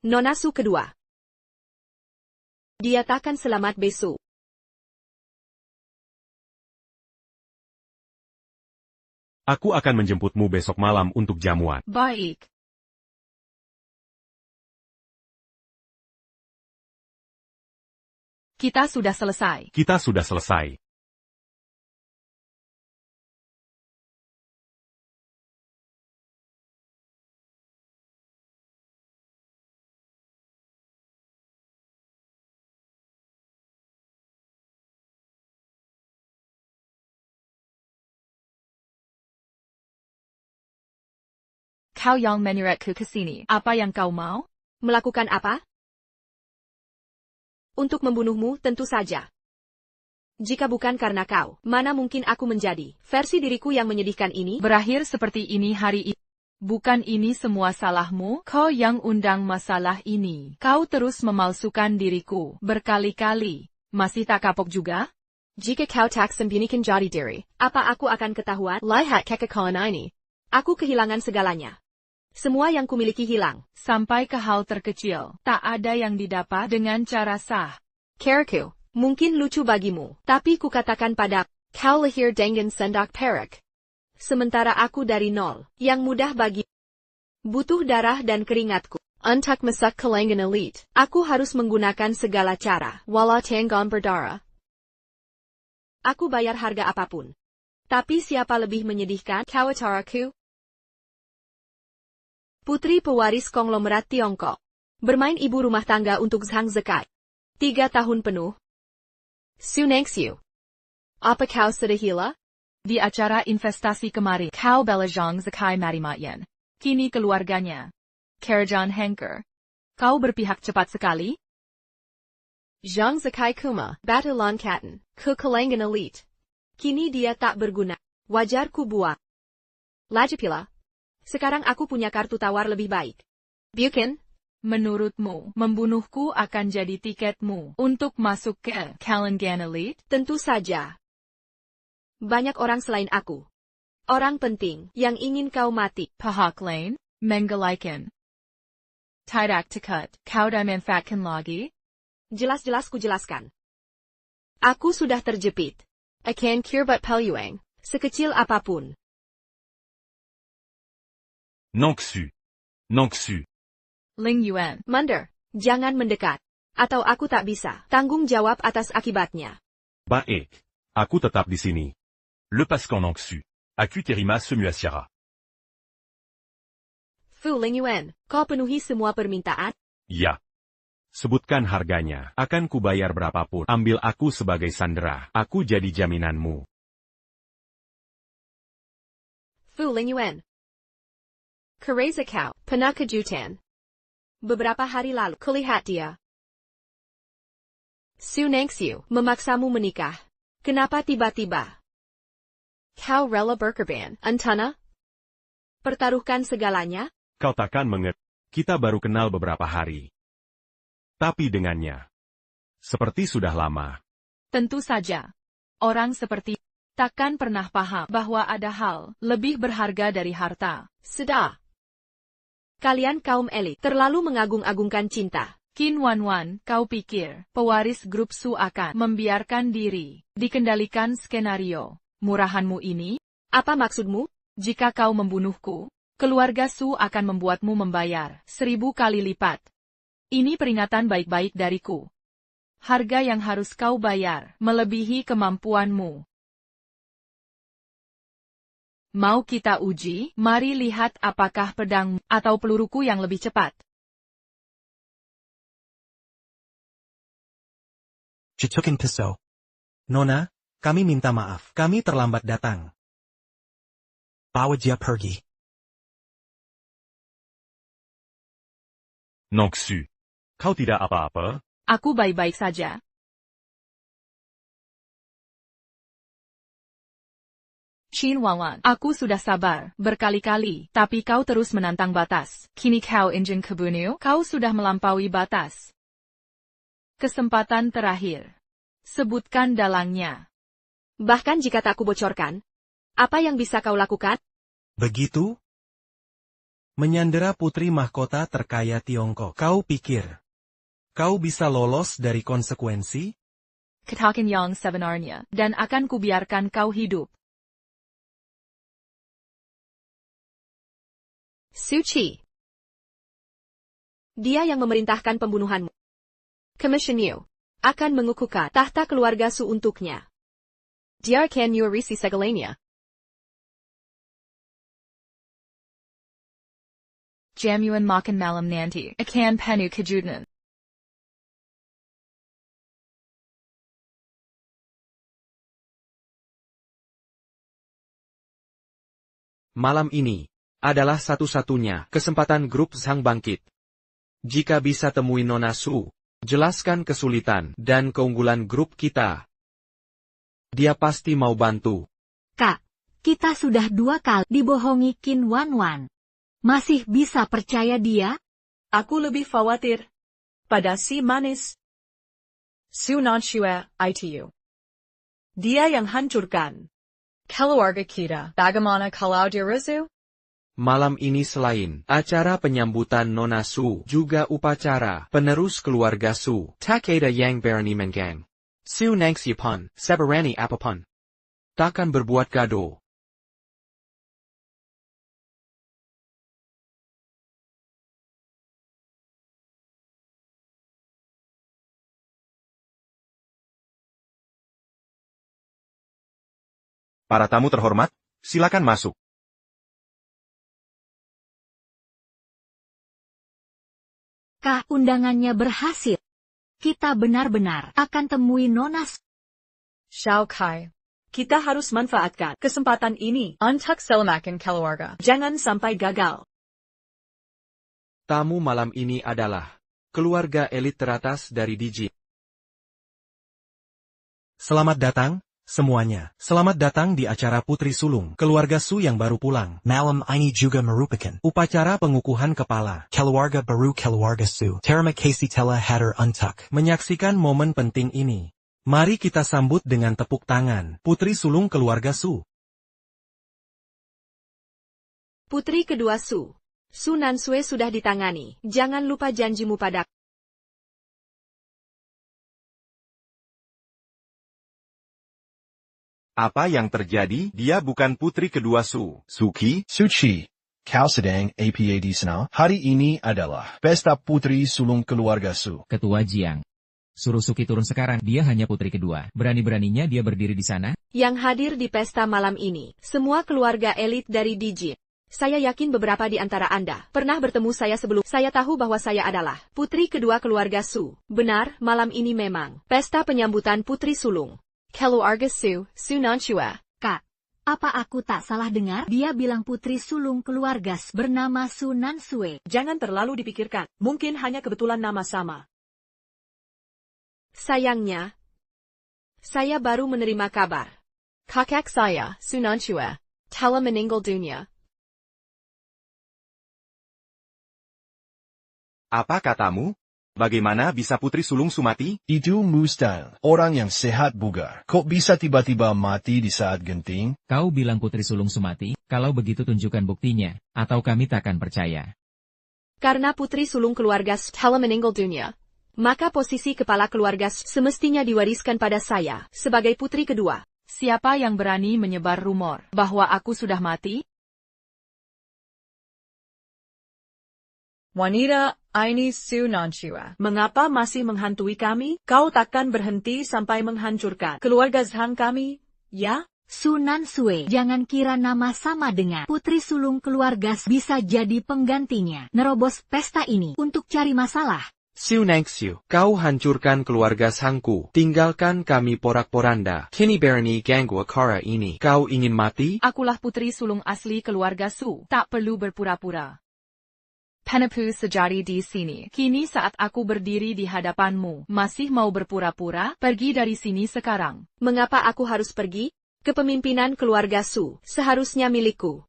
Nona Su kedua. Dia takkan selamat besok. Aku akan menjemputmu besok malam untuk jamuan. Baik. Kita sudah selesai. Kita sudah selesai. Kau yang menyuratku ke sini. Apa yang kau mau? Melakukan apa? Untuk membunuhmu tentu saja. Jika bukan karena kau, mana mungkin aku menjadi versi diriku yang menyedihkan ini? Berakhir seperti ini hari ini. Bukan ini semua salahmu? Kau yang undang masalah ini. Kau terus memalsukan diriku berkali-kali. Masih tak kapok juga? Jika kau tak sembunyikan jati diri, apa aku akan ketahuan? Lihat kekekalan ini. Aku kehilangan segalanya. Semua yang kumiliki hilang. Sampai ke hal terkecil. Tak ada yang didapat dengan cara sah. Karaku, mungkin lucu bagimu, tapi kukatakan pada kau lahir dengan sendak perak. Sementara aku dari nol, yang mudah bagi. Butuh darah dan keringatku. Untuk masak kalangan elite, aku harus menggunakan segala cara. Wala tanggon berdarah. Aku bayar harga apapun. Tapi siapa lebih menyedihkan? Kawataraku. Putri pewaris konglomerat Tiongkok. Bermain ibu rumah tangga untuk Zhang Zekai. 3 tahun penuh. Su Nangxiu. Apa kau sudah gila? Di acara investasi kemarin, kau bela Zhang Zekai mati-matian. Kini keluarganya. Karajan Hanker. Kau berpihak cepat sekali? Zhang Zekai kuma, batu loncatan, ke kalangan elite. Kini dia tak berguna. Wajar ku buang. Lagipula. Sekarang aku punya kartu tawar lebih baik. Bukan? Menurutmu, membunuhku akan jadi tiketmu untuk masuk ke kalangan elite? Tentu saja. Banyak orang selain aku. Orang penting yang ingin kau mati. Pahak lain, menggalikan. Tidak tekut, kau dimanfaatkan lagi? Jelas-jelas ku jelaskan. Aku sudah terjepit. Akan kirbat peluang, sekecil apapun. Nangxiu. Nangxiu. Ling Yuan. Mander, jangan mendekat. Atau aku tak bisa tanggung jawab atas akibatnya. Baik. Aku tetap di sini. Le Pascan Nangxiu. Akuterima Semuasiara. Fu Ling Yuan, kau penuhi semua permintaan? Ya. Sebutkan harganya. Akan kubayar berapapun. Ambil aku sebagai sandera. Aku jadi jaminanmu. Fu Ling Yuan. Kereza kau, pernah kejutan. Beberapa hari lalu, kulihat dia. Su Nangxiu, memaksamu menikah. Kenapa tiba-tiba? Kau rela berkorban, Antana? Pertaruhkan segalanya? Kau takkan mengerti. Kita baru kenal beberapa hari. Tapi dengannya. Seperti sudah lama. Tentu saja. Orang seperti takkan pernah paham bahwa ada hal lebih berharga dari harta. Sudah. Kalian kaum elit terlalu mengagung-agungkan cinta. Qin Wanwan, kau pikir pewaris grup Su akan membiarkan diri dikendalikan skenario murahanmu ini? Apa maksudmu? Jika kau membunuhku, keluarga Su akan membuatmu membayar 1000 kali lipat. Ini peringatan baik-baik dariku. Harga yang harus kau bayar melebihi kemampuanmu. Mau kita uji? Mari lihat apakah pedang atau peluruku yang lebih cepat. Jitukin Piso. Nona, kami minta maaf. Kami terlambat datang. Bawa dia pergi. Nangxiu. Kau tidak apa-apa? Aku baik-baik saja. Qin Wanwan, aku sudah sabar berkali-kali, tapi kau terus menantang batas. Kini kau ingin kebunuh, kau sudah melampaui batas. Kesempatan terakhir. Sebutkan dalangnya. Bahkan jika tak kubocorkan, apa yang bisa kau lakukan? Begitu? Menyandera putri mahkota terkaya Tiongkok. Kau pikir kau bisa lolos dari konsekuensi? Katakan yang sebenarnya, dan akan kubiarkan kau hidup. Su Qi. Dia yang memerintahkan pembunuhanmu. Komisioner akan mengukuhkan tahta keluarga Su untuknya. Dia akan nyurisi segalanya. Jamuan makan malam nanti akan penuh kejutan. Malam ini adalah satu-satunya kesempatan grup Zhang bangkit. Jika bisa temui Nona Su, jelaskan kesulitan dan keunggulan grup kita. Dia pasti mau bantu. Kak, kita sudah 2 kali dibohongi Qin Wanwan. Masih bisa percaya dia? Aku lebih khawatir pada si manis. Su Nangxiu, itu. Dia yang hancurkan keluarga kita. Bagaimana kalau dirizu? Malam ini selain acara penyambutan Nona Su, juga upacara penerus keluarga Su, Takeda yang berani menggang. Su Nangxiu pun, seberani apapun. Takkan berbuat gaduh. Para tamu terhormat, silakan masuk. Kah, undangannya berhasil. Kita benar-benar akan temui Nona Xiao Kai. Kita harus manfaatkan kesempatan ini. Untuk selamatkan keluarga. Jangan sampai gagal. Tamu malam ini adalah keluarga elit teratas dari DJ. Selamat datang, semuanya. Selamat datang di acara Putri Sulung, keluarga Su yang baru pulang. Malam ini juga merupakan Upacara pengukuhan kepala. keluarga baru keluarga Su. Terima kasih telah hadir untuk Menyaksikan momen penting ini. Mari kita sambut dengan tepuk tangan, Putri Sulung keluarga Su. Putri kedua Su. Su Nansue sudah ditangani. Jangan lupa janjimu padaku. Apa yang terjadi? Dia bukan putri kedua Su. Suki, Suci, kau sedang apa di sana? Hari ini adalah pesta putri sulung keluarga Su. Ketua Jiang. Suruh Suki turun sekarang, dia hanya putri kedua. Berani-beraninya dia berdiri di sana? Yang hadir di pesta malam ini, semua keluarga elit dari DJ. Saya yakin beberapa di antara Anda pernah bertemu saya sebelum. Saya tahu bahwa saya adalah putri kedua keluarga Su. Benar, malam ini memang pesta penyambutan putri sulung keluarga Su, Su Nansue. Kak, apa aku tak salah dengar? Dia bilang putri sulung keluarga bernama Su Nansue. Jangan terlalu dipikirkan. Mungkin hanya kebetulan nama sama. Sayangnya, saya baru menerima kabar. Kakek saya, Su Nansue, telah meninggal dunia. Apa katamu? Bagaimana bisa putri sulung Su mati? Itu mustahil. Orang yang sehat bugar. Kok bisa tiba-tiba mati di saat genting? Kau bilang putri sulung Su mati, kalau begitu tunjukkan buktinya, atau kami takkan percaya. Karena putri sulung keluarga telah meninggal dunia, maka posisi kepala keluarga semestinya diwariskan pada saya sebagai putri kedua. Siapa yang berani menyebar rumor bahwa aku sudah mati? Wanita ini Su Nansue. Mengapa masih menghantui kami? Kau takkan berhenti sampai menghancurkan keluarga Zhang kami, ya? Su Nansue, jangan kira nama sama dengan putri sulung keluarga bisa jadi penggantinya. Nerobos pesta ini untuk cari masalah. Su Nangshu, kau hancurkan keluarga Sangku. Tinggalkan kami porak-poranda. Kini berani ganggu acara ini. Kau ingin mati? Akulah putri sulung asli keluarga Su. Tak perlu berpura-pura. Penepu sejati di sini. Kini saat aku berdiri di hadapanmu, masih mau berpura-pura? Pergi dari sini sekarang. Mengapa aku harus pergi? Kepemimpinan keluarga Su seharusnya milikku.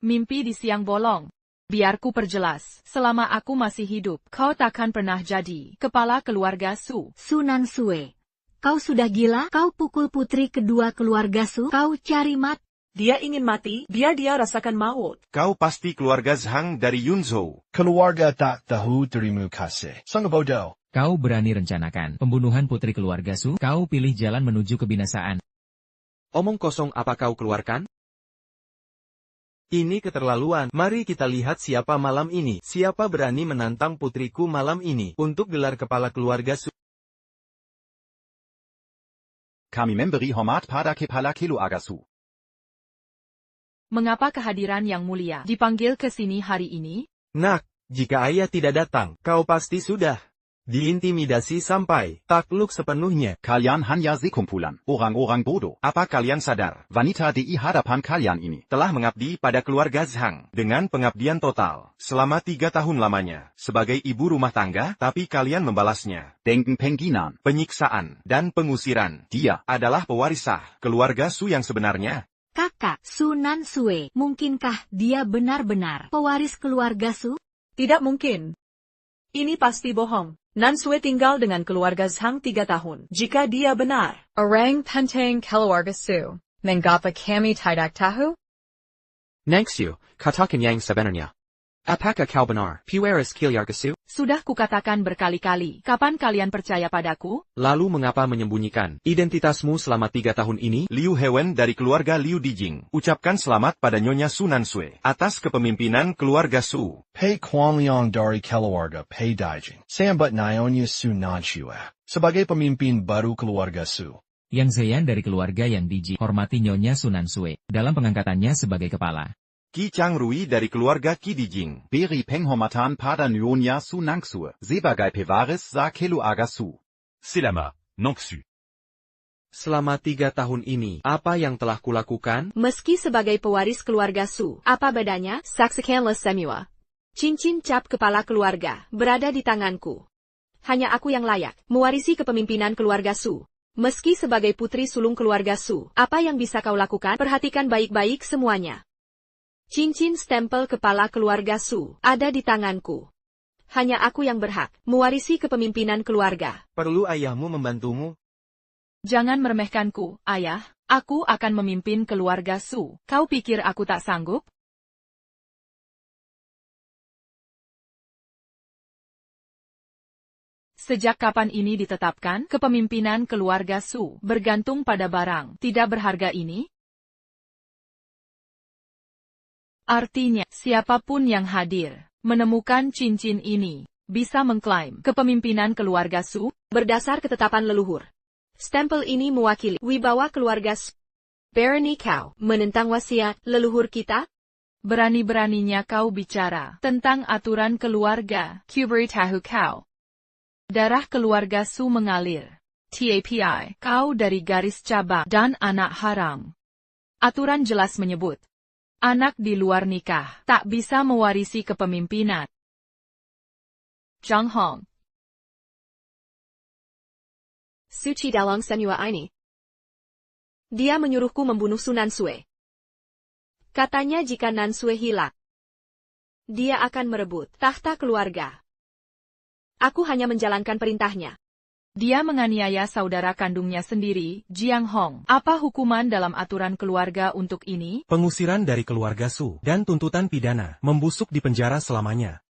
Mimpi di siang bolong. Biar ku perjelas, selama aku masih hidup, kau takkan pernah jadi kepala keluarga Su. Su Nansue, kau sudah gila? Kau pukul putri kedua keluarga Su? Kau cari mati? Dia ingin mati, biar dia rasakan maut. Kau pasti keluarga Zhang dari Yunzhou. Keluarga tak tahu terima kasih. Sangat bodoh. Kau berani rencanakan pembunuhan putri keluarga Su? Kau pilih jalan menuju kebinasaan. Omong kosong apa kau keluarkan? Ini keterlaluan. Mari kita lihat siapa malam ini. Siapa berani menantang putriku malam ini untuk gelar kepala keluarga Su. Kami memberi hormat pada kepala keluarga Su. Mengapa kehadiran yang mulia dipanggil ke sini hari ini? Nak, jika ayah tidak datang, kau pasti sudah diintimidasi sampai takluk sepenuhnya. Kalian hanya sekumpulan orang-orang bodoh. Apa kalian sadar, wanita di hadapan kalian ini telah mengabdi pada keluarga Zhang dengan pengabdian total selama 3 tahun lamanya sebagai ibu rumah tangga, tapi kalian membalasnya dengan penghinaan, penyiksaan, dan pengusiran. Dia adalah pewarisah keluarga Su yang sebenarnya. Kakak, Su Nansue, mungkinkah dia benar-benar pewaris keluarga Su? Tidak mungkin. Ini pasti bohong. Nansue tinggal dengan keluarga Zhang 3 tahun. Jika dia benar. Orang penting keluarga Su. Mengapa kami tidak tahu? Nangshu, katakan yang sebenarnya. Apakah kau benar, pewaris keluarga Su? Sudah kukatakan berkali-kali, kapan kalian percaya padaku? Lalu mengapa menyembunyikan identitasmu selama 3 tahun ini? Liu Hewen dari keluarga Liu Dijing, ucapkan selamat pada Nyonya Su Nansue atas kepemimpinan keluarga Su. Pei Quan Liang dari keluarga Pei Dijing. Sambat Nyonya Su Nansue sebagai pemimpin baru keluarga Su. Yang Zeyan dari keluarga yang dihormati Nyonya Sunan Sue, dalam pengangkatannya sebagai kepala. Qi Changrui dari keluarga Qi Dijing. Beri penghormatan pada Nyonya Sunangsue sebagai pewaris sa keluarga Su. Selama, Nongsu. Selama 3 tahun ini, apa yang telah kulakukan? Meski sebagai pewaris keluarga Su, apa bedanya? Saksikanlah semua. Cincin cap kepala keluarga berada di tanganku. Hanya aku yang layak mewarisi kepemimpinan keluarga Su. Meski sebagai putri sulung keluarga Su, apa yang bisa kau lakukan? Perhatikan baik-baik semuanya. Cincin stempel kepala keluarga Su ada di tanganku. Hanya aku yang berhak mewarisi kepemimpinan keluarga. Perlu ayahmu membantumu? Jangan meremehkanku, ayah. Aku akan memimpin keluarga Su. Kau pikir aku tak sanggup? Sejak kapan ini ditetapkan, kepemimpinan keluarga Su bergantung pada barang tidak berharga ini? Artinya, siapapun yang hadir, menemukan cincin ini, bisa mengklaim kepemimpinan keluarga Su berdasar ketetapan leluhur. Stempel ini mewakili wibawa keluarga Su. Berani kau menentang wasiat leluhur kita? Berani-beraninya kau bicara tentang aturan keluarga, kuberitahu kau. Darah keluarga Su mengalir. TAPI, kau dari garis cabang dan anak haram. Aturan jelas menyebut, anak di luar nikah tak bisa mewarisi kepemimpinan. Zhang Hong. Suci dalam semua ini. Dia menyuruhku membunuh Sunan Sue. Katanya jika Nan Sue hilang, dia akan merebut tahta keluarga. Aku hanya menjalankan perintahnya. Dia menganiaya saudara kandungnya sendiri, Jiang Hong. Apa hukuman dalam aturan keluarga untuk ini? Pengusiran dari keluarga Su dan tuntutan pidana, membusuk di penjara selamanya.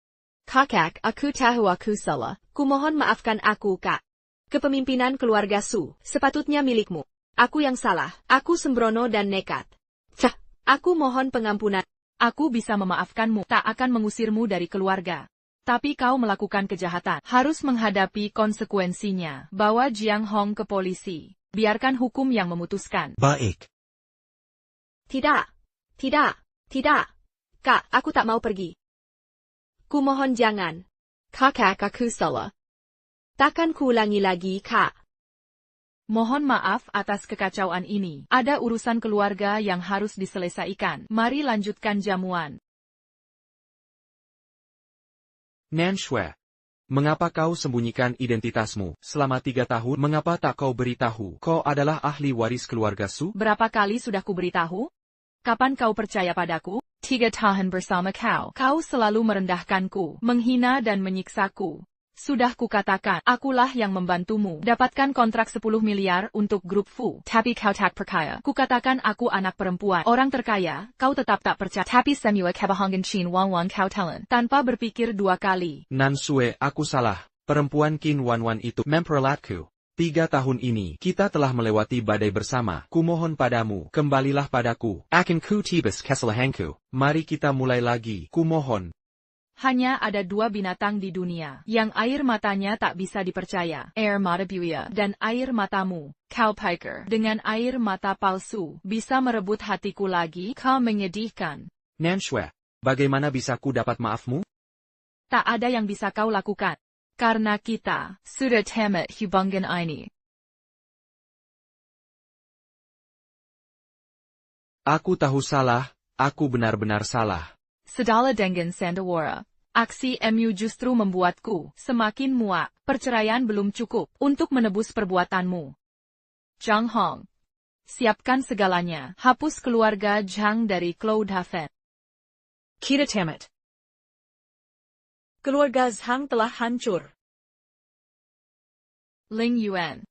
Kakak, aku tahu aku salah. Kumohon maafkan aku, Kak. Kepemimpinan keluarga Su sepatutnya milikmu. Aku yang salah. Aku sembrono dan nekat. Cah, aku mohon pengampunan. Aku bisa memaafkanmu, tak akan mengusirmu dari keluarga. Tapi kau melakukan kejahatan, harus menghadapi konsekuensinya. Bawa Jiang Hong ke polisi. Biarkan hukum yang memutuskan. Baik. Tidak. Tidak. Tidak. Kak, aku tak mau pergi. Kumohon jangan. Kakak, aku salah. Takkan kuulangi lagi, Kak. Mohon maaf atas kekacauan ini. Ada urusan keluarga yang harus diselesaikan. Mari lanjutkan jamuan. Nan Sue, mengapa kau sembunyikan identitasmu selama 3 tahun? Mengapa tak kau beritahu kau adalah ahli waris keluarga Su? Berapa kali sudah kuberitahu? Kapan kau percaya padaku? 3 tahun bersama kau. Kau selalu merendahkanku, menghina dan menyiksaku. Sudah kukatakan, akulah yang membantumu dapatkan kontrak 10 miliar untuk grup Fu. Tapi kau tak percaya. Kukatakan aku anak perempuan, orang terkaya, kau tetap tak percaya. Tapi semua kebohongan Qin Wanwan kau telan, tanpa berpikir 2 kali. Nan Sue, aku salah. Perempuan Qin Wanwan itu memperlatku. 3 tahun ini, kita telah melewati badai bersama. Kumohon padamu, kembalilah padaku. Akan ku tibas kesalahanku. Mari kita mulai lagi, kumohon. Hanya ada 2 binatang di dunia, yang air matanya tak bisa dipercaya. Air mata buaya dan air matamu, cow piker. Dengan air mata palsu, bisa merebut hatiku lagi, kau menyedihkan. Nan Sue, bagaimana bisa ku dapat maafmu? Tak ada yang bisa kau lakukan. Karena kita sudah tamat hubungan ini. Aku tahu salah, aku benar-benar salah. Sedala dengan Sandawara. Aksi MU justru membuatku semakin muak. Perceraian belum cukup untuk menebus perbuatanmu. Zhang Hong. Siapkan segalanya. Hapus keluarga Zhang dari Cloud Haven. Kita tamat. Keluarga Zhang telah hancur. Ling Yuan.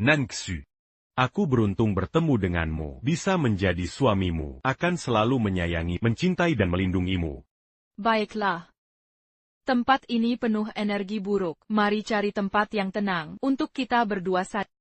Nangxu. Aku beruntung bertemu denganmu, bisa menjadi suamimu, akan selalu menyayangi, mencintai dan melindungimu. Baiklah. Tempat ini penuh energi buruk. Mari cari tempat yang tenang untuk kita berdua saja.